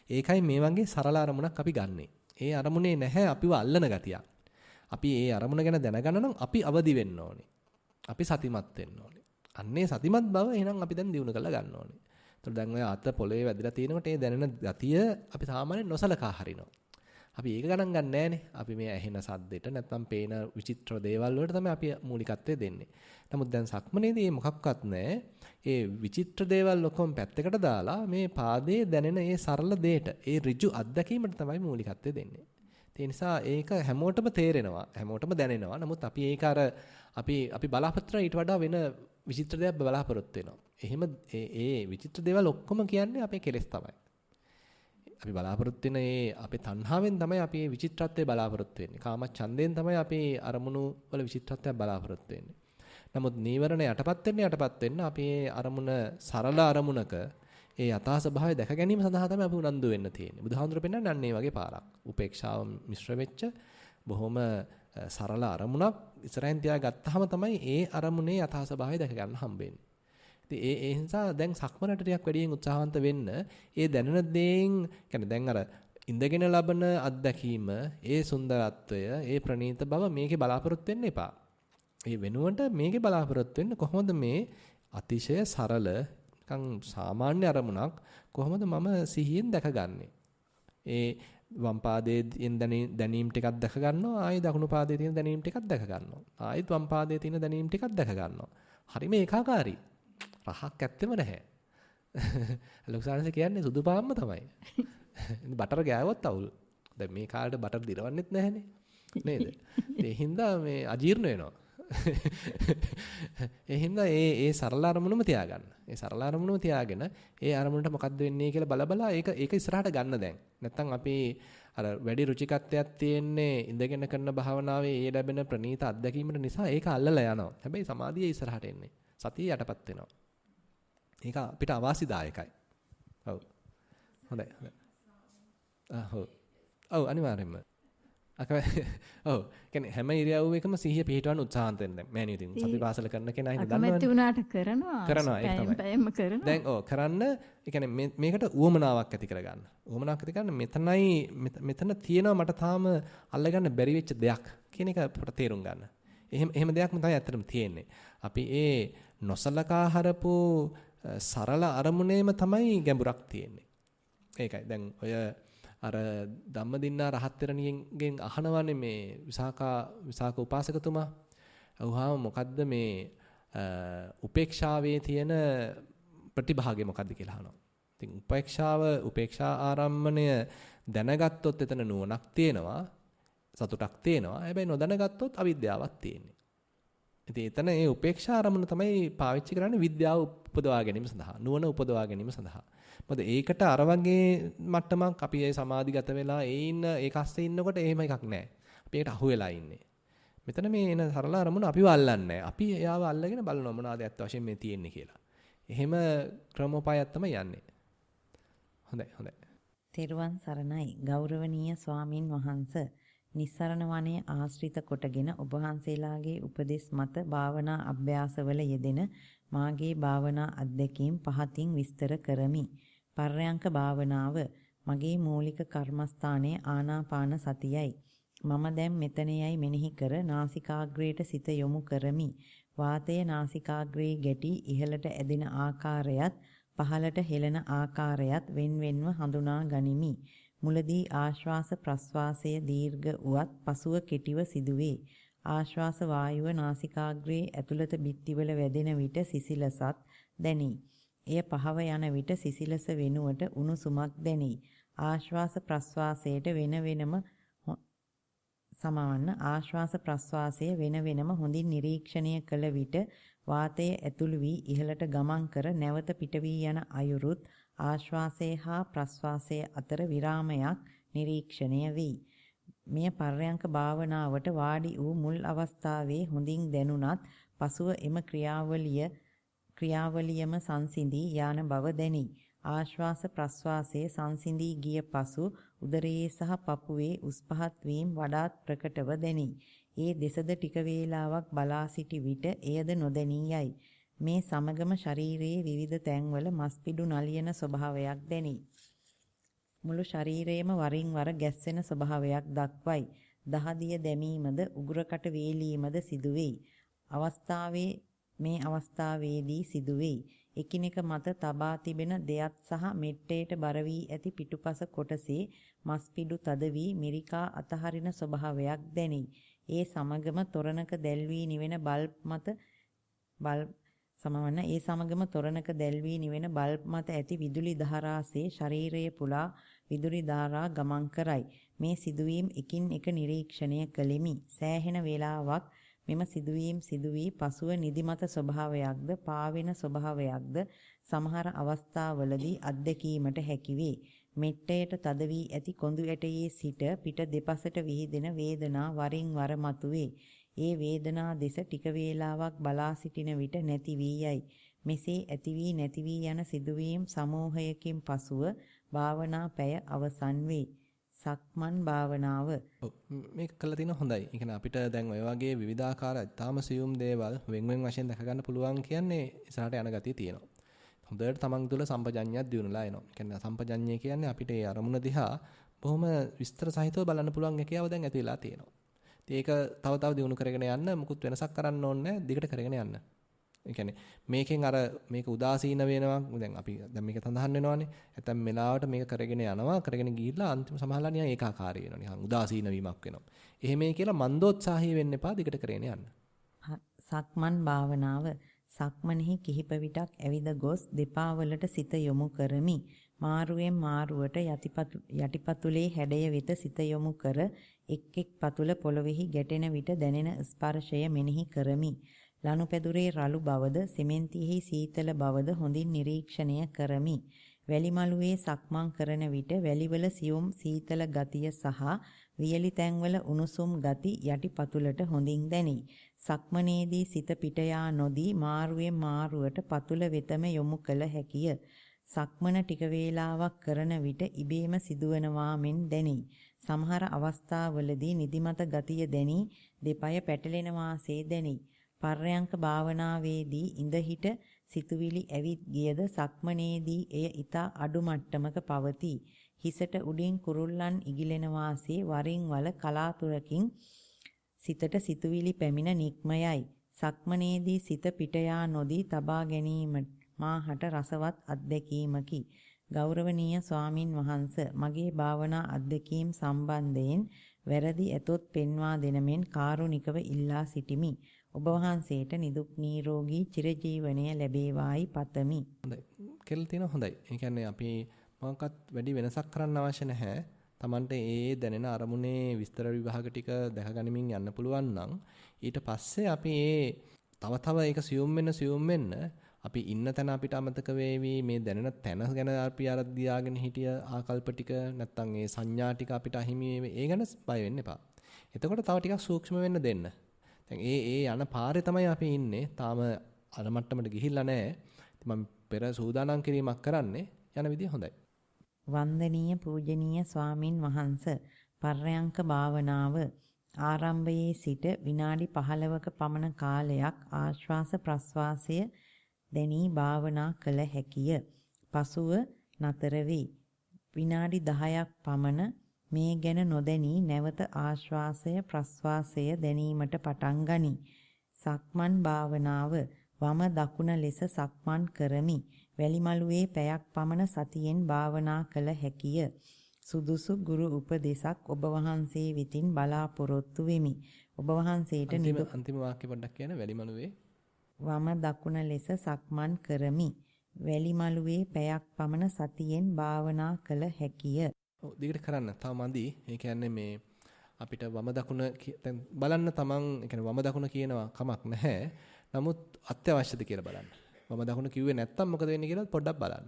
ඒකයි මේ වගේ සරල අරමුණක් අපි ගන්නෙ. ඒ අරමුණේ නැහැ අපිව අල්ලන ගතියක්. අපි ඒ අරමුණ ගැන දැනගන්න නම් අපි අවදි වෙන්න ඕනේ. අපි සතිමත් වෙන්න ඕනේ. අන්නේ සතිමත් බව එහෙනම් අපි දැන් දිනු කරලා ගන්න ඕනේ. ඒතකොට දැන් ඔය අත පොළවේ වැදිලා තියෙනකොට ඒ දැනෙන ගතිය අපි සාමාන්‍යයෙන් නොසලකා හරිනවා. අපි ඒක ගණන් ගන්න නැහනේ. අපි මේ ඇහෙන සද්දෙට නැත්නම් පේන විචිත්‍ර දේවල් වලට තමයි අපි මූලිකත්වය දෙන්නේ. නමුත් දැන් සක්මනේදී මේ මොකක්වත් නැහැ. ඒ විචිත්‍ර දේවල් ඔක්කොම පැත්තකට දාලා මේ පාදයේ දැනෙන ඒ සරල දෙයට, ඒ ඍජු අත්දැකීමට තමයි මූලිකත්වය දෙන්නේ. ඒ නිසා ඒක හැමෝටම තේරෙනවා, හැමෝටම දැනෙනවා. නමුත් අපි ඒක අර අපි බලාපොරොත්තු ඊට වඩා වෙන විචිත්‍ර දේවල් බලාපොරොත්තු වෙනවා. එහෙම ඒ විචිත්‍ර දේවල් ඔක්කොම කියන්නේ අපේ කෙලෙස් තමයි. අපි බලාපොරොත්තු වෙන ඒ අපේ තණ්හාවෙන් තමයි අපි මේ විචිත්‍රත්වය බලාපොරොත්තු වෙන්නේ. කාමච්ඡන්දයෙන් තමයි අපි අරමුණු වල විචිත්‍රත්වය බලාපොරොත්තු වෙන්නේ. නමුත් නීවරණ යටපත් වෙන්න අපි අරමුණ සරල අරමුණක ඒ යථා ස්වභාවය දැක ගැනීම සඳහා තමයි අපි උනන්දු වෙන්න තියෙන්නේ. බුදුහාමුදුරුවෝ පෙන්නන්නේ අන්න ඒ වගේ පාරක්. උපේක්ෂාව මිශ්‍ර වෙච්ච බොහොම සරල අරමුණක් ඉස්සරහින් තියාගත්තාම තමයි ඒ අරමුණේ යථා ස්වභාවය දැක ගන්න හම්බෙන්නේ. ඉතින් ඒ නිසා දැන් සක්මනට ටිකක් වැඩියෙන් උත්සාහවන්ත වෙන්න ඒ දැනෙන දේෙන් يعني දැන් අර ඉඳගෙන ලබන අත්දැකීම, ඒ සුන්දරත්වය, ඒ ප්‍රණීත බව මේකේ බලාපොරොත්තු වෙන්න එපා. ඒ වෙනුවට මේකේ බලාපොරොත්තු වෙන්න කොහොමද මේ අතිශය සරල නිකන් සාමාන්‍ය අරමුණක් කොහොමද මම සිහියෙන් දැකගන්නේ? ඒ වම් පාදයේ දැනීම් ටිකක් දැක ගන්නවා, ආයෙ දකුණු පාදයේ තියෙන දැනීම් ටිකක් දැක ගන්නවා. ආයෙත් වම් පාදයේ තියෙන දැනීම් ටිකක් දැක ගන්නවා. හරිම ඒකාකාරී. රහක් ඇත්තෙම නැහැ. ලොකුසාරස කියන්නේ සුදු පාම්ම තමයි. බටර් ගෑවොත් අවුල්. දැන් මේ කාලේට බටර් දිරවන්නෙත් නැහනේ. නේද? ඒ හින්දා මේ අජීර්ණ වෙනවා. ඒ හින්දා ඒ සරල අරමුණම තියාගන්න. ඒ සරල අරමුණම තියාගෙන ඒ අරමුණට මොකද්ද වෙන්නේ කියලා බල ඒක ඉස්සරහට ගන්න දැන්. නැත්තම් අපි අර වැඩි රුචිකත්වයක් තියෙන්නේ ඉඳගෙන කරන භාවනාවේ ඒ ලැබෙන ප්‍රණීත අත්දැකීමට නිසා ඒක අල්ලලා යනවා. හැබැයි සමාධිය ඉස්සරහට එන්නේ. සතිය යටපත් වෙනවා. ඒක අපිට අවාසිදායකයි. ඔව්. හොඳයි. ඔව් අනිවාර්යෙන්ම. ඔව් කියන්නේ හැම ඉරියව්වකම සිහිය පිහිටවන්න උත්සාහන්ත වෙන්න. මෑණියෝ ඉතින් සතිපාසල කරන කෙනා හින්දා දන්නවනේ. අකමැති වුණාට කරනවා ඒක තමයි. පැයම කරනවා. දැන් කරන්න ඒ කියන්නේ මේකට උවමනාවක් ඇති කරගන්න. උවමනාවක් ඇති කරන්න මෙතන තියෙනවා මට තාම අල්ලගන්න බැරි වෙච්ච දෙයක් කියන එක අපට තේරුම් ගන්න. එහෙම දෙයක් තමයි ඇත්තටම තියෙන්නේ. අපි ඒ නොසලකා හරපු සරල අරමුණේම තමයි ගැඹුරක් තියෙන්නේ. ඒකයි. දැන් ඔය අර ධම්මදින්නා රහත් තෙරණියන්ගෙන් අහනවානේ මේ විසාක උපාසකතුමා. අහුවාම මොකද්ද මේ උපේක්ෂාවේ තියෙන ප්‍රතිභාගය මොකද්ද කියලා අහනවා. ඉතින් උපේක්ෂා ආරම්මණය දැනගත්තොත් එතන නුවණක් තියෙනවා, සතුටක් තියෙනවා. හැබැයි නොදැනගත්තොත් අවිද්‍යාවක් තියෙන්නේ. ඉතින් එතන මේ උපේක්ෂා ආරම්මණය තමයි පාවිච්චි කරන්නේ විද්‍යාව උපදවා ගැනීම සඳහා, නුවණ උපදවා ගැනීම සඳහා. මොකද ඒකට අර වගේ මට්ටමක් අපි ඒ සමාධිගත වෙලා ඒක අස්සේ ඉන්නකොට එහෙම එකක් නැහැ. අපි ඒකට අහු වෙලා ඉන්නේ. මෙතන මේ එන සරල අරමුණ අපිව අල්ලන්නේ. අපි එයාව අල්ලගෙන බලනවා මොනවාද ඇත්ත වශයෙන් මේ තියෙන්නේ කියලා. එහෙම ක්‍රමෝපායක් තමයි යන්නේ. හොඳයි. තෙරුවන් සරණයි ගෞරවනීය ස්වාමින් වහන්සේ. නිස්සරණ වනයේ ආශ්‍රිත කොටගෙන ඔබ වහන්සේලාගේ උපදෙස් මත භාවනා අභ්‍යාසවල යෙදෙන මාගේ භාවනා අත්දැකීම් පහතින් විස්තර කරමි. පර්යංක භාවනාව මගේ මූලික කර්මස්ථානයේ ආනාපාන සතියයි. මම දැන් මෙතනෙයි මෙනෙහි කර නාසිකාග්‍රයට සිත යොමු කරමි. වාතය නාසිකාග්‍රේ ගැටි ඉහළට ඇදෙන ආකාරයත් පහළට හෙළන ආකාරයත් වෙන්වෙන්ව හඳුනා ගනිමි. මුලදී ආශ්වාස ප්‍රශ්වාසය දීර්ඝ වුවත් පසුව කෙටිව සිදුවේ. ආශ්වාස වායුව නාසිකාග්‍රයේ ඇතුළත බිත්තිවල වැදෙන විට සිසිලසත් දැනේ. එය පහව යන විට සිසිලස වෙනුවට උණුසුමක් දැනේ. ආශ්වාස ප්‍රශ්වාසයට ආශ්වාස ප්‍රශ්වාසය වෙන වෙනම හොඳින් නිරීක්ෂණය කළ විට වාතය ඇතුළු වී ඉහළට ගමන් කර නැවත පිට වී යන අයුරුත් ආශ්වාසය හා ප්‍රශ්වාසය අතර විරාමයක් නිරීක්ෂණය වේ. මෙය පර්යංක භාවනාවට වාඩි වූ මුල් අවස්ථාවේ හොඳින් දැනුණත් පසුව එම ක්‍රියාවලියම සංසිඳී යාන බව දැනේ. ආශ්වාස ප්‍රශ්වාසයේ සංසිඳී ගිය පසු උදරයේ සහ පපුවේ උස් පහත් වීම වඩාත් ප්‍රකටව දැනේ. ඒ දෙසද ටික වේලාවක් බලා සිටි විට එයද නොදැනී යයි. මේ සමගම ශරීරයේ විවිධ තැන්වල මස්පිඩු නලියන ස්වභාවයක් දැනේ. මුළු ශරීරයේම වරින් වර ගැස්සෙන ස්වභාවයක් දක්වයි. දහදිය දැමීමද උගුරකට වේලීමද සිදුවේ. මේ අවස්ථාවේදී සිදුවේ. එකිනෙක මත තබා තිබෙන දෙයත් සහ මෙට්ටේට බර වී ඇති පිටුපස කොටසේ මස්පිඩු තද වී මිරිකා අතහරින ස්වභාවයක් දැනේ. ඒ සමගම තොරණක දැල්වී නිවෙන බල්බ් මත ඇති විදුලි ධාරාසේ ශරීරය පුරා විදුලි ධාරා ගමන් කරයි. මේ සිදුවීම් එකින් එක නිරීක්ෂණය කළෙමි. සෑහෙන වේලාවක් මෙම සිදුවීම් සිදුවී පසුව නිදිමත ස්වභාවයක්ද පාවෙන ස්වභාවයක්ද සමහර අවස්ථාවලදී අත්දැකීමට හැකිවේ. මෙට්ටයට තද වී ඇති කොඳු ඇටයේ සිට පිට දෙපසට විහිදෙන වේදනා වරින් වර මතුවේ. ඒ වේදනා දෙස ටික වේලාවක් බලා සිටින විට නැති වී යයි. මෙසේ ඇති වී නැති වී යන සිදුවීම් සමූහයකින් පසුව භාවනා පැය අවසන් වේ. සක්මන් භාවනාව. මේක කළා තියෙන හොඳයි. ඒ කියන්නේ අපිට දැන් ඔය වගේ විවිධාකාර තාම සියුම් දේවල් වෙන් වශයෙන් දැක ගන්න පුළුවන් කියන්නේ ඉස්සරහට යන ගතිය තියෙනවා. හොඳට තමන් තුළ සම්පජඤ්ඤයක් දියුණුලා එනවා. ඒ කියන්නේ සම්පජඤ්ඤය කියන්නේ අපිට ඒ අරමුණ දිහා බොහොම විස්තර සහිතව බලන්න පුළුවන් හැකියාව දැන් ඇති වෙලා තියෙනවා. ඉතින් ඒක තව තව දියුණු කරගෙන යන්න මුකුත් වෙනසක් කරන්න ඕනේ නැහැ. දිගට කරගෙන යන්න. ඒ කියන්නේ මේකෙන් මේක උදාසීන වෙනවා. දැන් අපි දැන් මේක සඳහන් වෙනවානේ. නැත්නම් මෙලාවට මේක කරගෙන යනවා. කරගෙන ගිහිල්ලා අන්තිම සමහරලා නිකන් ඒකාකාරී වෙනවා. නිකන් උදාසීන වීමක් වෙනවා. එහෙමයි කියලා මන්දෝත්සාහී වෙන්න එපා. දිගට කරගෙන යන්න. සක්මන් භාවනාව. සක්මනෙහි කිහිප විටක් ඇවිද ගොස් දෙපා වලට සිත යොමු කරමි. මාරුවෙන් මාරුවට යටිපතුලේ හැඩය වෙත සිත යොමු කර එක් එක් පතුල පොළොවේහි ගැටෙන විට දැනෙන ස්පර්ශය මෙනෙහි කරමි. ලනුපැදුරේ රළු බවද සිමෙන්තියෙහි සීතල බවද හොඳින් නිරීක්ෂණය කරමි. වැලිමලුවේ සක්මන් කරන විට වැලිවල සියුම් සීතල ගතිය සහ වියලි තැන්වල උණුසුම් ගති යටිපතුලට හොඳින් දැනේ. සක්මනේදී සිත පිට යා නොදී මාරුවෙන් මාරුවට පතුල වෙතම යොමු කළ හැකිය. සක්මන ටික වේලාවක් කරන විට ඉබේම සිදුවනවා මෙන් දැනේ. සමහර අවස්ථාවලදී නිදිමත ගතිය දැනී දෙපය පැටලෙන වාසේ දැනේ. පර්යංක භාවනාවේදී ඉඳ හිට සිතුවිලි ඇවිත් ගියද සක්මනේදී එය ඊතා අඩු මට්ටමක පවතී. හිසට උඩින් කුරුල්ලන් ඉගිලෙන වාසේ වරින් වර කලාතුරකින් සිතට සිතුවිලි පැමිණ නික්මයයි. සක්මනේදී සිත පිට යා නොදී තබා ගැනීම මාහට රසවත් අත්දැකීමකි. ගෞරවනීය ස්වාමින් වහන්සේ මගේ භාවනා අත්දැකීම් සම්බන්ධයෙන් වැරදි ඇතොත් පෙන්වා දෙනමෙන් කාරුණිකව ඉල්ලා සිටිමි. ඔබ වහන්සේට නිදුක් නිරෝගී චිරජීවනය ලැබේවායි පතමි. හොඳයි. කෙල් තියෙන හොඳයි. ඒ කියන්නේ අපි මොකක්වත් වැඩි වෙනසක් කරන්න අවශ්‍ය නැහැ. Tamante ඒ දැනෙන අරමුණේ විස්තර විභාග ටික දැක ගනිමින් යන්න පුළුවන් නම් ඊට පස්සේ අපි තව ඒක සියුම් වෙන්න අපි ඉන්න තැන අපිට අමතක වේවි මේ දැනෙන තැන ගැන අපි අර දියාගෙන හිටිය ආකල්ප ටික නැත්තම් ඒ සංඥා ටික අපිට අහිමි ඒ ගැන බය වෙන්න එපා. එතකොට තව ටිකක් සූක්ෂම වෙන්න දෙන්න. දැන් ඒ යන පාරේ තමයි අපි ඉන්නේ. තාම අර මට්ටමට ගිහිල්ලා නැහැ. ඉතින් මම පෙර සූදානම් කිරීමක් කරන්නේ යන විදිය හොඳයි. වන්දනීය පූජනීය ස්වාමින් වහන්සේ පර්යංක භාවනාව ආරම්භයේ සිට විනාඩි 15ක පමණ කාලයක් ආශ්වාස ප්‍රශ්වාසය දැනී භාවනා කළ හැකිය. පසුව නතර වේ. විනාඩි 10ක් පමණ මේ ගැන නොදැනී නැවත ආශ්වාසය ප්‍රශ්වාසය දැනීමට පටන් ගනී. සක්මන් භාවනාව වම දකුණ ලෙස සක්මන් කරමි. වැලිමලුවේ පැයක් පමණ සතියෙන් භාවනා කළ හැකිය. සුදුසු ගුරු උපදේශක් ඔබ වහන්සේ වෙතින් බලාපොරොත්තු වෙමි. ඔබ වහන්සේට අන්තිම වාක්‍ය පොඩ්ඩක් කියන්න. වැලිමලුවේ වම දකුණ ලෙස සක්මන් කරමි. වැලිමලුවේ පැයක් පමණ සතියෙන් භාවනා කළ හැකිය. ඔව් දිගට කරන්න. තව මදි. ඒ කියන්නේ මේ අපිට වම දකුණ දැන් බලන්න තමන් ඒ කියන්නේ වම දකුණ කියනවා කමක් නැහැ. නමුත් අත්‍යවශ්‍යද කියලා බලන්න. වම දකුණ කිව්වේ නැත්තම් මොකද වෙන්නේ කියලා පොඩ්ඩක් බලන්න.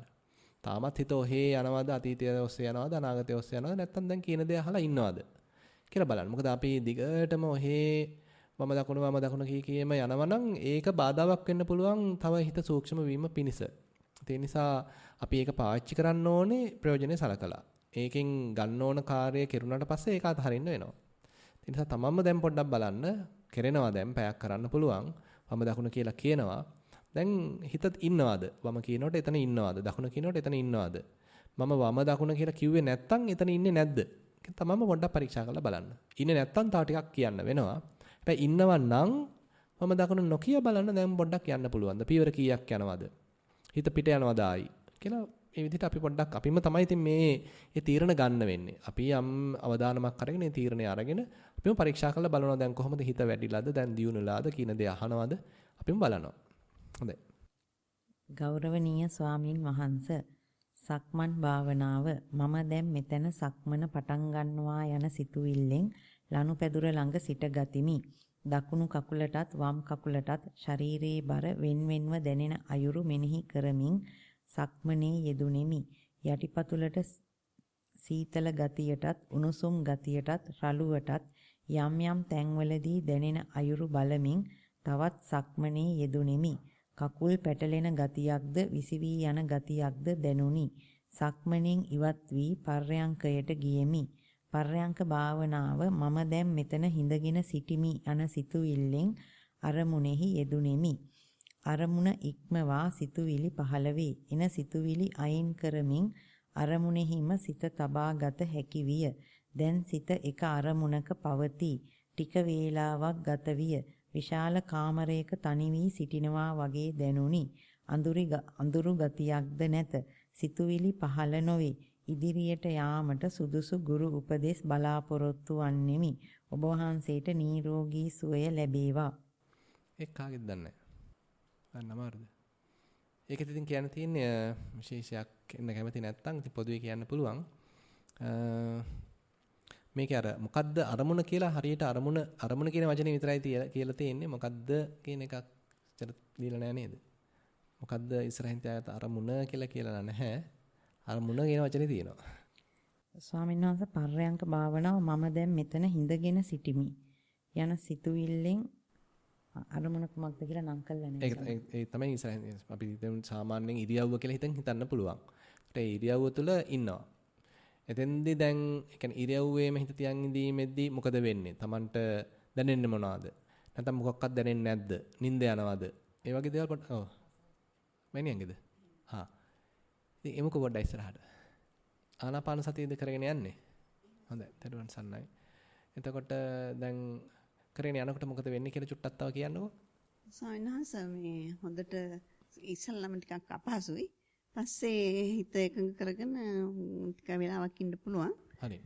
තාමත් හිත ඔහේ යනවාද අතීතය ඔස්සේ යනවාද අනාගතය ඔස්සේ යනවාද නැත්තම් දැන් කියන දේ අහලා ඉන්නවද කියලා බලන්න. මොකද අපි දිගටම ඔහේ වම දකුණ කියම යනවනම් ඒක බාධාවක් වෙන්න පුළුවන් තව හිත සූක්ෂම වීම පිණිස. ඒ නිසා අපි ඒක පාවිච්චි කරන්න ඕනේ ප්‍රයෝජනෙ සලකලා. ඒකෙන් ගන්න ඕන කාර්යය කෙරුණාට පස්සේ ඒක අතහරින්න වෙනවා. ඒ නිසා තමන්ම දැන් පොඩ්ඩක් බලන්න කරනවා දැන් පැයක් කරන්න පුළුවන්. වම දකුණ කියලා කියනවා. දැන් හිත ඉන්නවද? වම කියනකොට එතන ඉන්නවද? දකුණ කියනකොට එතන ඉන්නවද? මම වම දකුණ කියලා කිව්වේ නැත්තම් එතන ඉන්නේ නැද්ද? තමන්ම පොඩ්ඩක් පරීක්ෂා කරලා බලන්න. ඉන්නේ නැත්තම් තව ටිකක් කියන්න වෙනවා. හැබැයි ඉන්නවා නම් වම දකුණ නොකිය බලන්න දැන් පොඩ්ඩක් යන්න පුළුවන්ද? පීවර කීයක් යනවද? හිත පිට යනවද ආයි? කියලා මේ විදිහට අපි පොඩ්ඩක් අපිම තමයි ඉතින් මේ තීරණ ගන්න වෙන්නේ. අපි යම් අවධානමක් අරගෙන මේ තීරණය අරගෙන අපිම පරීක්ෂා කරලා බලනවා දැන් කොහොමද හිත වැඩිලාද? දැන් දියුණුලාද? කියන දේ අහනවද? අපිම බලනවා. හොඳයි. ගෞරවනීය ස්වාමින් වහන්සේ සක්මන් භාවනාව මම දැන් මෙතන සක්මන පටන් ගන්නවා යන සිතුවිල්ලෙන් ලනුපැදුර ළඟ සිට ගතිමි. දකුණු කකුලටත් වම් කකුලටත් ශරීරයේ බර වෙන්වෙන්ව දැනෙන අයුරු මෙනෙහි කරමින් සක්මනේ යෙදුණෙමි. යටිපතුලට සීතල ගතියටත් උණුසුම් ගතියටත් රළුවටත් යම් යම් තැන්වලදී දැනෙන අයුරු බලමින් තවත් සක්මනේ යෙදුණෙමි. කකුල් පැටලෙන ගතියක්ද විසිවී යන ගතියක්ද දැනුනි. සක්මණෙන් ඉවත් වී පර්යංකයට ගියෙමි. පර්යංක භාවනාව මම දැන් මෙතන හිඳගෙන සිටිමි යන සිතුවිල්ලෙන් අරමුණෙහි යෙදුණෙමි. අරමුණ ඉක්මවා සිතුවිලි පහළ වේ. එන සිතුවිලි අයින් කරමින් අරමුණෙහිම සිත තබා ගත හැකි විය. දැන් සිත එක අරමුණක පවතී. ටික වේලාවක් ගත විය. විශාල කාමරයක තනි වී සිටිනවා වගේ දැනුනි. අඳුරු ගතියක්ද නැත. සිතුවිලි පහළ නොවේ. ඉදිරියට යාමට සුදුසු ගුරු උපදෙස් බලාපොරොත්තු වන්නෙමි. ඔබ වහන්සේට නිරෝගී සුවය ලැබේවා. ඒක කාගෙද දන්නේ නැහැ. අමාරුද? ඒකෙත් ඉතින් කියන්න තියෙන්නේ විශේෂයක් එන්න කැමති නැත්නම් ඉතින් පොදුවේ කියන්න පුළුවන්. මේකේ අර මොකද්ද අරමුණ කියලා හරියට අරමුණ කියන වචනේ විතරයි කියලා තියෙන්නේ. මොකද්ද කියන එකක් චර දීලා නැහැ නේද? මොකද්ද ඉස්සරහින් තියාගත්ත අරමුණ කියලා නැහැ. අරමුණ කියන වචනේ තියෙනවා. ස්වාමීන් වහන්සේ පර්යංක භාවනාව මම දැන් මෙතන හිඳගෙන සිටිමි යන සිතුවිල්ලෙන් අරමුණ කුමක්ද කියලා නම් කළා නේද? ඒ තමයි ඉස්සරහින් අපි සාමාන්‍යයෙන් ඉරියව්ව කියලා හිතන්න පුළුවන්. ඒ ඉරියව්ව තුළ ඉන්නවා. එතෙන්දී දැන් ඒ කියන්නේ ඉරියව්වේම හිත තියන් ඉඳීමේදී මොකද වෙන්නේ? Tamanට දැනෙන්නේ මොනවද? නැත්නම් මොකක්වත් දැනෙන්නේ නැද්ද? නිින්ද යනවද? ඒ වගේ දේවල් පොඩ්ඩක් ඔව්. මෑණියන්ගේද? හා. ඉතින් එමුක පොඩ්ඩක් ඉස්සරහට. ආනාපාන සතියද කරගෙන යන්නේ? හොඳයි. තෙරුවන් සන්නයි. එතකොට දැන් කරගෙන යනකොට මොකද වෙන්නේ කියලා චුට්ටක් තව කියන්නකෝ. සායනහස මේ හොඳට ඉස්සල්ලාම ටිකක් අපහසුයි. පස්සේ හිත එකඟ කරගෙන ටික වෙලාවක් ඉන්න පුළුවන්. හරි.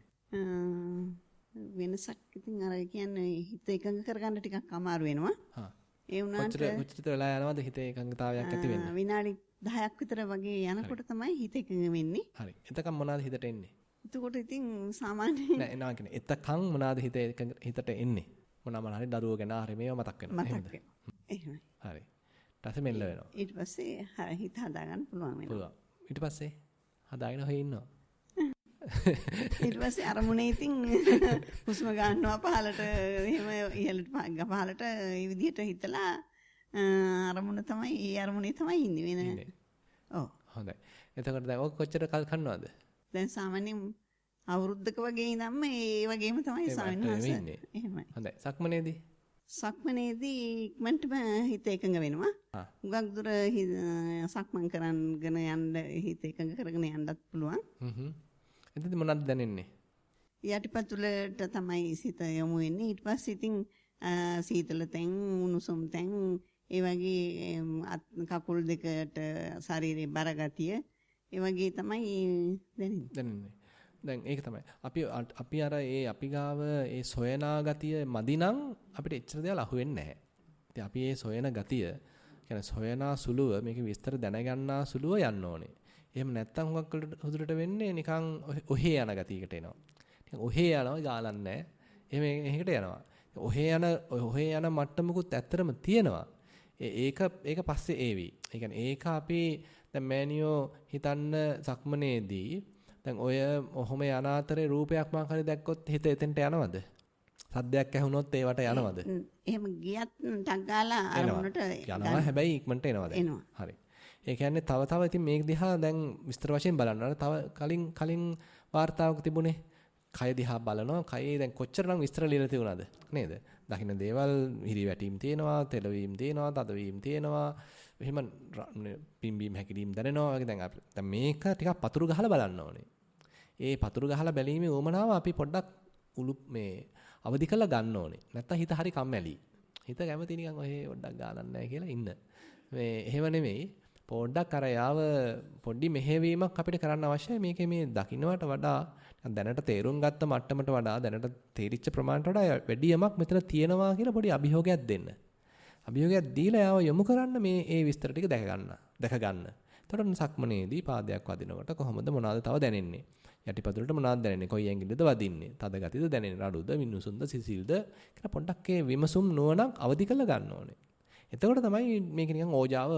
වෙනසක් ඉතින් අර කියන්නේ හිත එකඟ කරගන්න ටිකක් අමාරු වෙනවා. හා. ඒ වුණාට කොච්චර වෙලා යනවද හිතේ එකඟතාවයක් ඇති වෙන්නේ? විනාඩි 10ක් විතර වගේ යනකොට තමයි හිත එකඟ වෙන්නේ. හරි. එතකම් මොනවාද හිතට එන්නේ? එතකොට ඉතින් සාමාන්‍යයෙන් නෑ නා කියන්නේ එතකම් මොනවාද හිතට එන්නේ? මොනවාම හරි දරුවෝ ගැන හරි මේව මතක් වෙනවා. මතක් වෙනවා. එහෙමයි. හරි. ඊට පස්සේ මෙල්ල වෙනවා. ඊට පස්සේ හිත හදාගන්න පුළුවන් වෙනවා. පුළුවන්. ඊට පස්සේ හදාගෙන හොය ඉන්නවා. ඊට පස්සේ අරමුණේ ඉතින් හුස්ම ගන්නවා පහලට එහෙම ඉහළට පහලට මේ විදිහට හිතලා අරමුණ තමයි ඒ අරමුණේ තමයි ඉන්නේ වෙන. ඔව්. හොඳයි. එතකොට දැන් ඔක කොච්චර කල් කන්නවද? දැන් සාමාන්‍යයෙන් අවුරුද්දක වගේ ඉඳන්ම ඒ වගේම තමයි සාමාන්‍යයෙන් ඉන්නේ. එහෙමයි. හොඳයි. සක්මනේදී? සක්මනේදී ඉක්මනටම හිත එකඟ වෙනවා. හුඟක් දුර සක්මන් කරගෙන යන්න හිත එකඟ කරගෙන යන්නත් පුළුවන්. එතෙන්ද මොනවද දැනෙන්නේ? යටිපතුලට තමයි සිත යොමු වෙන්නේ. ඊට පස්සේ ඉතින් සීතල තැන්, උණුසුම් තැන්, ඒ වගේ කකුල් දෙකට ශරීරේ බර ගතිය ඒ වගේ තමයි දැනෙන්නේ. දැන් ඒක තමයි. අපි අර අපි ගාව ඒ සොයනා ගතිය මදිනම් අපිට එච්චර දේවල් අහුවෙන්නේ නැහැ. ඉතින් අපි මේ සොයන ගතිය කියන්නේ සොයනා සුළුව මේක විස්තර දැනගන්නා සුළුව යන්න ඕනේ. එහෙම නැත්තම් හුදුරට වෙන්නේ නිකන් ඔහේ යන ගතියකට එනවා. නිකන් ඔහේ යනවා ගාලක් නැහැ. එහෙම එහෙකට යනවා. ඔහේ යන මට්ටමකුත් ඇත්තටම තියෙනවා. ඒක පස්සේ ඒවි. ඒ කියන්නේ ඒක අපි දැන් මෑනියෝ හිතන්න සක්මනේදී දැන් ඔය ඔහොම යන අතරේ රූපයක් මං හරි දැක්කොත් හිත එතෙන්ට යනවද? සද්දයක් ඇහුනොත් ඒවට යනවද? එහෙම ගියත් ටක් ගාලා අරමුණට යනවා. හැබැයි ඉක්මනට එනවා දැන්. හරි. ඒ කියන්නේ තව ඉතින් මේක දිහා දැන් විස්තර වශයෙන් බලන්න. අර තව කලින් වார்த்தාවක තිබුණේ කය දිහා බලනවා. කයේ දැන් කොච්චරනම් විස්තර ලියලා තියුණාද? නේද? දකින්න දේවල් හිරිවැටීම් තියෙනවා, තෙලවීම් තියෙනවා, තදවීම් තියෙනවා. එහෙම පිම්බීම් හැකිලීම් දැනෙනවා. දැන් මේක ටිකක් පතුරු ගහලා බලන්න ඕනේ. ඒ පතුරු ගහලා බැලීමේ උවමනාව අපි පොඩ්ඩක් අවදි කරලා ගන්න ඕනේ. නැත්තම් හිත හරි කම්මැලි. හිත කැමති නිකන් ඔය පොඩ්ඩක් ගානක් නැහැ කියලා ඉන්න. එහෙම නෙමෙයි. පොඩ්ඩක් අර යාව පොඩි මෙහෙවීමක් අපිට කරන්න අවශ්‍යයි. මේකේ මේ දකින්නවට වඩා දැනට තේරුම් ගත්ත මට්ටමට වඩා දැනට තේරිච්ච ප්‍රමාණයට වඩා වැඩි යමක් මෙතන තියෙනවා කියලා පොඩි අභියෝගයක් දෙන්න. අභියෝගයක් දීලා යාව යොමු කරන්න මේ විස්තර ටික දැක ගන්න. එතකොට සක්මනේදී පාදයක් වදිනකොට කොහොමද මොනවාද තව දැනෙන්නේ? යටිපතුලට මොනවාද දැනෙන්නේ? කොයි ඇඟිල්ලද වදින්නේ? තද ගතියද දැනෙන්නේ? රළුද, මිනුසුම්ද, සිසිල්ද කියලා පොඩ්ඩක් ඒ විමසුම් නුවණක් අවදි කරලා ගන්න ඕනේ. එතකොට තමයි මේක නිකන් ඕජාව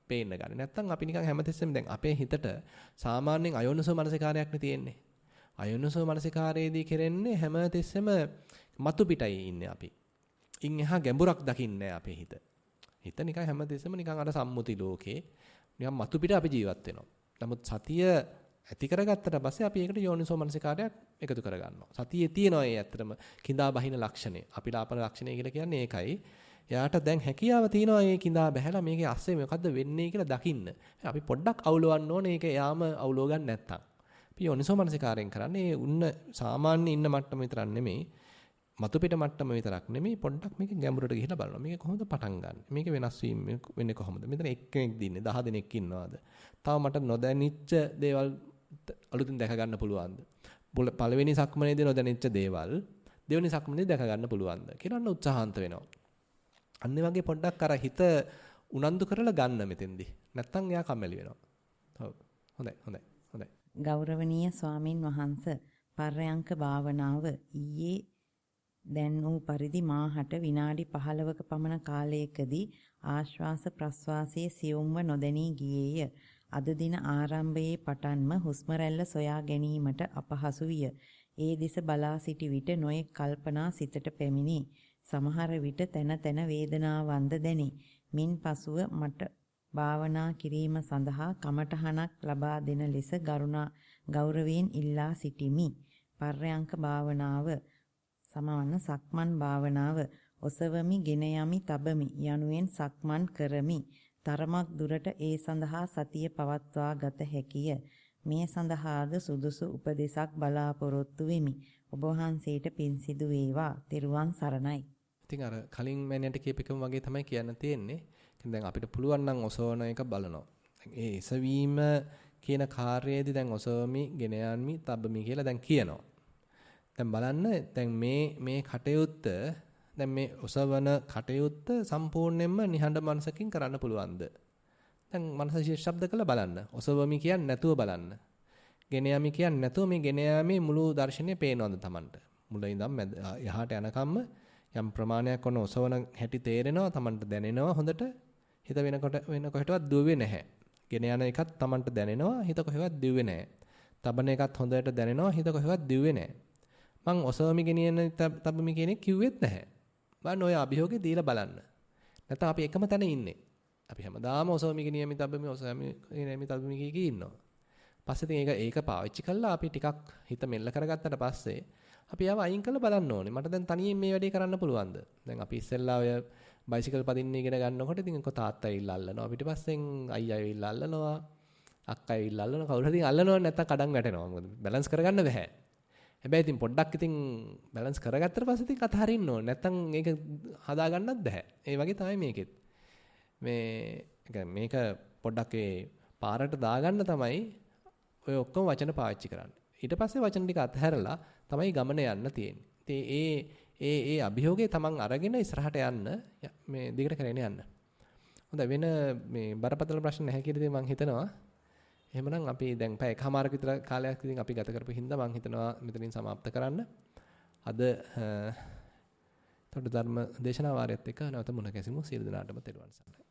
පේන්න ගන්න. නැත්තම් අපි නිකන් හැමතිස්සෙම දැන් අපේ හිතට සාමාන්‍යයෙන් අයෝනිසෝ මනසිකාරයක් නේ තියෙන්නේ. අයෝනිසෝ මනසිකාරයේදී කරන්නේ හැමතිස්සෙම මතු පිටයි ඉන්නේ අපි. ඉන් එහා ගැඹුරක් දකින්නේ අපේ හිත. හිත නිකන් හැමතිස්සෙම නිකන් අර සම්මුති ලෝකේ නිකන් මතු පිට අපි ජීවත් වෙනවා. නමුත් සතිය ඇති කරගත්තට පස්සේ අපි ඒකට යෝනිසෝ මනසිකාරයක් එකතු කරගන්නවා. සතියේ තියෙනවා ඒ ඇත්තටම කිඳා බහින ලක්ෂණය. අපිලාපන ලක්ෂණය කියලා කියන්නේ ඒකයි. එයාට දැන් හැකියාව තියෙනවා මේ කිඳා බහැලා මේකේ අස්සේ මොකද්ද වෙන්නේ කියලා දකින්න. අපි පොඩ්ඩක් අවුලවන්න ඕනේ ඒක යාම අවුලව ගන්න නැත්තම්. අපි යෝනිසෝ මනසිකාරයෙන් කරන්නේ උන්න සාමාන්‍ය ඉන්න මට්ටම විතරක් නෙමෙයි. මතු පිට මට්ටම විතරක් නෙමෙයි පොඩ්ඩක් මේක ගැඹුරට ගිහිලා බලනවා. මේක කොහොමද පටන් ගන්න? මේක වෙනස් වීම වෙන්නේ කොහොමද? මෙතන එක්කෙනෙක් දින්නේ 10 දෙනෙක් ඉන්නවාද? තව මට නොදැනිච්ච දේවල් අලුතින් දැක ගන්න පුළුවන්ද? පළවෙනි සක්මනේදී නොදැනිච්ච දේවල් දෙවෙනි සක්මනේදී දැක ගන්න පුළුවන්ද? කියලා උත්සාහන්ත වෙනවා. අන්න වගේ පොඩ්ඩක් අර හිත උනන්දු කරලා ගන්න මෙතෙන්දී. නැත්තම් එයා කම්මැලි වෙනවා. ඔව්. හොඳයි. ගෞරවනීය ස්වාමින් වහන්සේ පර්යංක භාවනාව ඊයේ දැන් වූ පරිදි මාහට විනාඩි 15ක පමණ කාලයකදී ආශ්වාස ප්‍රශ්වාසයේ සියුම්ව නොදැනී ගියේය. අද දින ආරම්භයේ පටන්ම හුස්ම රැල්ල සොයා ගැනීමට අපහසු විය. ඒ දෙස බලා සිටි විට නොයෙක් කල්පනා සිතට පැමිණි. සමහර විට තන වේදනාවන්ද දැනේ. මින් පසුව මට භාවනා කිරීම සඳහා කමඨහනක් ලබා දෙන ලෙස ගෞරවයෙන් ඉල්ලා සිටිමි. පර්යංක භාවනාව සමවන්න සක්මන් භාවනාව ඔසවමි ගෙන යමි තබමි යනුවෙන් සක්මන් කරමි. තරමක් දුරට ඒ සඳහා සතිය පවත්වා ගත හැකිය. මේ සඳහාද සුදුසු උපදේශක් බලාපොරොත්තු වෙමි. ඔබ වහන්සේට පින් සිදු වේවා. තෙරුවන් සරණයි. ඉතින් අර කලින් මෑණියන්ට කියපේකම වගේ තමයි කියන්න තියෙන්නේ. දැන් අපිට පුළුවන් නම් ඔසවන එක බලනවා. ඒ එසවීම කියන කාර්යයේදී දැන් ඔසවමි, ගෙන යන්මි, තබමි කියලා දැන් කියනවා. දැන් බලන්න දැන් මේ කටයුත්ත දැන් මේ ඔසවන කටයුත්ත සම්පූර්ණයෙන්ම නිහඬ මනසකින් කරන්න පුළුවන්ද? දැන් මනස ශබ්ද කරලා බලන්න. ඔසවමි කියන්නේ නැතුව බලන්න. ගෙන යමි කියන්නේ නැතුව මේ ගෙන යමේ මුළු දර්ශනය පේනවද Tamanට? මුල ඉඳන් යහට යනකම්ම යම් ප්‍රමාණයක් වන ඔසවන හැටි තේරෙනවා Tamanට දැනෙනවා හොඳට. හිත වෙන කොහෙටවත් දුවේ නැහැ. ගෙන යන එකත් Tamanට දැනෙනවා හිත කොහෙවත් දිව්වේ නැහැ. තබන එකත් හොඳට දැනෙනවා හිත කොහෙවත් දිව්වේ නැහැ. මං ඔසවමි ගෙනියන තබමි කියන එක කිව්වෙත් නැහැ. බලන්න ඔය අභියෝගේ දීලා බලන්න. නැත්නම් අපි එකම තැන ඉන්නේ. අපි හැමදාම ඔසවමි ගෙනියමි තබමි ඔසවමි ගෙනියමි තබමි කී ඉන්නවා. පස්සේ ඉතින් ඒක පාවිච්චි කළා අපි ටිකක් හිත මෙල්ල කරගත්තට පස්සේ අපි ආව අයින් කරලා බලන්න ඕනේ. මට දැන් තනියෙන් මේ වැඩේ කරන්න පුළුවන්ද? දැන් අපි ඉස්සෙල්ලා ඔය බයිසිකල් පදින්න ඉගෙන ගන්නකොට ඉතින් කො තාත්තා ඇවිල්ලා අල්ලනවා. පිටිපස්සෙන් අයියා ඇවිල්ලා අල්ලනවා. අක්කා ඇවිල්ලා අල්ලනවා. කවුරු හරි අල්ලනවා නැත්නම් කඩන් වැටෙනවා. මොකද බැලන්ස් කරගන්න බෑ. හැබැයි ඉතින් පොඩ්ඩක් ඉතින් බැලන්ස් කරගත්තට පස්සේ ඉතින් අතහරින්න ඕනේ. නැත්නම් ඒක හදා ගන්නත් බෑ. ඒ වගේ තමයි මේකෙත්. මේක පොඩ්ඩක් ඒ පාරට දාගන්න තමයි ඔය ඔක්කොම වචන පාවිච්චි කරන්නේ. ඊට පස්සේ වචන ටික අතහැරලා තමයි ගමන යන්න තියෙන්නේ. ඉතින් ඒ අභියෝගේ තමන් අරගෙන ඉස්සරහට යන්න මේ දිගට කරගෙන යන්න. හොඳයි වෙන මේ බරපතල ප්‍රශ්න නැහැ කියලා මම හිතනවා. එහෙමනම් අපි දැන් පැය එකමාරක විතර කාලයක් ඉතින් අපි ගත කරපු හින්දා මම හිතනවා මෙතනින් සමාප්ත කරන්න. අද එතකොට ධර්ම දේශනා වාරයත් එක්ක නැවත මුණ ගැසෙමු. සියලු දෙනාටම තෙරුවන් සරණයි.